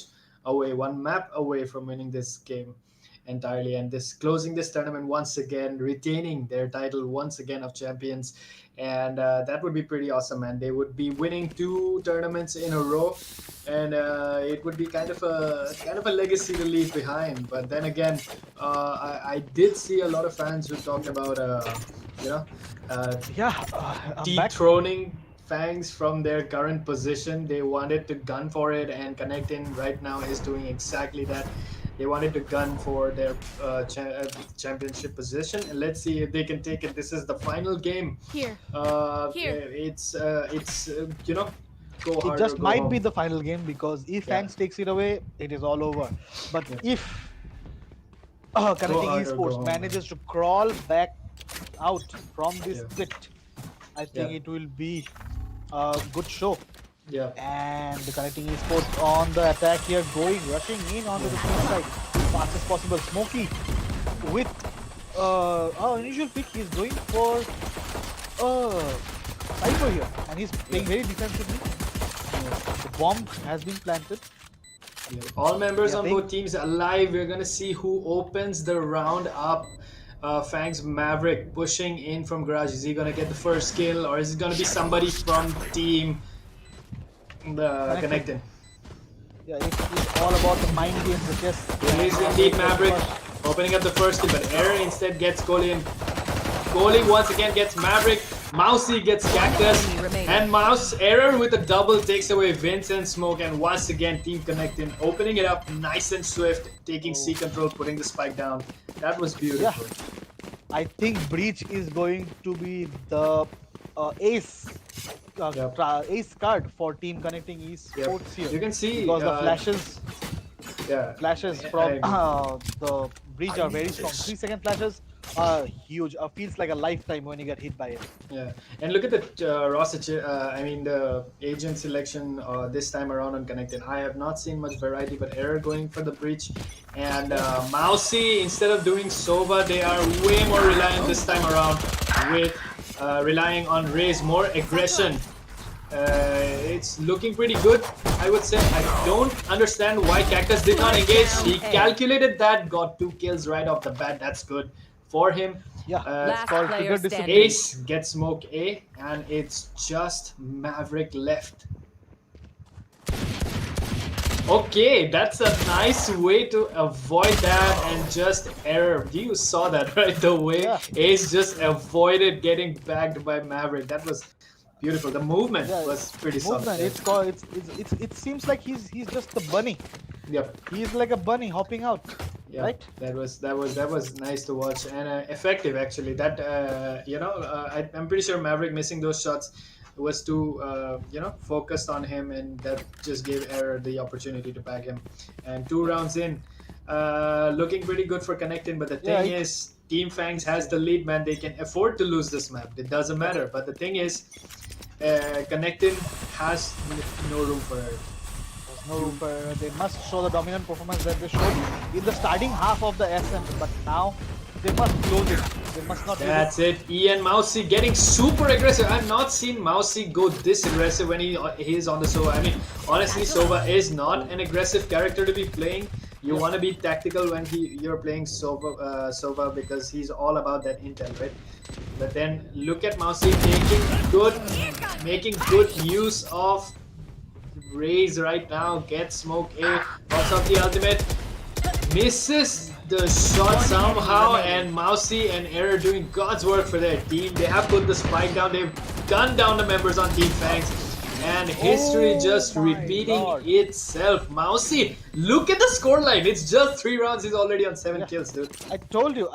away from winning this game entirely, and this closing this tournament once again, retaining their title once again of champions. and that would be pretty awesome, man. They would be winning 2 tournaments in a row, and it would be kind of a legacy to leave behind. But then again, I did see a lot of fans who talked about you know I'm back. dethroning FANGS from their current position. They wanted to gun for it, and ConnectIN right now is doing exactly that. They wanted to gun for their championship position, and let's see if they can take it. This is the final game. Here. Here. It's you know, go It hard just or go might home. be the final game, because if Yeah. FANGS takes it away, it is all over. But Yeah. if ConnectIN hard or go eSports home. manages to crawl back out from this Yeah. pit, I think Yeah. it will be a good show. Yeah. And the ConnectIN eSports on the attack here, rushing in onto the team side as fast as possible. Smokey with initial pick, he's going for Cypher here, and he's playing very defensively. The bomb has been planted. Yeah. All members Yeah, on both teams alive. We're gonna see who opens the round up. FANGS Maverick pushing in from garage. Is he gonna get the first kill, or is it gonna be somebody from team ConnectIN? Yeah, it's all about the mind games, the chess. It is indeed Maverick opening up the first kill, but Error instead gets Kohli, and Kohli once again gets Maverick. Mousy gets Cactus, and Error with a double takes away Vince and Smoke, and once again Team ConnectIN opening it up nice and swift, taking C control, putting the spike down. That was beautiful. I think Breach is going to be the ace ace card for Team ConnectIN eSports here. You can see because the flashes I from agree. the Breach are very strong. 3-second flashes are huge. Feels like a lifetime when you get hit by it. Yeah, and look at the the agent selection this time around on ConnectIN. I have not seen much variety, but Error going for the breach, and Mousy, instead of doing Sova, they are way more reliant this time around with relying on Ray's more aggression. It's looking pretty good, I would say. I don't understand why Cactus did not engage. He calculated that, got 2 kills right off the bat. That's good for him. Yeah, Last it's called player trigger standing. discipline. Ace gets Smoke A, and it's just Maverick left. Okay, that's a nice way to avoid that, and just Error. You saw that, right? The way Yeah. Ace just avoided getting bagged by Maverick. That was beautiful. The movement was pretty solid. Movement. It's called. It seems like he's just a bunny. Yep. He's like a bunny hopping out. Yeah, Right? that was nice to watch, and effective actually. That I'm pretty sure Maverick missing those shots was too focused on him, and that just gave Error the opportunity to bag him. And 2 rounds in, looking pretty good for ConnectIN. But the thing is, Team FANGS has the lead, man. They can afford to lose this map. It doesn't matter. But the thing is, ConnectIn has no room for error. No room for error. They must show the dominant performance that they showed in the starting half of the Ascent, but now they must close it. They must not. That's it. Ian Mousy getting super aggressive. I've not seen Mousy go this aggressive when he is on the Sova. I mean, honestly, Sova is not an aggressive character to be playing. You want to be tactical when you're playing Sova because he's all about that intel, right? But then look at Mousy making good use of Raze right now. Gets Smoke A, pops out the ultimate, misses the shot somehow, and Mousy and Error doing God's work for their team. They have put the spike down. They've gunned down the members on Team FANGS. And history just repeating itself. Mousy, look at the scoreline. It's just 3 rounds. He's already on 7 kills, dude. I told you,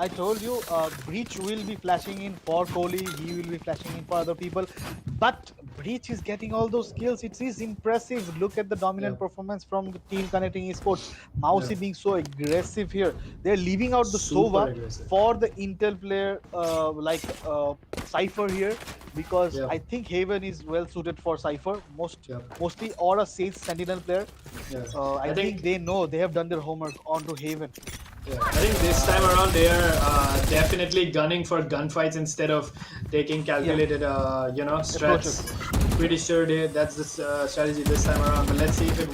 Breach will be flashing in for Kohli. He will be flashing in for other people. But Breach is getting all those kills. It is impressive. Look at the dominant performance from the Team ConnectIN eSports. Mousy being so aggressive here. They're leaving out the Sova for the Intel player like Cypher here, because I think Haven is well suited for Cypher mostly, or a Sage Sentinel player. I think they know they have done their homework onto Haven. Yeah, I think this time around they are definitely gunning for gunfights instead of taking calculated, strats. Pretty sure that's the strategy this time around. But let's see if it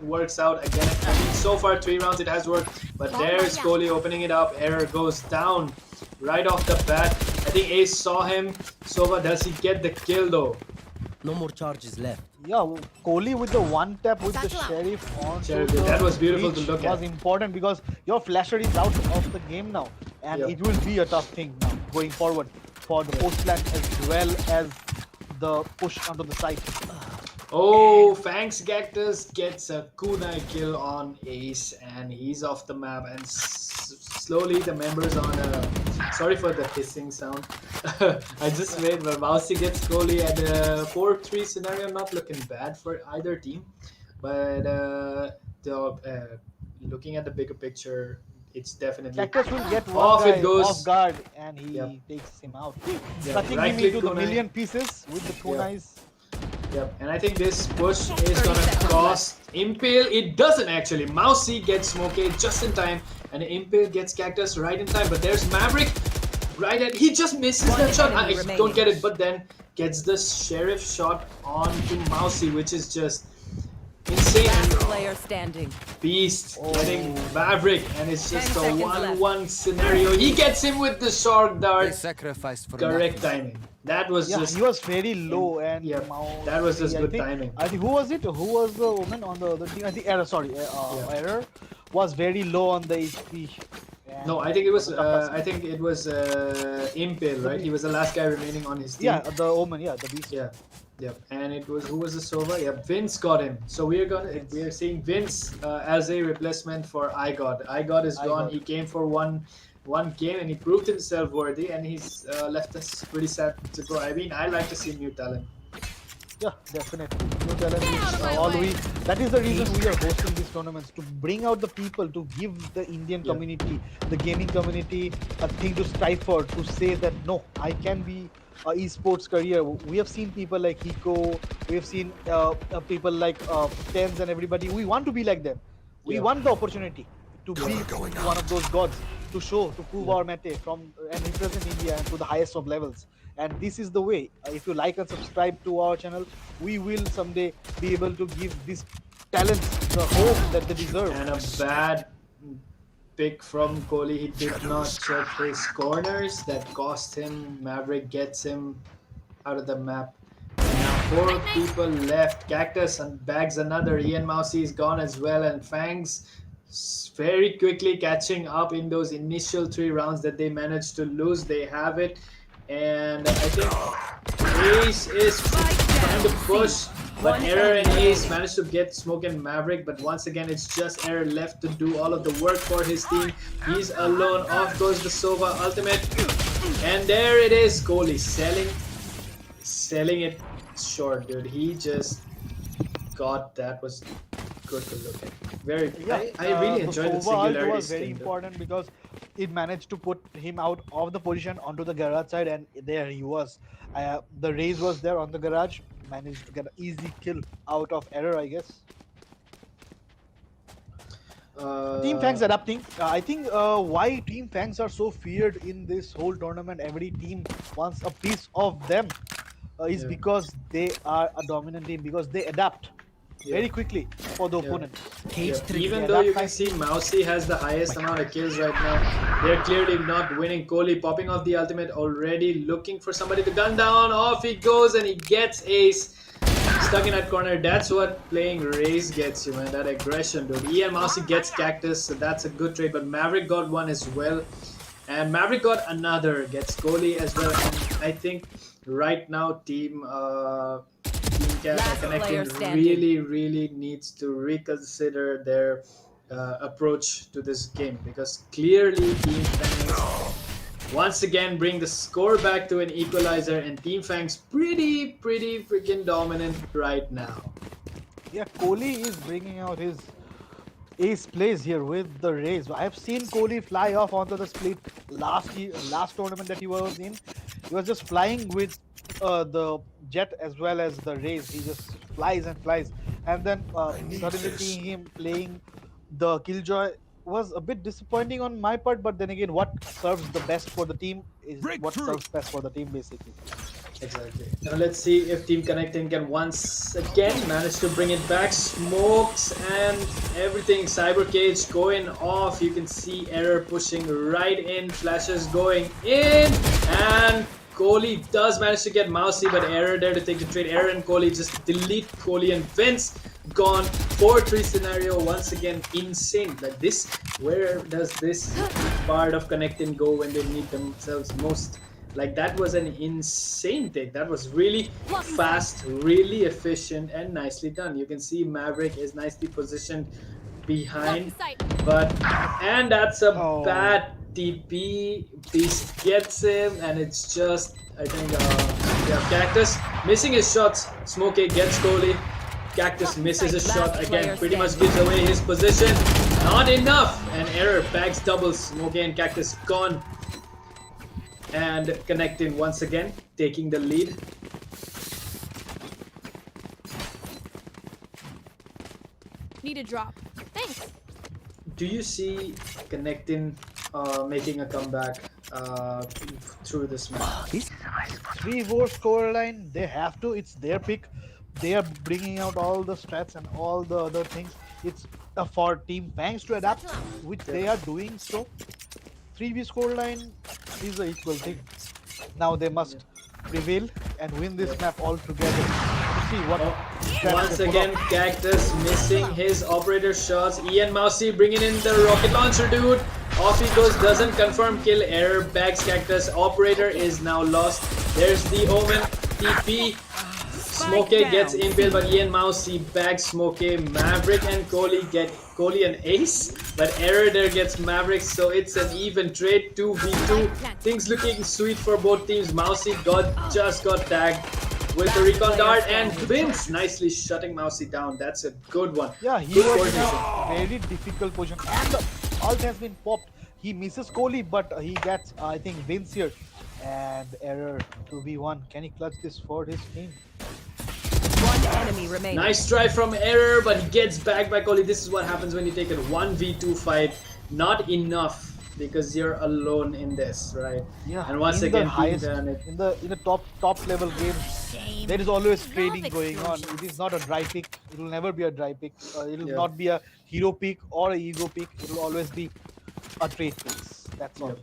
works out again. I mean, so far 3 rounds it has worked. But there's Kohli opening it up. Error goes down right off the bat. I think Ace saw him. Sova, does he get the kill though? No more charges left. Yeah, Kohli with the one tap with the Sheriff on Sheriff, that was beautiful to look at. was important because your flasher is out of the game now, and Yeah. it will be a tough thing now going forward for the post plan as well as the push onto the side. Oh, FANGS Cactus gets a kunai kill on Ace and he's off the map and slowly the members on sorry for the hissing sound. I just made my Mousy gets Kohli at a 4-3 scenario, not looking bad for either team. But looking at the bigger picture, it's definitely Cactus will get one off guy it goes. off guard and he Yep. takes him out. Yeah, Cutting right him click into the kunai. million pieces with the kunais. Yep, and I think this push is gonna cost Impale. It doesn't actually. Mousy gets Smokey just in time, and Impale gets Cactus right in time. But there's Maverick right at. He just misses that shot. I don't get it, but then gets the Sheriff shot onto Mousy, which is just insane. Player standing. Beast getting Maverick, and it's just a 1-1 scenario. He gets him with the shark They dart. sacrificed for Correct nothing. timing. That was Yeah, just. he was very low and Yep, Mousy, that was just I good think- timing. I think who was it? Who was the woman on the other team? I think Error. Sorry, Error was very low on the HP. And No, I think it was. a tough I think it was Impale, right? He was the last guy remaining on his team. Yeah, the Omen, yeah, the beast. Yeah. Yep. And it was who was the Sova? Yeah, Vince got him. So we are seeing Vince as a replacement for iGod. iGod is gone. iGod. He came for one game and he proved himself worthy, and he's left us pretty sad to go. I mean, I like to see new talent. Yeah, definitely. New talent is all we. That is the reason we are hosting these tournaments, to bring out the people, to give the Indian community, the gaming community, a thing to strive for, to say that no, I can be a esports career. We have seen people like Hiko, we have seen people like Tens and everybody. We want to be like them. We want the opportunity to be one of those gods, to show, to prove our mate from and represent India and to the highest of levels. And this is the way. If you like and subscribe to our channel, we will someday be able to give these talents the hope that they deserve. And a bad pick from Kohli. He did not check his corners. That cost him. Maverick gets him out of the map. Now 4 people left. Cactus and bags another. Ian Mousy is gone as well. And FANGS very quickly catching up in those initial 3 rounds that they managed to lose. They have it. And I think Ace is trying to push, but Error and Ace managed to get Smoke and Maverick, but once again it's just Error left to do all of the work for his team. He's alone. Off goes the Sova ultimate, and there it is. Kohli selling it short, dude. He just got that. Was good to look at. Very. I really enjoyed the singularity was very stint, though. important because it managed to put him out of the position onto the garage side, and there he was. The raise was there on the garage. Managed to get an easy kill out of Error, I guess. Team FANGS adapting. I think why Team FANGS are so feared in this whole tournament, every team wants a piece of them, is because they are a dominant team, because they adapt very quickly for the opponent. Even though you can see Mousy has the highest amount of kills right now, they're clearly not winning. Kohli popping off the ultimate already, looking for somebody to gun down. Off he goes and he gets Ace. Stuck in that corner. That's what playing Raze gets you, man. That aggression, dude. Ian Mousy gets Cactus, so that's a good trade. But Maverick got one as well. And Maverick got another. Gets Kohli as well. And I think right now Team ConnectIN really needs to reconsider their approach to this game, because clearly Team FANGS once again bring the score back to an equalizer, and Team FANGS pretty freaking dominant right now. Yeah, Kohli is bringing out his ace plays here with the raise. I have seen Kohli fly off onto the split last tournament that he was in. He was just flying with the jet as well as the raise. He just flies and flies, and then suddenly seeing him playing the Killjoy was a bit disappointing on my part. But then again, what serves the best for the team is what serves best for the team, basically. Exactly. Now let's see if Team ConnectIN can once again manage to bring it back. Smokes and everything. Cyber Cage going off. You can see Error pushing right in. Flashes going in. And Kohli does manage to get Mousy, but Error there to take the trade. Error and Kohli just delete Kohli and Vince. Gone. 4-3 scenario once again. Insane. Like this, where does this part of ConnectIN go when they need themselves most? Like that was an insane take. That was really fast, really efficient, and nicely done. You can see Maverick is nicely positioned behind, and that's a bad TP. Beast gets him, and it's just I think Cactus missing his shots. Smokey gets Kohli. Cactus misses his shot again. Pretty much gives away his position. Not enough, and Error bags doubles. Smokey and Cactus gone. And ConnectIN once again taking the lead. Need a drop. Thanks. Do you see ConnectIN making a comeback through this match? 3-4 scoreline. They have to. It's their pick. They are bringing out all the strats and all the other things. It's for Team FANGS to adapt, which they are doing so. 3v scoreline is an equal thing. Now they must prevail and win this map all together. See what. Once again, Cactus missing his operator shots. Ian Mousy bringing in the rocket launcher, dude. Off he goes, doesn't confirm kill. Error bags Cactus. Operator is now lost. There's the Omen. TP. Smokey gets impaled, but Ian Mousy bags Smokey. Maverick and Kohli get Kohli an ace, but Error there gets Maverick, so it's an even trade. 2v2. Things looking sweet for both teams. Mousy just got tagged with the recon dart, and Vince nicely shutting Mousy down. That's a good one. Yeah, he Good was in a very difficult position, and the ult has been popped. He misses Kohli, but he gets I think Vince here, and Error 2v1. Can he clutch this for his team? One enemy remaining. Nice try from Error, but he gets back by Kohli. This is what happens when you take a 1v2 fight. Not enough because you're alone in this, right? Yeah. And once in again, the highest, in in the top level games, there is always trading going on. It is not a dry pick. It will never be a dry pick. It will not be a hero pick or a ego pick. It will always be a trade picks. That's all.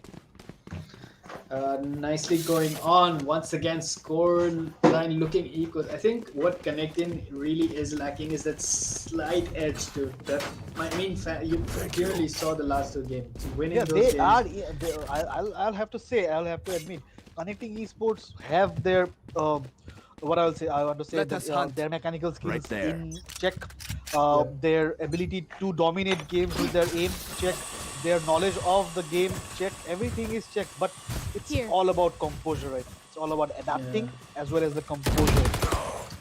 Nicely going on. Once again, score line looking equal. I think what ConnectIN really is lacking is that slight edge to that. I mean, you clearly saw the last two games. Winning those they games. are. I'll have to say. I'll have to admit. ConnectIN eSports have their what I will say. I want to say that their mechanical skills in check. Their ability to dominate games with their aim check. Their knowledge of the game check. Everything is checked, but it's all about composure, right? It's all about adapting as well as the composure.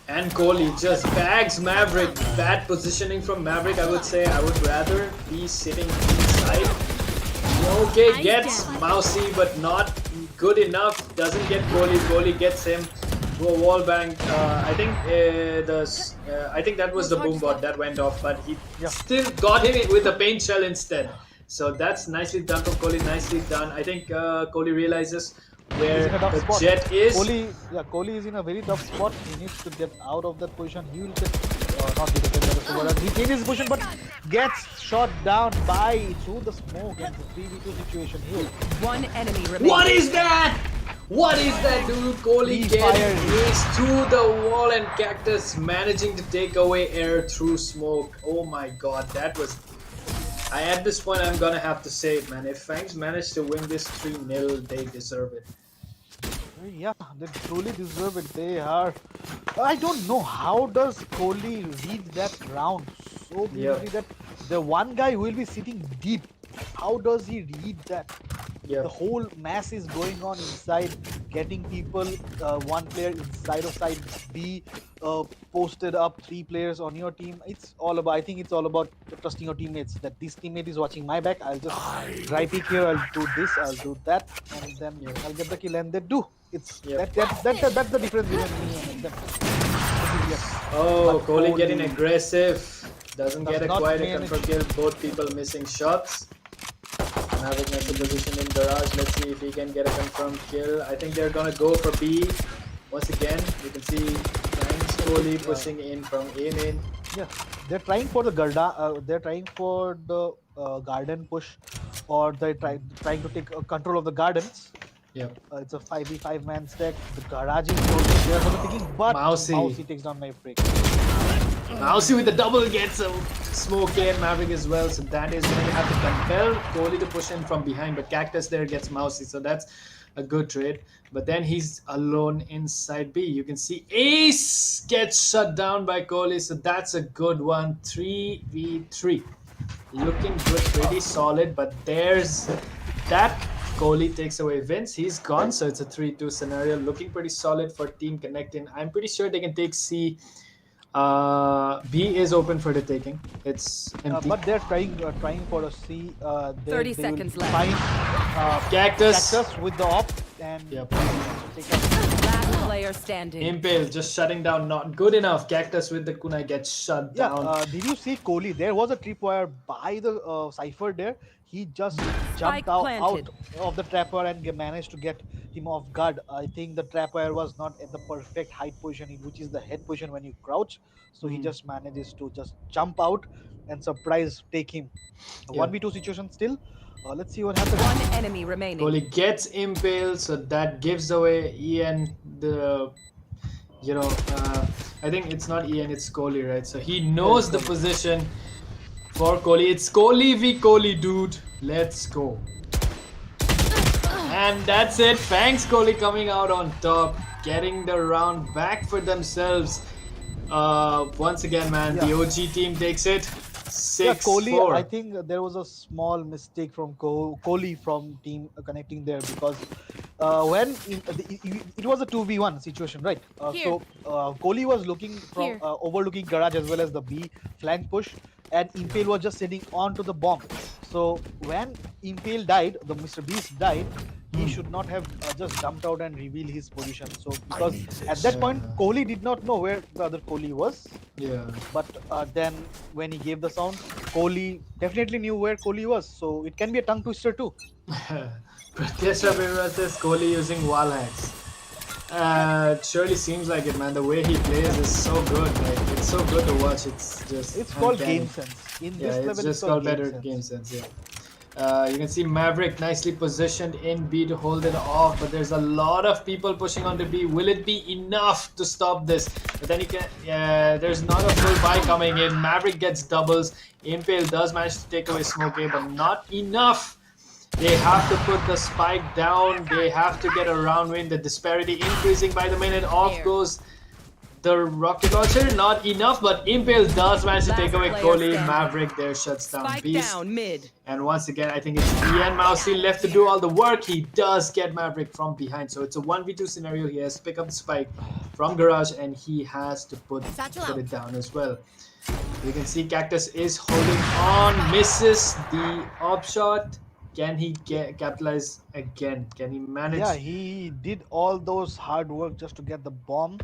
And Kohli just bags Maverick. Bad positioning from Maverick, I would say. I would rather be sitting inside. Okay, gets Mousy, but not good enough. Doesn't get Kohli. Kohli gets him to a wall bang. I think I think that was the boom bot that went off, but he still got him with a paint shell instead. So that's nicely done from Kohli. Nicely done. I think Kohli realizes where the jet is. Kohli is in a very tough spot. He needs to get out of that position. He will get not retain his position, but gets shot down by through the smoke and the 3v2 situation here. One enemy remaining. What is that? What is that, dude? Kohli getting raised through the wall and Cactus managing to take away air through smoke. Oh my god, that was... at this point, I'm gonna have to say it, man. If FANGS manage to win this 3-0, they deserve it. Yeah, they truly deserve it. They are... I don't know, how does Kohli read that round so beautifully that the one guy will be sitting deep. How does he read that? The whole mass is going on inside, getting people, one player inside of side B, posted up 3 players on your team. It's all about, I think it's all about trusting your teammates, that this teammate is watching my back. I'll just dry pick here, I'll do this, I'll do that, and then I'll get the kill, and they do. It's that's the difference between me and them. Oh, Kohli getting aggressive. Doesn't get a quite a confirm kill. Both people missing shots. Maverick has the position in garage. Let's see if he can get a confirmed kill. I think they're gonna go for B. once again, you can see Fangs slowly pushing in from A main. Yeah, they're trying for the they're trying for the garden push, or they're trying to take control of the gardens. Yep. It's a 5v5 man stack. The garage is also there for the picking, but Mousy. Mousy takes down Maverick. Mousy with the double gets a smoke in, Maverick as well, so that is going to have to compel Kohli to push in from behind, but Cactus there gets Mousy, so that's a good trade. But then he's alone inside B. You can see Ace gets shut down by Kohli, so that's a good one. 3v3. Looking good, pretty solid, but there's that. Kohli takes away Vince. He's gone, so it's a 3-2 scenario. Looking pretty solid for Team ConnectIN. I'm pretty sure they can take C. B is open for the taking. It's empty. But they're trying for a C. 30 seconds left. Find Cactus. Cactus with the op and Yep. take up. Last player standing. Impale just shutting down, not good enough. Cactus with the kunai gets shut Yeah, down. did you see Kohli? There was a tripwire by the Cypher there. He just Spike jumped out planted. of the trapper and managed to get him off guard. I think the trapwire was not at the perfect height position, which is the head position when you crouch. So he just manages to just jump out and surprise take him. A Yeah. 1v2 situation still. Let's see what happens. One enemy remaining. Kohli gets impaled, so that gives away Ian the. I think it's not Ian, it's Kohli, right? So he knows the position for Kohli. It's Kohli v Kohli, dude. Let's go. And that's it. Fangs Kohli coming out on top, getting the round back for themselves. Once again, man, the OG team takes it. 6-4. Yeah, Kohli, I think there was a small mistake from Kohli from team connecting there, because when it was a 2v1 situation, right? So Kohli was looking from overlooking garage as well as the B flank push, and Impale was just sitting onto the bomb. So when Impale died, the Mr. Beast died, he should not have just jumped out and revealed his position. So because at that point Kohli did not know where the other Kohli was. Yeah. But then when he gave the sound, Kohli definitely knew where Kohli was. So it can be a tongue twister too. Pratyesha versus Kohli using wall hacks. It surely seems like it, man. The way he plays is so good. Like, it's so good to watch. It's called uncanny. game sense. In Yeah, this it's level, just called better game sense. Yeah. You can see Maverick nicely positioned in B to hold it off, but there's a lot of people pushing onto B. Will it be enough to stop this? But then there's not a full buy coming in. Maverick gets doubles. Impale does manage to take away Smoke A, but not enough. They have to put the spike down. They have to get a round win. The disparity increasing by the minute. Off goes the rocket launcher. Not enough, but Impale does manage to take away Kohli. Maverick there shuts down Spike Beast. down mid. And once again, I think it's Ian Mousy left to do all the work. He does get Maverick from behind. So it's a 1v2 scenario. He has to pick up the spike from Garage, and he has to put it down as well. You can see Cactus is holding on. Misses the op shot. Can he capitalize again? Can he manage? Yeah, he did all those hard work just to get the bomb.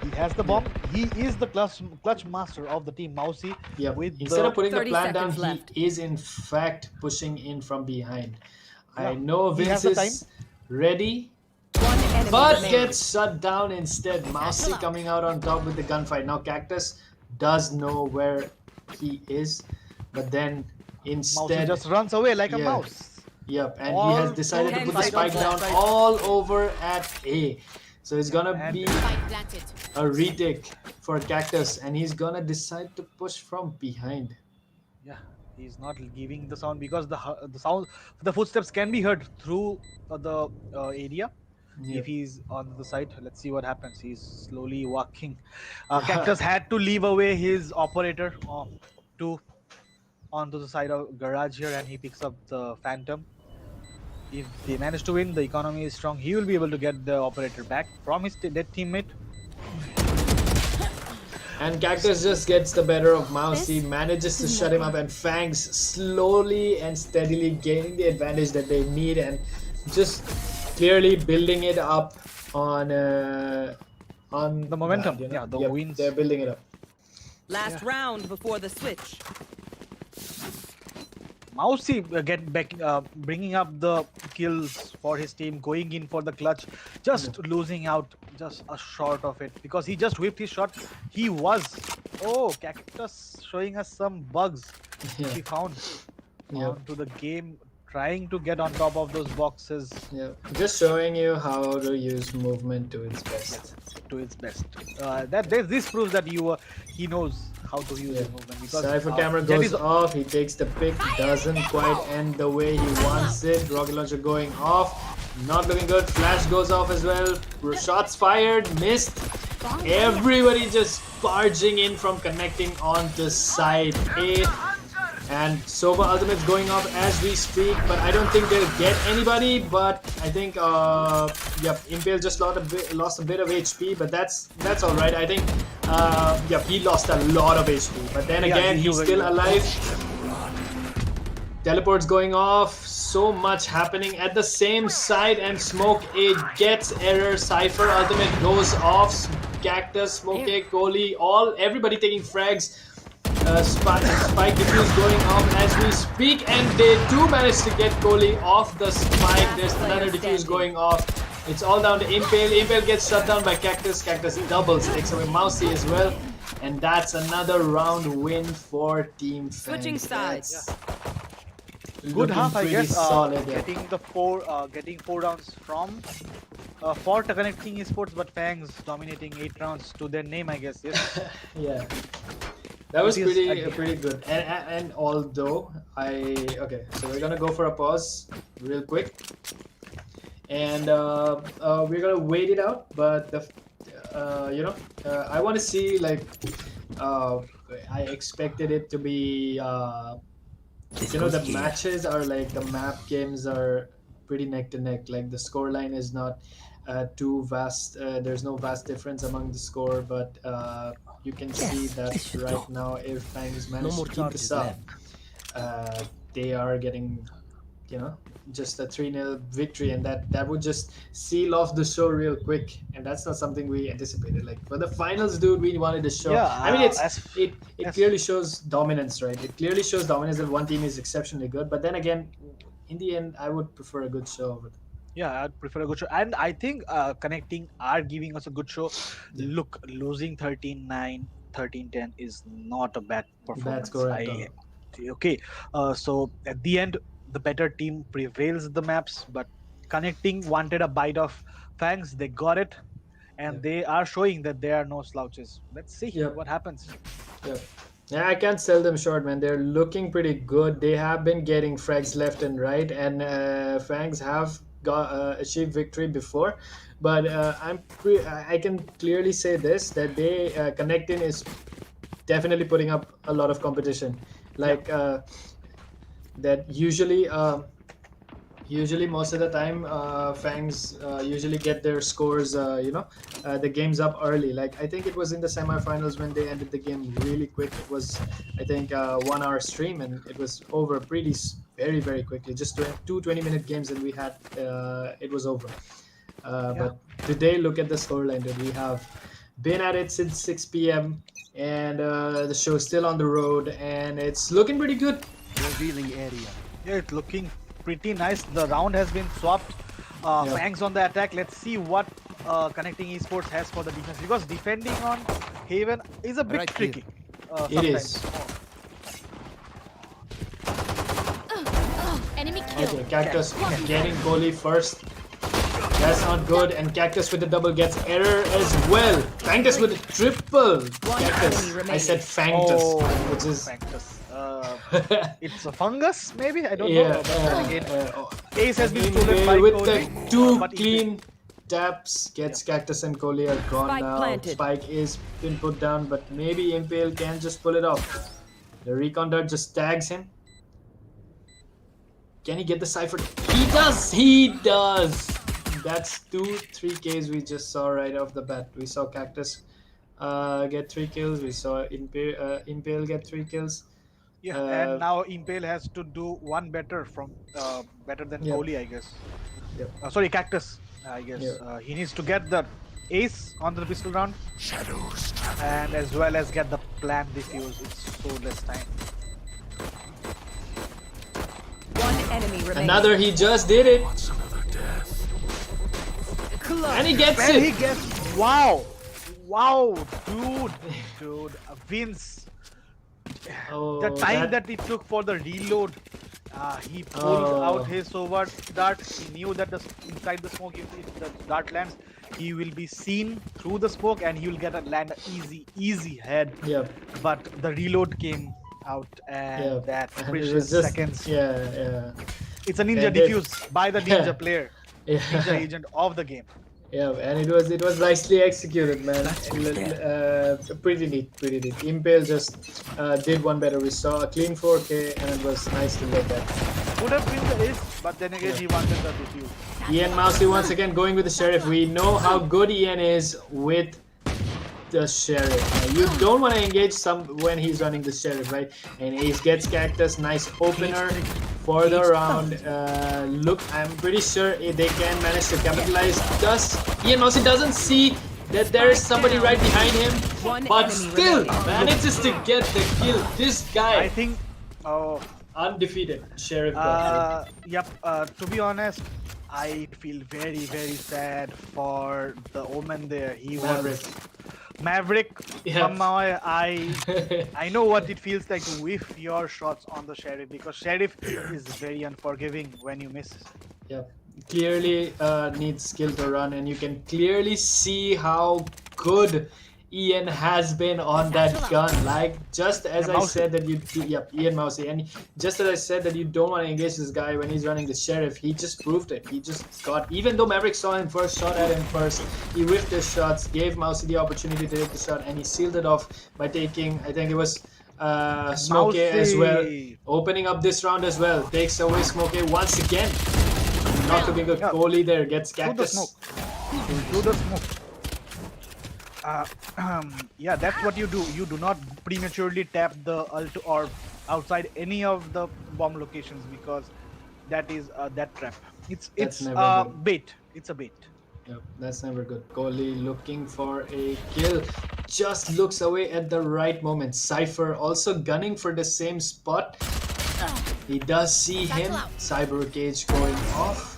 He has the bomb. He is the clutch master of the team, Mousy. Yeah. With Instead of putting the 30 plan down, seconds left. he is in fact pushing in from behind. Yeah, I know he Vince has the is ready, One enemy but remaining. gets shut down instead. Mousy coming out on top with the gunfight. Now Cactus does know where he is, but then Mousy instead just runs away like a Yeah. mouse. Yep, and All he has decided to put the 10 spike seconds down left. all over at A. So it's gonna And- be a retake for Cactus, and he's gonna decide to push from behind. Yeah, he's not giving the sound because the sound, the footsteps can be heard through the area. Yep. If he's on the side, let's see what happens. He's slowly walking. Cactus had to leave away his operator onto the side of garage here, and he picks up the Phantom. If they manage to win, the economy is strong. He will be able to get the operator back from his dead teammate. And Cactus just gets the better of Mousy, manages to shut him up, and Fangs slowly and steadily gaining the advantage that they need, and just clearly building it up on the momentum. Yeah, the wins. They're building it up. Last round before the switch. Mousy get back, bringing up the kills for his team, going in for the clutch, just losing out just a short of it because he just whipped his shot. He was Cactus showing us some bugs Yeah. he found Yeah. onto the game, trying to get on top of those boxes Yeah, just showing you how to use movement to its best. to its best. This proves that he knows how to use his movement because Cypher camera Jet goes is off, he takes the pick, doesn't quite end the way he wants it. Rocket launcher going off, not looking good. Flash goes off as well. Shots fired, missed. Everybody just barging in from connecting onto side A. And Sova Ultimate's going off as we speak, but I don't think they'll get anybody. But I think, Impale just lost a bit of HP, but that's all right. I think, he lost a lot of HP, but then again, he's still alive. Teleport's going off. So much happening at the same side, and Smoke A gets error. Cypher Ultimate goes off. Cactus, Smoke A, Kohli, everybody taking frags. Spike defuse going off as we speak, and they do manage to get Kohli off the spike. There's another defuse going off. It's all down to Impale. Impale gets shut down by Cactus. Cactus doubles, takes away Mousy as well. And that's another round win for Team FANGS. Switching sides. good half, I guess. Solid, yeah. Getting 4 rounds from for connecting esports, but FANGS dominating 8 rounds to their name, I guess. Yes. Yeah. That was It is pretty good. And although okay, so we're gonna go for a pause real quick, and we're gonna wait it out. But I want to see, like, I expected it to be the matches are like, the map games are pretty neck to neck. Like, the scoreline is not too vast. There's no vast difference among the score, but you can see that right now, if FANGS manage to keep this up, they are getting, just a 3-0 victory, and that would just seal off the show real quick. And that's not something we anticipated. Like, for the finals, dude, we wanted to show. Yeah, I mean, it clearly shows dominance, right? It clearly shows dominance that one team is exceptionally good. But then again, in the end, I would prefer a good show over them. Yeah, I'd prefer a good show. And I think connecting are giving us a good show. Look, losing 13-9, 13-10 is not a bad performance. That's correct. Okay, so at the end, the better team prevails the maps, but connecting wanted a bite of FANGS. They got it, and they are showing that they are no slouches. Let's see what happens. Yeah, I can't sell them short, man. They're looking pretty good. They have been getting frags left and right, and FANGS have achieved victory before. But I can clearly say this, that they ConnectIN is definitely putting up a lot of competition. Like that usually most of the time FANGS usually get their scores the games up early. Like, I think it was in the semifinals when they ended the game really quick. It was, I think, 1 hour stream, and it was over very, very quickly. Just 2 20-minute games, and we had it was over. But today, look at the scoreline that we have been at it since 6 p.m. and the show is still on the road, and it's looking pretty good. Revealing area. Yeah, it's looking pretty nice. The round has been swapped. FANGS on the attack. Let's see what connecting esports has for the defense, because defending on Haven is a bit Right tricky. It is. Enemy kill. Okay, Cactus getting Kohli first. That's not good, and Cactus with the double gets error as well. Cactus with a triple. Cactus. I said Fangtus, which is Fangtus. It's a fungus, maybe? I don't know. But again, Ace has been stolen by with Kohli, the 2 but clean taps. Gets Cactus and Kohli are gone Spike now. planted. Spike is been put down, but maybe Impale can just pull it off. The recon dart just tags him. Can he get the Cypher? He does! He does! That's 3 Ks we just saw right off the bat. We saw Cactus get 3 kills. We saw Impale get 3 kills. Yeah, and now Impale has to do one better than Kohli, I guess. Yep. Sorry, Cactus, I guess. Yeah. He needs to get the ace on the pistol round, and as well as get the plant defuse. It's so less time. enemy remaining. Another, he just did it. And he gets And it. he gets wow, dude, Vince. Oh, The time that it took for the reload, he pulled out his overt dart. He knew that inside the smoke, if the dart lands, he will be seen through the smoke and he will get a land easy head. Yep. But the reload came out and Yep. that And it precious was just, seconds. yeah. It's a ninja And then- defuse by the ninja player, Yeah. ninja agent of the game. Yeah, and it was nicely executed, man. Pretty neat. Impale just did one better. We saw a clean 4K, and it was nice to get that. Would have been the ace, but then again he wanted the defuse. Ian Mousy once again going with the Sheriff. We know how good Ian is with the Sheriff. Now, you don't want to engage when he's running the Sheriff, right? And Ace gets Cactus, nice opener for the round. Look, I'm pretty sure they can manage to capitalize. Ian Mousy doesn't see that there is somebody right behind him, One but enemy still remaining. manages to get the kill. This I guy, think, undefeated Sheriff guy. to be honest, I feel very sad for the Omen there. He was Maverick. Yeah. Somehow I know what it feels like to whiff your shots on the Sheriff, because Sheriff is very unforgiving when you miss. Yep. Clearly needs skill to run, and you can clearly see how good Ian has been on that gun. Like, just as I said that Ian Mousy, and just as I said that you don't want to engage this guy when he's running the Sheriff, he just proved it. He just got, even though Maverick saw him first, shot at him first, he whiffed his shots, gave Mousy the opportunity to take the shot, and he sealed it off by taking, I think it was Smokey as well, opening up this round as well. Takes away Smokey once again. Not looking good. Kohli there gets Cactus. Through the smoke. Yeah, that's what you do. You do not prematurely tap the ult or outside any of the bomb locations, because that is that trap. It's never good. bait. It's a bait. Yep, that's never good. Kohli looking for a kill. Just looks away at the right moment. Cypher also gunning for the same spot. He does see him. Cyber Cage going off.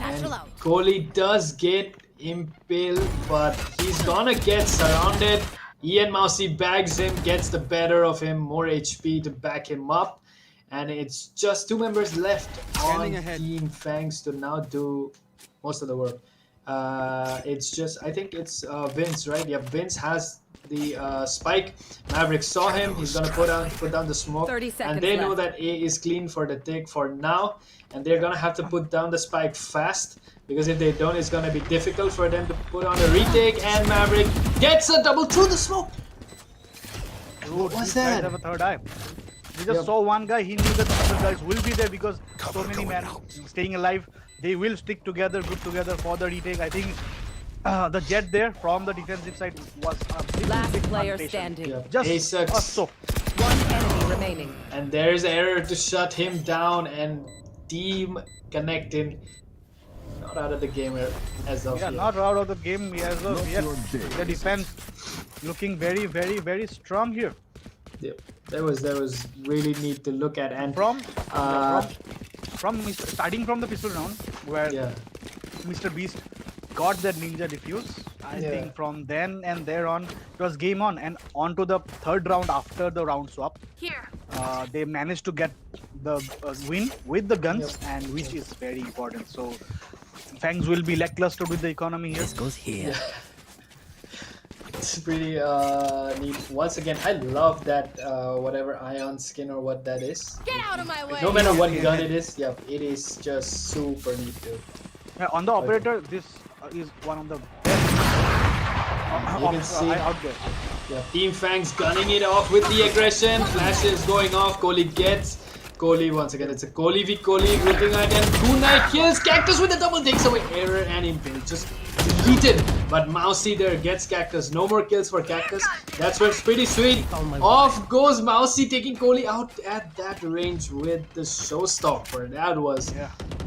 And Kohli does get Impale, but he's gonna get surrounded. Ian Mousy bags him, gets the better of him, more HP to back him up. And it's just 2 members left on Team FANGS to now do most of the work. It's just, I think it's Vince, right? Yeah, Vince has the spike. Maverick saw him. He's gonna put down the smoke, 30 seconds and they know left. that A is clean for the take for now, and they're gonna have to put down the spike fast, because if they don't, it's gonna be difficult for them to put on a retake. And Maverick gets a double through the smoke. Dude, What's these guys that? have a third eye. He just saw one guy. He knew that the other guys will be there, because so many men staying alive. They will stick together, good together for the retake. I think the jet there from the defensive side was a bit Last player impatient. standing. Yeah. Just A sucks. so. One enemy remaining. And there's error to shut him down, and Team ConnectIN not out of the game as of yet. Not out of the game as of yet. The defense looking very strong here. Yep. That was really neat to look at. And From starting from the pistol round, where Mr. Beast got that ninja diffuse. I think from then and there on, it was game on, and on to the third round after the round swap. They managed to get the win with the guns, and which is very important. So FANGS will be lackluster with the economy here. This goes here. It's pretty neat. Once again, I love that whatever ion skin or what that is. Get out of my way! No matter what gun it is, it is just super neat too. On the operator, this is one of the best You can see out there. Team FANGS gunning it off with the aggression. Flashes going off. Kohli gets. Kohli once again. It's a Kohli v Kohli. Looking at him. Kunai kills Cactus with a double. Takes away error and Impale. Just deleted. But Mousy there gets Cactus. No more kills for Cactus. That's what's pretty sweet. Off goes Mousy, taking Kohli out at that range with the showstopper. That was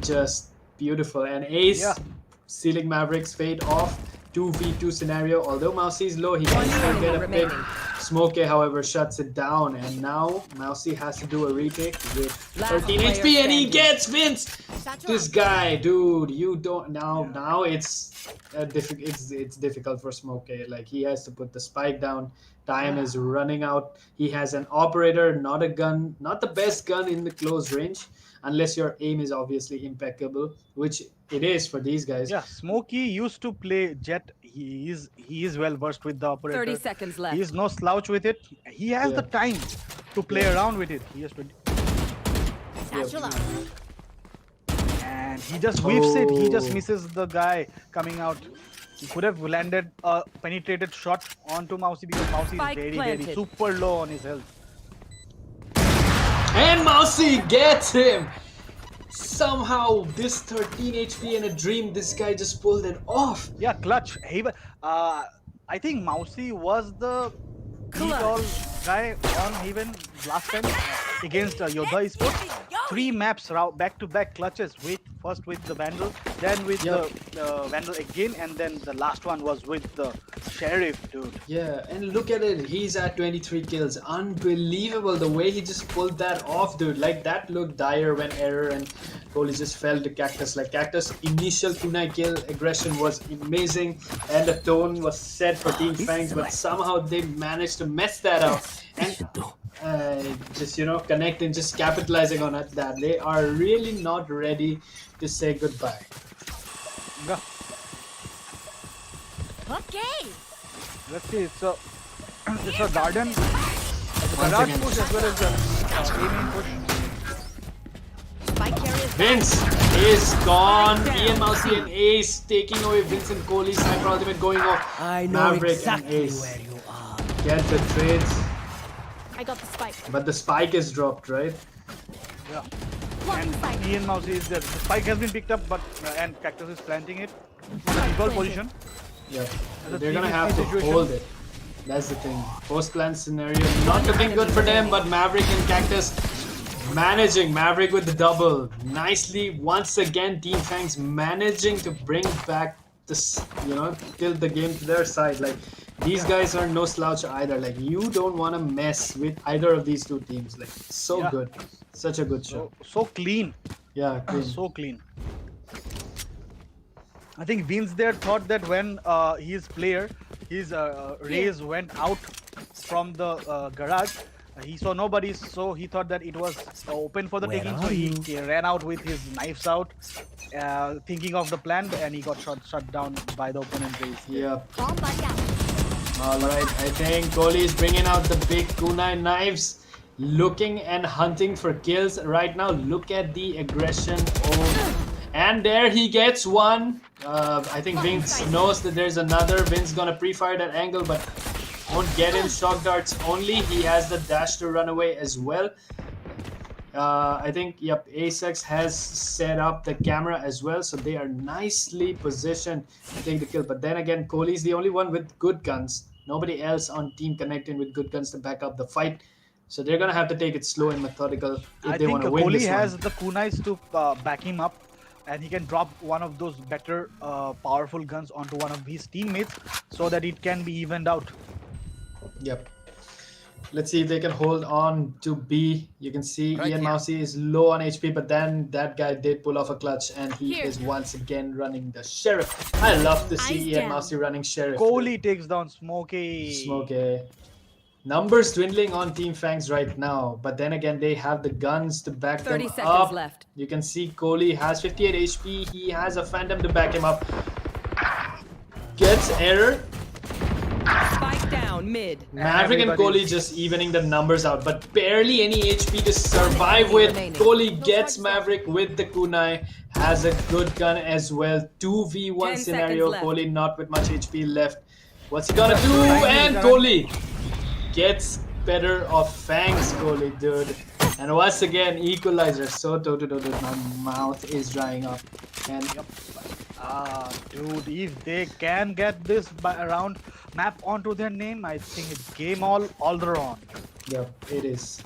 just beautiful. And Ace sealing Maverick's fate off. 2v2 scenario. Although Mousy is low, he can still get a pick. Smokey, however, shuts it down, and now Mousy has to do a retake with Last 13 player HP, and he standing. gets Vince. This guy, dude, you don't now. It's it's difficult for Smokey. Like he has to put the spike down. Time is running out. He has an operator, not a gun, not the best gun in the close range, unless your aim is obviously impeccable, which it is for these guys. Yeah, Smokey used to play Jet. He is well versed with the operator. 30 seconds left. He is no slouch with it. He has the Yeah. time to play around with it. He has to, and he just whiffs it. He just Oh. misses the guy coming out. He could have landed a penetrated shot onto Mousy because Mousy Spike is very, planted. very super low on his health. And Mousy gets him! Somehow, this 13 HP and a dream, this guy just pulled it off. Yeah, clutch. Haven. I think Mousy was the beat-all guy on Haven last time against Yodha eSports. 3 maps back-to-back clutches. First with the Vandal, then with the Vandal again, and then the last one was with the Sheriff, dude. Yeah, and look at it. He's at 23 kills. Unbelievable the way he just pulled that off, dude. Like, that looked dire when Error and Goalie just fell to Cactus. Like, Cactus' initial kunai kill aggression was amazing, and the tone was set for Team FANGS, but somehow they managed to mess that up. And just, ConnectIN just capitalizing on it, that they are really not ready to say goodbye. Yeah. Okay. Let's see. It's a garden. Once Garage again. push as well as the aiming push. Spike carrier is Vince is gone. Ian Mousy and Ace taking away Vincent Kohli's sniper ultimate going off. I know Maverick exactly and Ace where you are. get the trades, I got the spike. but the spike is dropped, right? Yeah. Blocking spike. And Ian Mousy is there. The spike has been picked up, but and Cactus is planting it on a default position. Yeah. As a They're gonna 3v3 have to situation. hold it. That's the thing. Post-plan scenario not looking good for them, but Maverick and Cactus managing. Maverick with the double. Nicely, once again, Team FANGS managing to bring back this, tilt the game to their side. Like, these guys are no slouch either. Like, you don't want to mess with either of these two teams. Like, so Yeah. good. Such a good show. So clean. Yeah, clean. So clean. I think Vince there thought that when his rays went out from the garage, he saw nobody, so he thought that it was open for the Where taking. are So he you? ran out with his knives out, thinking of the plan, and he got shut down by the opponent rays. Yep. Bomb back out. Alright, I think Kohli is bringing out the big kunai knives, looking and hunting for kills right now. Look at the aggression. And there he gets one. I think Vince knows that there's another. Vince gonna pre-fire that angle, but won't get him. Shock darts only. He has the dash to run away as well. I think, yep, Asex has set up the camera as well, so they are nicely positioned to take the kill. But then again, Kohli's the only one with good guns. Nobody else on Team ConnectIN with good guns to back up the fight. So they're gonna have to take it slow and methodical if I they think want to win Kohli this has one. the kunais to back him up, and he can drop one of those better, powerful guns onto one of his teammates so that it can be evened out. Yep. Let's see if they can hold on to B. You can see Right Ian here. Mousy is low on HP, but then that guy did pull off a clutch, and he Here. is once again running the Sheriff. I love to see Eyes Ian down. Mousy running Sheriff. Kohli takes down Smokey. Smokey. Numbers dwindling on Team FANGS right now, but then again, they have the guns to back 30 them seconds up. left. You can see Kohli has 58 HP. He has a Phantom to back him up. Gets error. Spike down mid. Maverick and Everybody's- Kohli just evening the numbers out, but barely any HP to survive with. remaining. Kohli gets Maverick with the kunai, has a good gun as well. 2v1 10 scenario. seconds left. Kohli not with much HP left. What's he gonna do? Fine, And he's Kohli gets better of FANGS, Kohli, dude. And once again, equalizer. So toe-to-toe, my mouth is drying up. And Dude, if they can get this round map onto their name, I think it's game all around. yep, it is.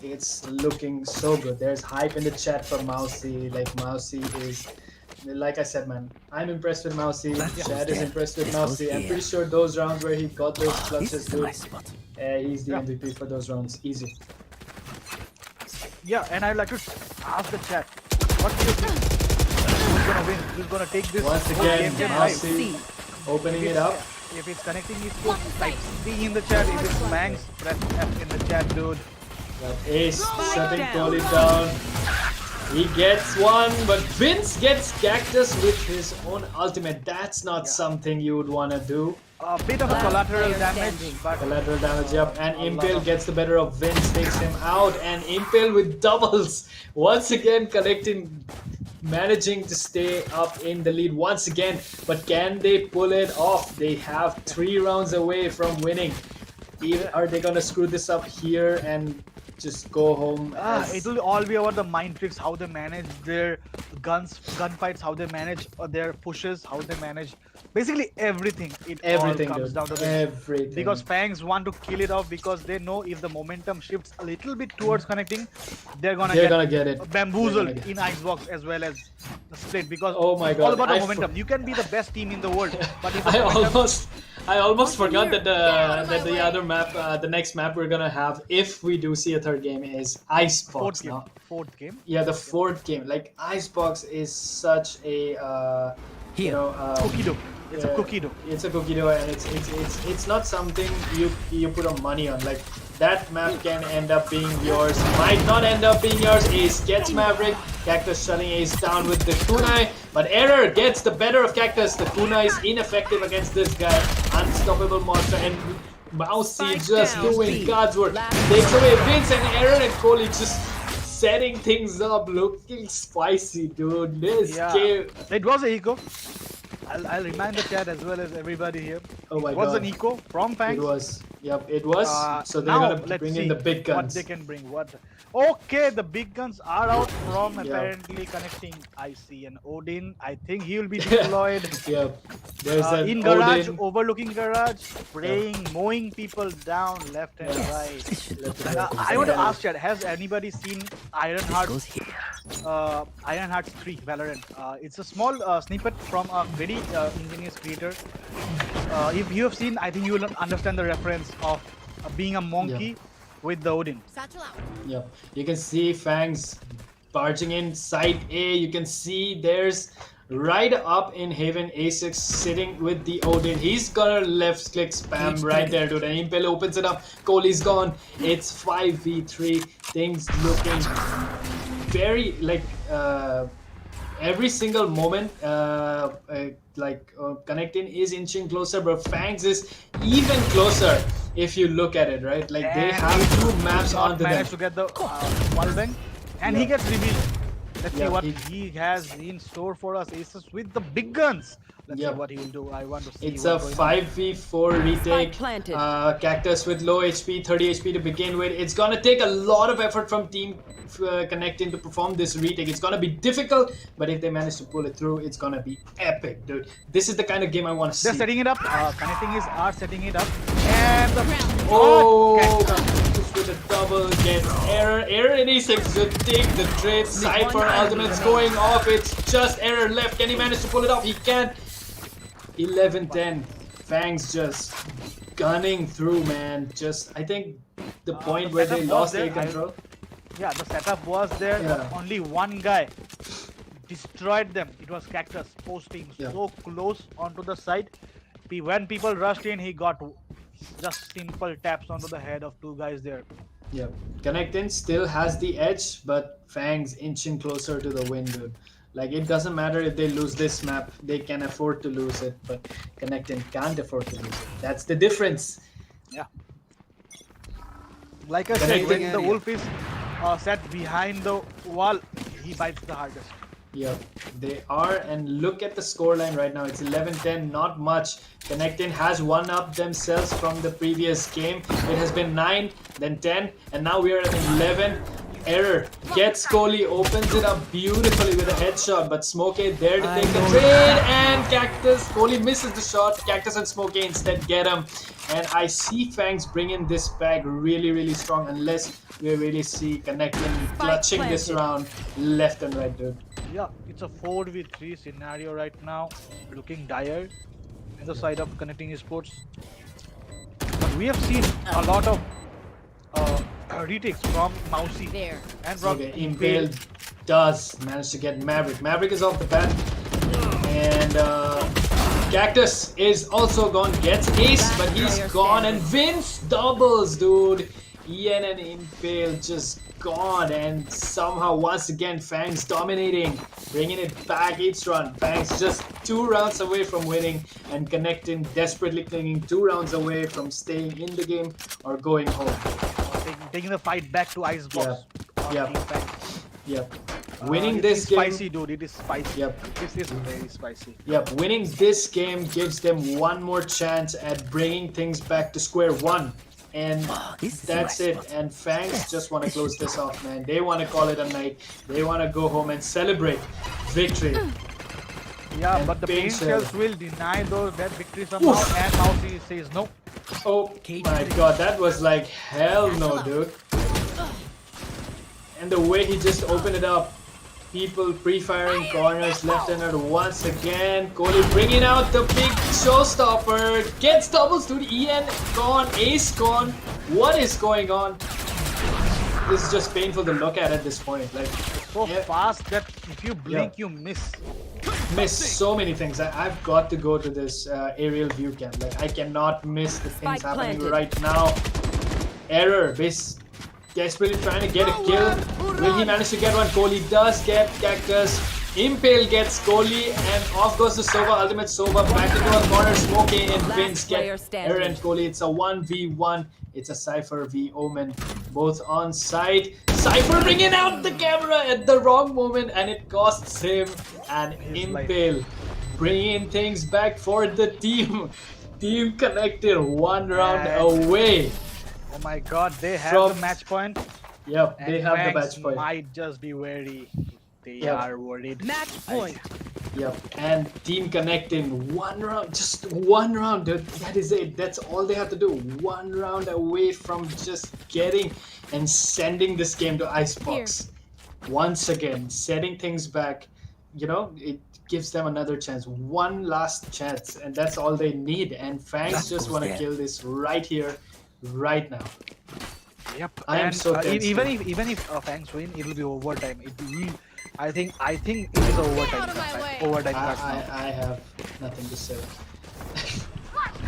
It's looking so good. There's hype in the chat for Mousy. Like, Mousy is like I said, man, I'm impressed with Mousy. Chad is there. impressed with This goes Mousy. I'm here. pretty sure those rounds where he got those This clutches, is a dude, nice spot. he's the MVP for those rounds. Easy. Yeah, and I'd like to ask the chat, what do you think? Who's gonna win? Who's gonna take this Once whole again, game Mousy C. opening it up. If it's connecting eSports, type C in the chat. If it's FANGS, press F in the chat, dude. Got Ace shutting down. Kohli down. He gets one, but Vince gets Cactus with his own ultimate. That's not something you would want to do. A bit of a Last collateral player damage, standing. but Collateral damage, yep. And a lot Impale of- gets the better of Vince, takes him out. And Impale with doubles. Once again, managing to stay up in the lead once again. But can they pull it off? They have 3 rounds away from winning. Are they going to screw this up here and just go home? it will all be about the mind tricks, how they manage their gunfights, how they manage their pushes, how they manage basically everything. Everything, all comes dude. down to this. Everything. Because FANGS want to kill it off because they know if the momentum shifts a little bit towards connecting, they're gonna get it. bamboozled They're gonna in Icebox as well as the split. Because Oh my it's all God, about the I momentum. You can be the best team in the world, but if the I momentum, almost forgot that the other map, the next map we're gonna have, if we do see a third game, is Icebox now. fourth game. Yeah, the 4th game. Like Icebox is such a you Here. know Cookie dough. It's a cookie dough. It's a cookie dough, and it's not something you put a money on. Like that map can end up being yours, might not end up being yours. Ace gets Maverick, Cactus shutting Ace down with the kunai, but Error gets the better of Cactus. The kunai is ineffective against this guy, unstoppable monster, and Mousy Spike just down, doing B. God's work. Last Takes away Vince, and Error and Kohli just setting things up, looking spicy, dude. This Yeah, game. it was a eco. I'll remind the chat as well as everybody here. Oh my It was God. an eco from FANGS. It was. Yep, it was. So they're now, gonna let's bring see in the big what guns. they can bring. Okay, the big guns are out from Yeah. apparently connecting IC and Odin. I think he will be deployed Yep. There's an in garage, Odin. overlooking garage, spraying, mowing people down left and right. I want to ask Chad, has anybody seen Ironheart? Goes here. Ironheart 3 Valorant. It's a small snippet from a very ingenious creator. If you have seen, I think you will understand the reference of being a monkey with the Odin. Yep. You can see Fangs barging in side A. You can see there's right up in Haven A6 sitting with the Odin. He's gonna left click spam right there, dude. And Impel opens it up. Kohli's gone. It's 5v3. Things looking very like every single moment ConnectIN is inching closer, but FANGS is even closer if you look at it, right? Like they And have he 2 maps not onto them. managed to get the wallbang, and he Yeah. gets revealed. Let's Yeah, see what he- he has in store for us. Aces with the big guns. Let's Yeah. see what he will do. I want to see. It's a what's going on. 5v4 retake. planted. Cactus with low HP, 30 HP to begin with. It's gonna take a lot of effort from Team ConnectIN to perform this retake. It's gonna be difficult, but if they manage to pull it through, it's gonna be epic, dude. This is the kind of game I want to see. They're setting it up. ConnectIN are setting it up, and the Oh, Cactus. just with a double gets Error. Error in E6 to take the trade. Cypher ultimate's going off. It's just Error left. Can he manage to pull it off? He can. 11-10. FANGS just gunning through, man. Just, I think the point the where they setup was lost there. air control. Yeah, the setup was there. But Yeah. only one guy destroyed them. It was Cactus posting Yeah. so close onto the side. When people rushed in, he got just simple taps onto the head of 2 guys there. Yeah. ConnectIN still has the edge, but FANGS inching closer to the win, dude. Like, it doesn't matter if they lose this map, they can afford to lose it, but ConnectIN can't afford to lose it. That's the difference. Yeah. Like I said, Connecting when the area. wolf is set behind the wall, he bites the hardest. Yeah, they are, and look at the scoreline right now. It's 11-10, not much. ConnectIN has one up themselves from the previous game. It has been 9, then 10, and now we are at 11. Error gets Kohli, opens it up beautifully with a headshot, but Smokey there to take the trade, and Cactus, Kohli misses the shot, Cactus and Smokey instead get him, and I see FANGS bringing this back really strong, unless we really see ConnectIN clutching this round left and right, dude. Yeah, it's a 4v3 scenario right now, looking dire in the side of ConnectIN eSports. But we have seen a lot of retakes from Mousy and from Okay, Impale does manage to get Maverick. Maverick is off the bat, and Cactus is also gone. Gets Ace, but he's gone, and Vince doubles, dude. Ian and Impale just gone, and somehow once again FANGS dominating, bringing it back each round. FANGS just 2 rounds away from winning, and ConnectIN desperately clinging 2 rounds away from staying in the game or going home. Taking the fight back to Icebox. Yep. Winning this game, spicy, dude. It is spicy. Yep. This is very spicy. Yep. Winning this game gives them one more chance at bringing things back to square one. And that's it. And FANGS just want to close this off, man. They want to call it a night. They want to go home and celebrate victory. Yeah, And but the Pain pain shells will deny that victory somehow, and Mousy says no. Oh my god, that was like hell no, dude. And the way he just opened it up, people pre-firing corners left and right once again. Kohli bringing out the big showstopper, gets doubles, dude. Ian gone, Ace gone. What is going on? This is just painful to look at this point. Like So fast that if you blink, you miss. Miss so many things. I've got to go to this aerial view cam. Like I cannot miss the things happening right now. Error. Base desperately trying to get a kill. Will he manage to get one? Kohli does get Cactus. Impale gets Kohli, and off goes the Sova. Ultimate Sova back into a corner. Smoking and Vince get Error and Kohli. It's a 1v1. It's a Cypher v Omen. Both on site. Cypher bringing out the camera at the wrong moment, and it costs him. And Impale bringing things back for the team. Team ConnectIN 1 round away. Oh my god, they have the match point. Yep, they have the match point. Might just be wary. They are worried. Match point. Yep, and Team ConnectIN 1 round, just 1 round, dude. That is it. That's all they have to do. 1 round away from just getting and sending this game to Icebox. Once again, setting things back. You know, it gives them another chance. One last chance, and that's all they need. And FANGS just want to kill this right here, right now. Yep. I am so tense. Even if FANGS win, it will be overtime. I think it is overtime. Overtime. I have nothing to say.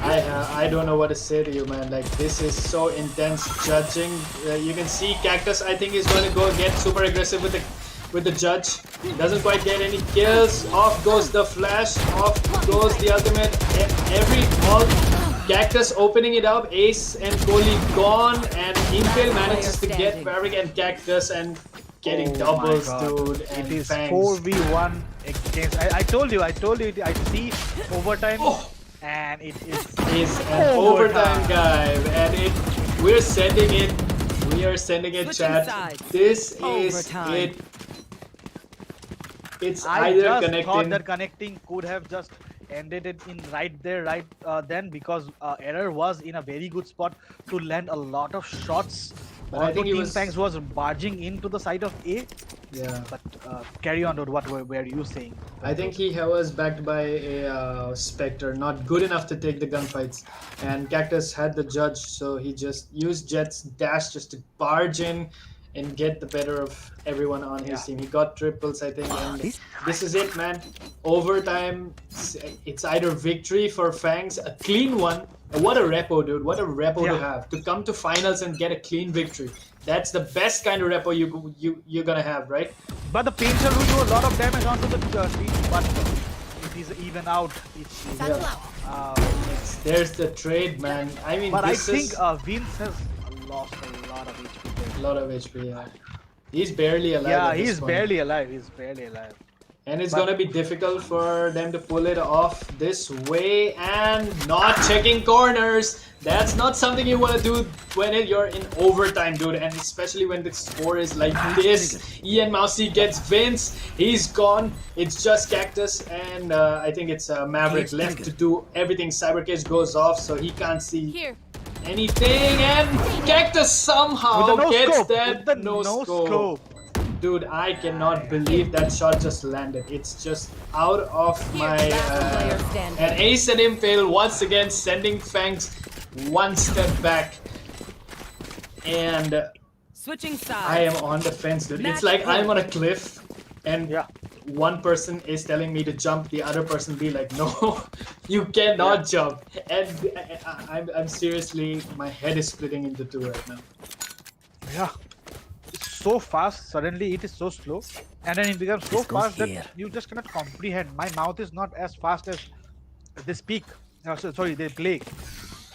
I don't know what to say to you, man. Like, this is so intense judging. You can see Cactus, I think, is going to go get super aggressive with the judge. Doesn't quite get any kills. Off goes the flash. Off goes the ultimate. All Cactus opening it up. Ace and Kohli gone, and Impale manages to get Maverick and Cactus and getting doubles, dude. And it is FANGS. 4v1 against. I told you. I see overtime. And it is an overtime guy, and we are sending it chat. Sides. This is Overtime. it. It's I either just ConnectIN. thought that ConnectIN could have just ended it in right then, because Error was in a very good spot to land a lot of shots. But I think Team was FANGS was barging into the side of A. Yeah. But carry on, dude. What were you saying? I think he was backed by a Spectre, not good enough to take the gunfights. And Cactus had the judge, so he just used Jet's dash just to barge in and get the better of everyone on his team. He got triples, I think, and this is it, man. Overtime, it's either victory for FANGS, a clean one. What a repo, dude. What a repo to have. To come to finals and get a clean victory. That's the best kind of repo you're gonna have, right? But the Painter will do a lot of damage onto the team, but it is even out. There's the trade, man. I mean, but I think Vince has lost a lot of HP. A lot of HP, yeah. He's barely alive. Yeah, at this he's point. barely alive. He's barely alive. And it's gonna be difficult for them to pull it off this way and not checking corners. That's not something you want to do when you're in overtime, dude. And especially when the score is like this. Ian Mousy gets Vince. He's gone. It's just Cactus. And I think it's Maverick left to do everything. Cybercase goes off, so he can't see anything. And Cactus somehow gets that no scope. Dude, I cannot believe that shot just landed. It's just out of my... and Ace and Impale once again sending Fangs one step back. And Switching sides. I am on the fence, dude. It's like I'm on a cliff and one person is telling me to jump, the other person be like, no, you cannot jump. And I'm seriously, my head is splitting into two right now. Yeah. So fast, suddenly it is so slow, and then it becomes so fast that you just cannot comprehend. My mouth is not as fast as they speak. Sorry, they play.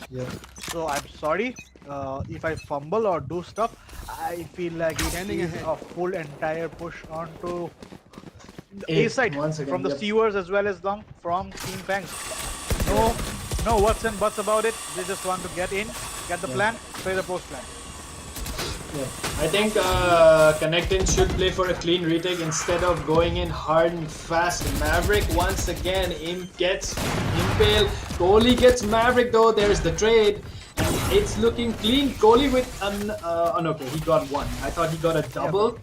Yeah. So I'm sorry if I fumble or do stuff. I feel like it is a full entire push onto the A side from the Stewards as well as from Team Fangs. No what's and buts about it. They just want to get in, get the plan, play the post plan. Yeah. I think ConnectIN should play for a clean retake instead of going in hard and fast. Maverick once again gets Impale. Kohli gets Maverick though. There's the trade. And it's looking clean. Kohli with okay, he got one. I thought he got a double.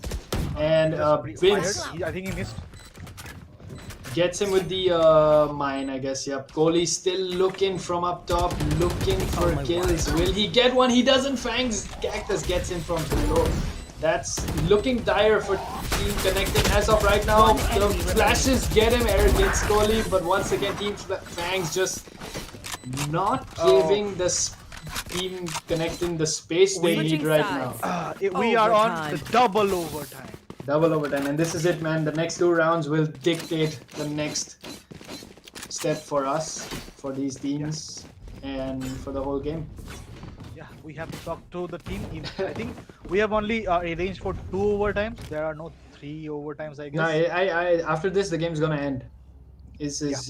And Vince, I think he missed. Gets him with the mine, I guess. Yep. Kohli still looking from up top, looking for kills. Will he get one? He doesn't. Fangs Cactus gets him from below. That's looking dire for Team ConnectIN as of right now. The flashes get him. Eric gets Kohli, but once again, Team Fangs just not giving the Team ConnectIN the space they need right now. We are on the double overtime. Double overtime, and this is it, man. The next two rounds will dictate the next step for us, for these teams, and for the whole game. Yeah, we have to talk to the team. I think we have only arranged for 2 overtimes. There are no 3 overtimes, I guess. No, I after this, the game's gonna end. This is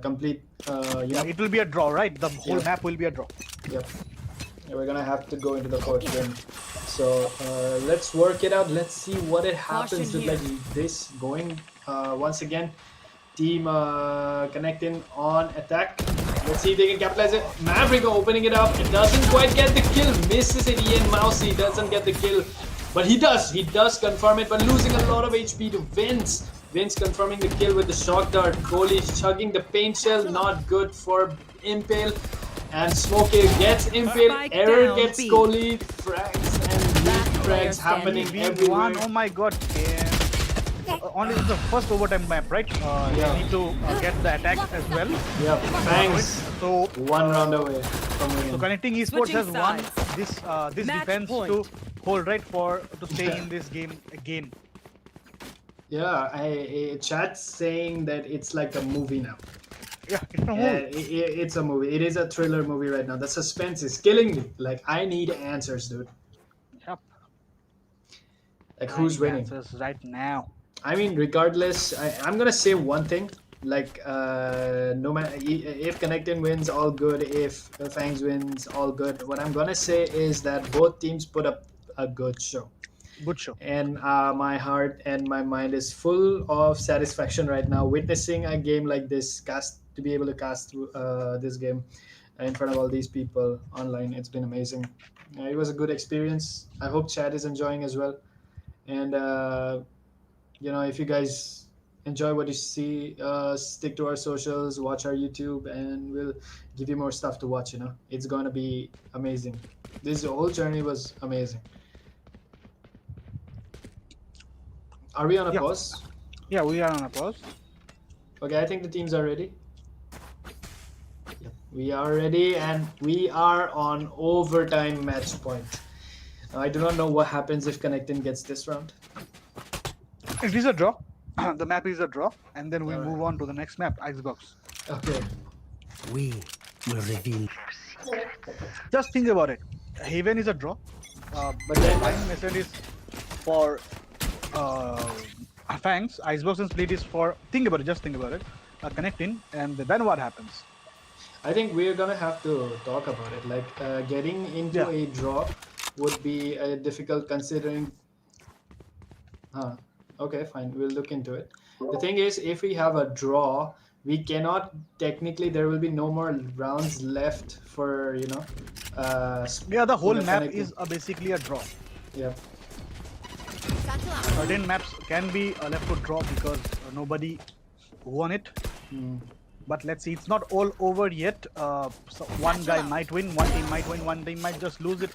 complete. Yeah, it will be a draw, right? The whole map will be a draw. Yep. Yeah, we're gonna have to go into the 4th game. So let's work it out. Let's see what it happens with like this going. Once again, Team ConnectIN on attack. Let's see if they can capitalize it. Maverick opening it up. It doesn't quite get the kill. Misses it. Ian Mousy doesn't get the kill. But he does. He does confirm it, but losing a lot of HP to Vince. Vince confirming the kill with the shock dart. Kohli chugging the paint shell. Not good for Impale. And Smokey gets Impale. Error gets Kohli. Frags and frags happening everywhere. Oh my god. Only the first overtime map, right? You need to get the attack as well. Yeah, Fangs. So 1 round away from winning. So ConnectIN eSports has won this defense to hold, right, to stay in this game again. Yeah, chat's saying that it's like a movie now. Yeah, it's a movie. It's a movie. It is a thriller movie right now. The suspense is killing me. Like, I need answers, dude. Yep. Like, who's winning? Answers right now. I mean, regardless, I'm gonna say one thing. Like, no matter if ConnectIN wins, all good. If FANGS wins, all good. What I'm gonna say is that both teams put up a good show. Good show. And my heart and my mind is full of satisfaction right now, witnessing a game like this, to be able to cast this game in front of all these people online. It's been amazing. It was a good experience. I hope chat is enjoying as well. And you know, if you guys enjoy what you see, stick to our socials, watch our YouTube, and we'll give you more stuff to watch. You know, it's gonna be amazing. This whole journey was amazing. Are we on a pause? Yeah, we are on a pause. Okay, I think the teams are ready. Yep, we are ready, and we are on overtime match point. I do not know what happens if ConnectIN gets this round. It is a draw. The map is a draw, and then we move on to the next map, Icebox. Okay. We will reveal. Just think about it. Haven is a draw, but then my message is for FANGS, Icebox and Split is for, think about it, just think about it, ConnectIN, and then what happens? I think we're gonna have to talk about it. Like getting into a draw would be difficult considering. Okay, fine. We'll look into it. The thing is, if we have a draw, we cannot technically. There will be no more rounds left for The whole map ConnectIN. is basically a draw. Yep. Certain maps can be left to draw because nobody won it. But let's see, it's not all over yet. So one guy might win, one team might win, one team might just lose it.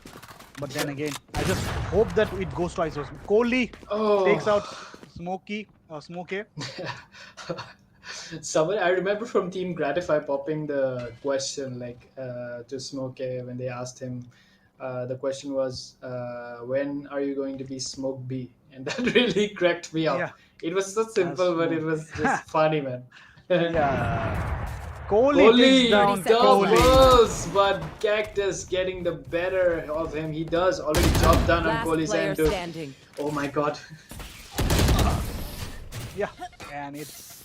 But then again, I just hope that it goes to Isos. Kohli takes out Smokey. Someone I remember from Team Gratify popping the question to Smokey when they asked him. The question was, when are you going to be Smoke B? And that really cracked me up. Yeah. It was so simple, but it was just funny, man. Kohli takes Kohli down doubles, but Cactus getting the better of him. He does already job done on Last Kohli's player end too. standing. Oh my god. Yeah, and it's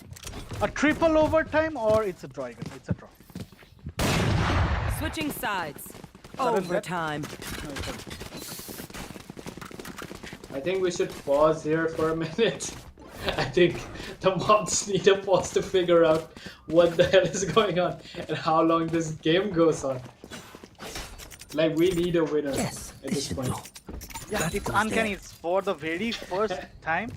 a triple overtime or it's a draw. It's a draw. Switching sides. Sudden bet. Overtime. I think we should pause here for a minute. I think the mobs need a pause to figure out what the hell is going on and how long this game goes on. Like, we need a winner at this point. Yeah, it's uncanny. It's for the very first time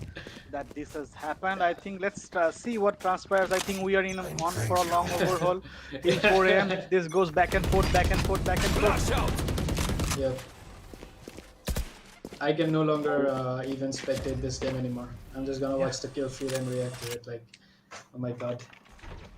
that this has happened. I think let's see what transpires. I think we are on for a long overhaul. Till 4 AM, if this goes back and forth, back and forth, back and forth. Yep. I can no longer even spectate this game anymore. I'm just gonna watch the kill feed and react to it. Like, oh my god.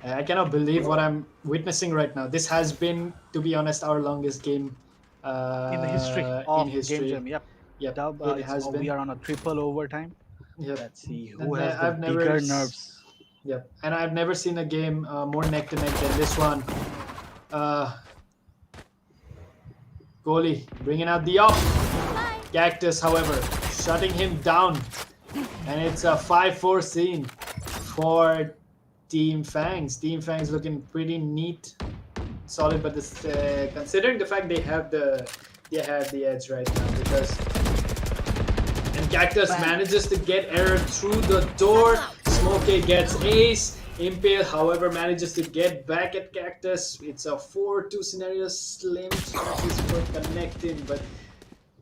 I cannot believe what I'm witnessing right now. This has been, to be honest, our longest game In the history of Game Jam, yep. Yep, it has been. We are on a triple overtime. Yep. Let's see who And has the I've never bigger s- nerves. Yep, and I've never seen a game more neck to neck than this one. Kohli bringing out the up. Cactus, however, shutting him down. And it's a 5-4 scene for Team FANGS. Team FANGS looking pretty neat, solid, but this, considering the fact they have the edge right now because. And Cactus manages to get error through the door. Smokey gets ace. Impale, however, manages to get back at Cactus. It's a 4-2 scenario. Slim chances for ConnectIN, but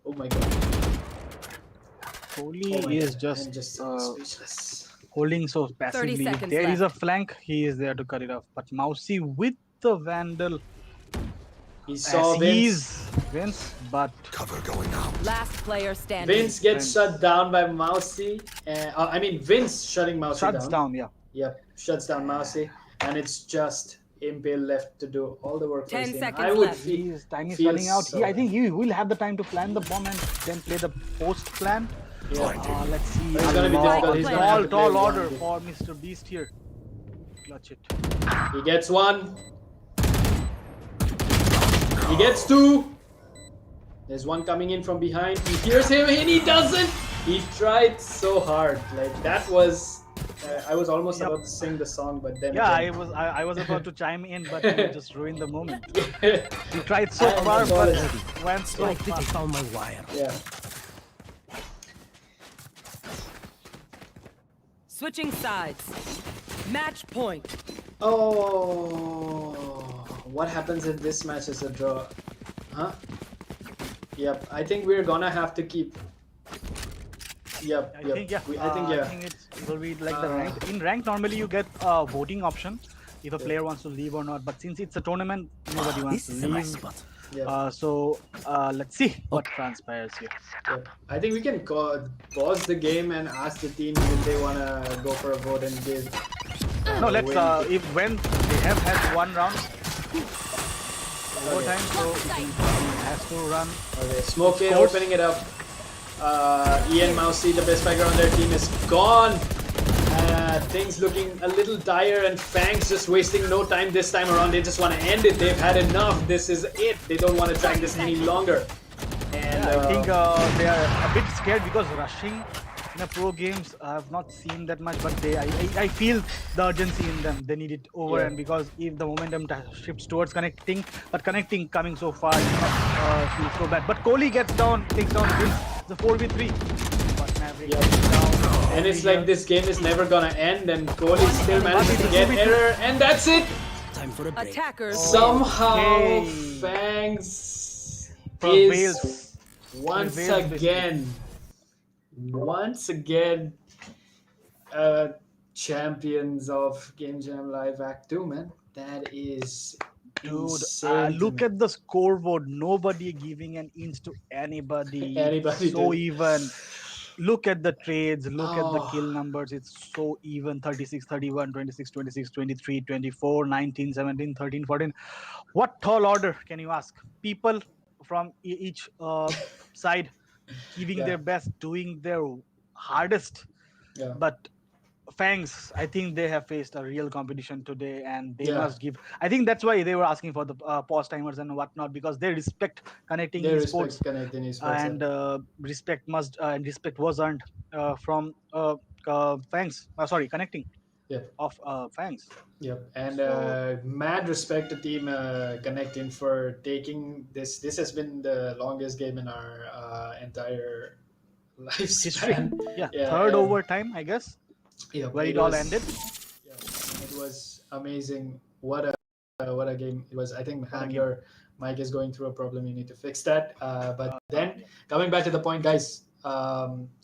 oh my god. Kohli is just, speechless. holding so 30 passively. If seconds there is a left. flank, he is there to cut it off. But Mousy with the Vandal. He saw Vince, but Cover going out. Last player standing. Vince gets shut down by Mousy. Vince shutting Mousy shuts down, yeah. Yep, shuts down Mousy, and it's just Impale left to do all the work for 10 his team. seconds I would left. feel His time is feels running out. so I think he will have the time to plan the bomb and then play the post plan. yeah. Let's see. It's gonna be difficult. He's gonna have to Tall play order one game. for Mr. Beast here. Clutch it. He gets one. He gets two. There's one coming in from behind. He hears him and he doesn't. He tried so hard. Like that was. I was almost about to sing the song, but then. Yeah, again- I was about to chime in, but you just ruined the moment. You tried so I am far, but sorry. went so Like that, I far. found my wire. Yeah. Switching sides. Match point. Oh, what happens if this match is a draw? Huh? Yep, I think we're gonna have to keep. Yep, I yep. think yeah. I think yeah. I think it will be like the rank. In rank, normally you get a voting option if a player wants to leave or not. But since it's a tournament, nobody wants This to is a nice leave. spot. Let's see what transpires here. Yep. I think we can pause the game and ask the team if they wanna go for a vote and give. No, let's win. if when they have had one round overtime, so he has to run. Okay, Smokey Scores. opening it up. Ian Mousy, the best striker on their team, is gone. Things looking a little dire, and FANGS just wasting no time this time around. They just want to end it. They've had enough. This is it. They don't want to drag this any longer. And I think they are a bit scared because rushing in the pro games, I have not seen that much, but I feel the urgency in them. They need it over, Yeah. and because if the momentum shifts towards connecting, but connecting coming so far did not feel so bad. But Kohli gets down, takes down, wins the 4v3. But Maverick Yeah. gets down. And it's Only like this game is never gonna end, and Kohli still manages to get error, and that's it. Time for a break. Attackers. Somehow, Okay. FANGS Prevails. is once Prevails, again, champions of Game Jam Live Act 2, man. That is Dude, insane. to look me. at the scoreboard. Nobody giving an inch to anybody. Anybody, So dude. even. Look at the trades. Look at the Oh. kill numbers. It's so even. 36, 31, 26, 26, 23, 24, 19, 17, 13, 14. What tall order can you ask? People from each side giving Yeah. their best, doing their hardest. Yeah. But FANGS, I think they have faced a real competition today, and they Yeah. must give. I think that's why they were asking for the pause timers and whatnot, because they respect connecting They esports, respect ConnectIN eSports. and respect was earned from FANGS. Sorry, connecting Yep. of FANGS. Yep. And So- mad respect to Team ConnectIN for taking this. This has been the longest game in our entire History, lifespan. yeah, Yeah, third and- overtime, I guess, Yeah, where it all was- ended. Yeah, it was amazing. What a game it was. I think What a Han, game. your mic is going through a problem. You need to fix that. But Uh, then coming back to the point, guys.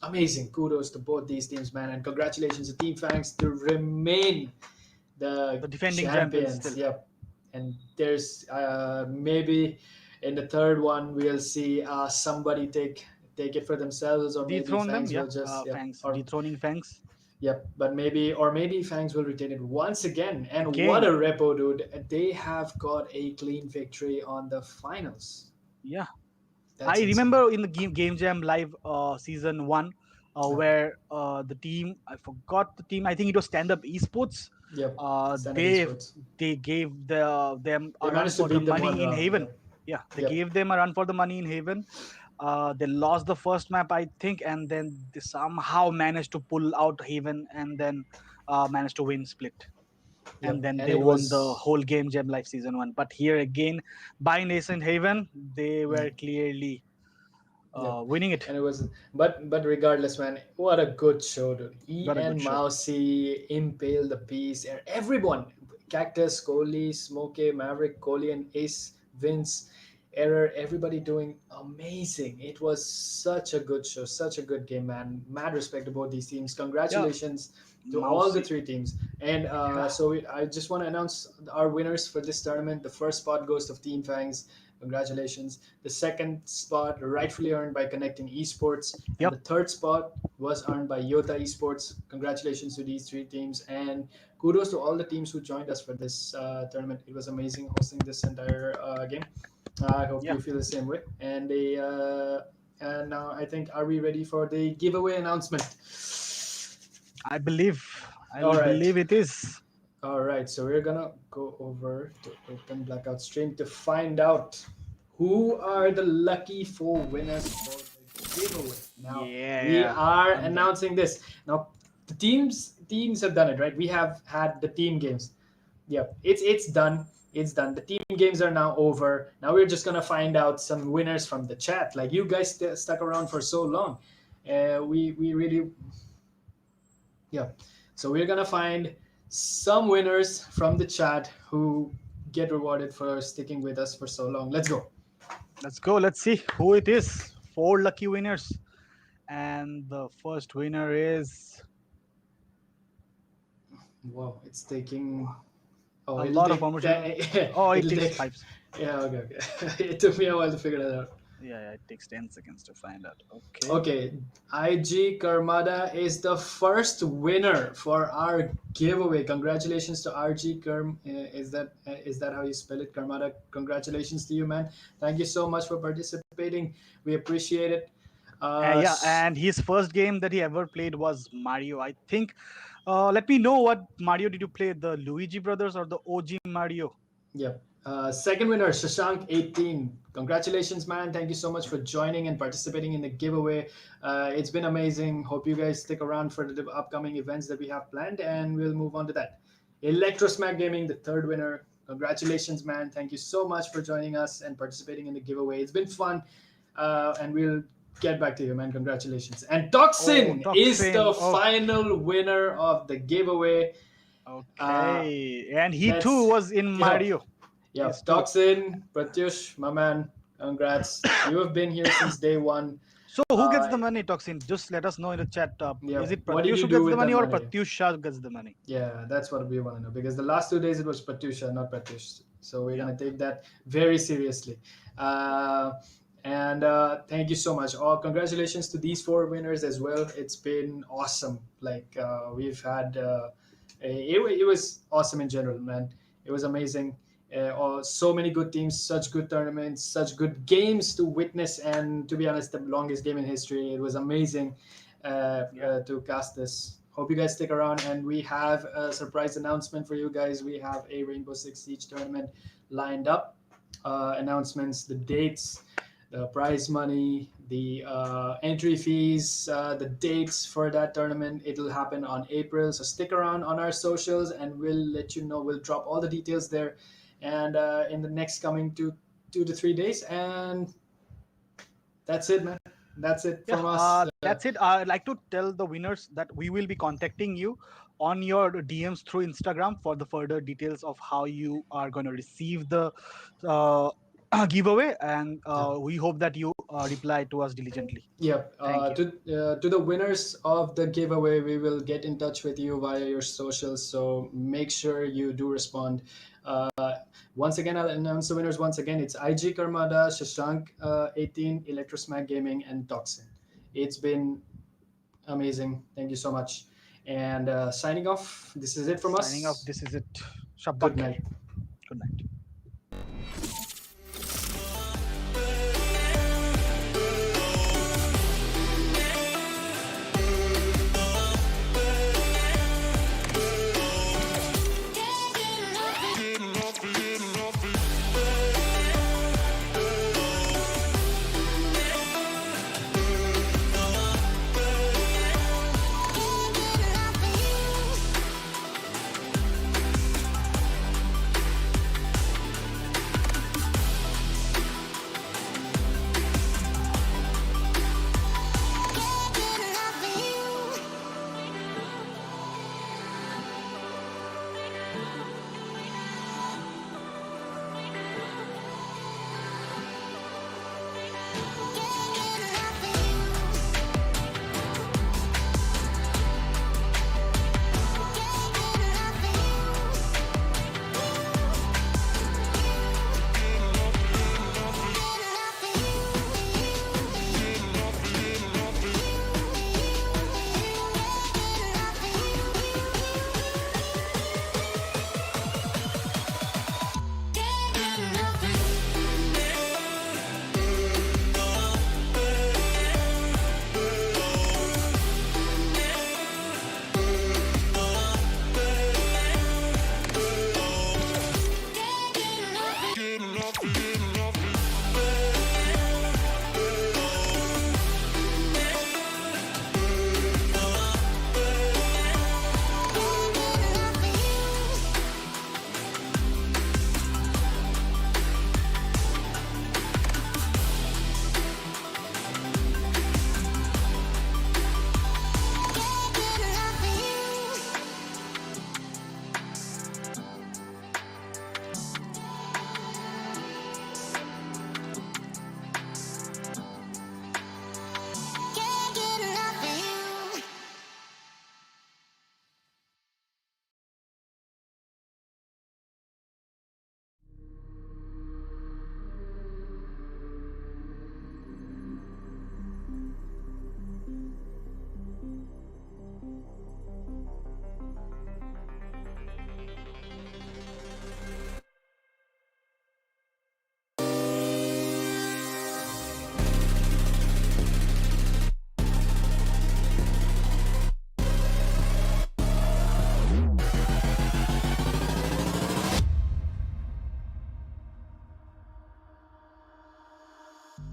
Amazing. Kudos to both these teams, man, and congratulations to Team FANGS to remain the defending champions. champions still. Yep. And there's maybe in the third one we'll see somebody take it for themselves, or maybe Dethrone them, FANGS yeah. will just FANGS or dethroning FANGS. Yep, but maybe FANGS will retain it once again. And Again. what a repo, dude! They have got a clean victory on the finals. Yeah. That's I insane. remember in the Game Jam Live season 1, where the team, I forgot the team. I think it was Stand Up Esports. Yep. Stand Up They Esports. gave them They a run managed to for the beat them money one in round, Haven. yep. Yeah, they Yep. gave them a run for the money in Haven. They lost the first map, I think, and then they somehow managed to pull out Haven, and then managed to win split. And Yep. then And they it won was- the whole Game Jam Live season 1. But here again, by Nascent Haven, they were clearly winning it. And it was, but regardless, man, what a good show, dude. What a And good show. Mousy, Impale, the Beast, and everyone, Cactus, Kohli, Smokey, Maverick, Kohli, and Ace, Vince, Error, everybody doing amazing. It was such a good show, such a good game, man. Mad respect to both these teams. Congratulations to all the Mousy. three teams. And I just want to announce our winners for this tournament. The first spot goes to Team FANGS. Congratulations. The second spot rightfully earned by ConnectIN eSports. And Yep. the third spot was earned by Yota eSports. Congratulations to these three teams, and kudos to all the teams who joined us for this tournament. It was amazing hosting this entire game. I hope you feel the same way. And now I think, are we ready for the giveaway announcement? I believe All right. believe it is. All right, so we're gonna go over to Open Blackout Stream to find out who are the lucky 4 winners for the giveaway. Now we are announcing this. Now the teams have done it, right? We have had the team games. Yep, it's done. It's done. The team games are now over. Now we're just gonna find out some winners from the chat. Like, you guys stuck around for so long. We really, yeah. So we're gonna find some winners from the chat who get rewarded for sticking with us for so long. Let's go. Let's go. Let's see who it is. 4 lucky winners. And the first winner is Wow, it's taking a lot of promotion. Oh, it takes 5. Yeah, okay. It took me a while to figure that out. Yeah, it takes 10 seconds to find out. Okay. Okay, IG Karmada is the first winner for our giveaway. Congratulations to RG Kerm. Is that how you spell it, Karmada? Congratulations to you, man. Thank you so much for participating. We appreciate it. And his first game that he ever played was Mario, I think. Let me know what Mario did you play, the Luigi Brothers or the OG Mario? Yep. Second winner, Shashank 18. Congratulations, man. Thank you so much for joining and participating in the giveaway. It's been amazing. Hope you guys stick around for the upcoming events that we have planned, and we'll move on to that. Electrosmack Gaming, the third winner. Congratulations, man. Thank you so much for joining us and participating in the giveaway. It's been fun, and we'll get back to you, man. Congratulations. And Toxin, is the final winner of the giveaway. Okay. And he too was in Mario. Yeah, Toxin, Pratyush, my man, congrats. You have been here since day one. So who gets the money, Toxin? Just let us know in the chat. Is it What did Pratyush you who do gets with the money that or money? Pratyush gets the money? Yeah, that's what we want to know, because the last 2 days it was Pratyusha, not Pratyush. So we're going to take that very seriously. And thank you so much. Congratulations to these 4 winners as well. It's been awesome. Like we've had, it was awesome in general, man. It was amazing. So many good teams, such good tournaments, such good games to witness, and to be honest, the longest game in history. It was amazing to cast this. Hope you guys stick around, and we have a surprise announcement for you guys. We have a Rainbow Six Siege tournament lined up. Announcements, the dates, the prize money, the entry fees, the dates for that tournament. It'll happen on April, so stick around on our socials and we'll let you know. We'll drop all the details there, and in the next coming 2 to 3 days. And that's it, man. That's it from us. That's it. I'd like to tell the winners that we will be contacting you on your DMs through Instagram for the further details of how you are going to receive the giveaway, and we hope that you reply to us diligently. Yep. To the winners of the giveaway, we will get in touch with you via your socials. So make sure you do respond. Once again, I'll announce the winners once again. It's IG Karmada, Shashank 18, Electrosmack Gaming, and Toxin. It's been amazing. Thank you so much. And signing off. This is it from us. Signing off. This is it. Good night. Good night.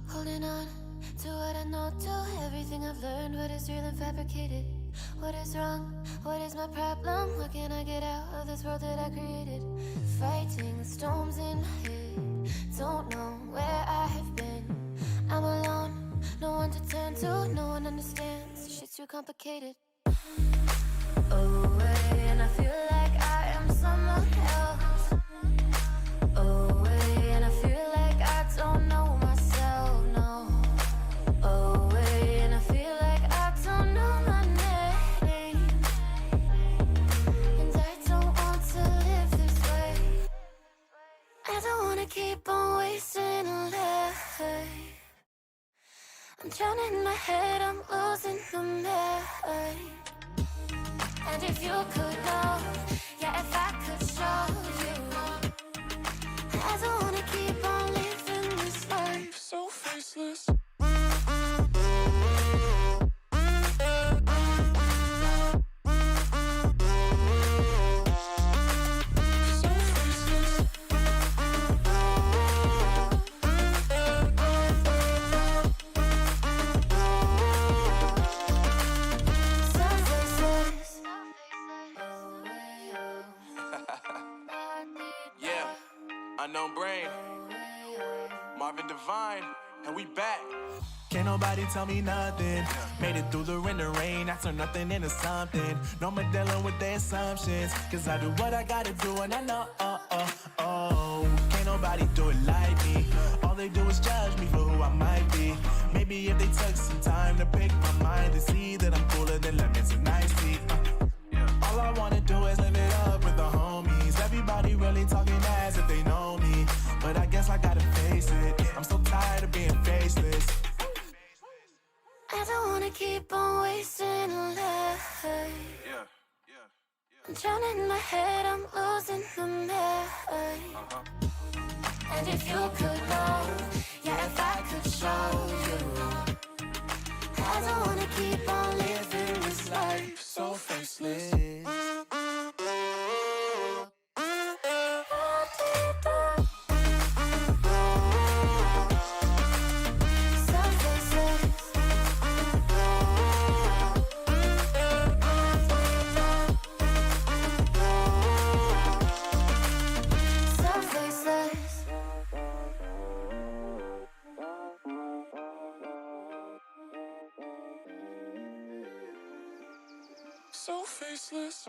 Holding on to what I know, to everything I've learned. What is real and fabricated? What is wrong? What is my problem? What can I get out of this world that I created? Fighting the storms in my head. Don't know where I have been. I'm alone, no one to turn to. No one understands, shit's too complicated. Away, and I feel like I am someone else. Away, and I feel like I don't know myself, no. Away, and I feel like I don't know my name. And I don't want to live this way. I don't wanna keep on wasting a life. I'm drowning in my head, I'm losing the mind. And if you could know, yeah, if I could show you, I don't wanna keep on living this life so faceless. Unknown Brain, Marvin Devine, and we back. Can't nobody tell me nothing. Made it through the rain, I turn nothing into something. No more dealing with their assumptions, cause I do what I gotta do and I know, can't nobody do it like me. All they do is judge me for who I might be. Maybe if they took some time to pick my mind, they see that I'm cooler than lemons and iced tea. All I wanna do is live it up with the homies. Everybody really talking as if they know me, but I guess I gotta face it. I'm so tired of being faceless. I don't wanna keep on wasting a life. I'm drowning in my head, I'm losing the mind. And if you could know, yeah, if I could show you, I don't wanna keep on living this life so faceless. So faceless.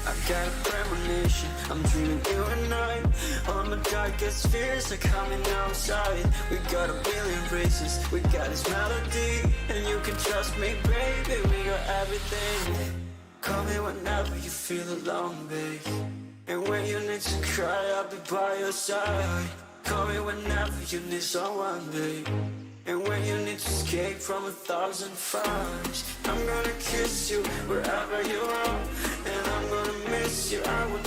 I've got a premonition, I'm dreaming you and I. All my darkest fears are coming outside. We got a billion races, we got this melody. And you can trust me, baby, we got everything. Call me whenever you feel alone, babe. And when you need to cry, I'll be by your side. Call me whenever you need someone, babe. And when you need to escape from 1,000 fires, I'm gonna kiss you wherever you are. And I'm gonna miss you, I will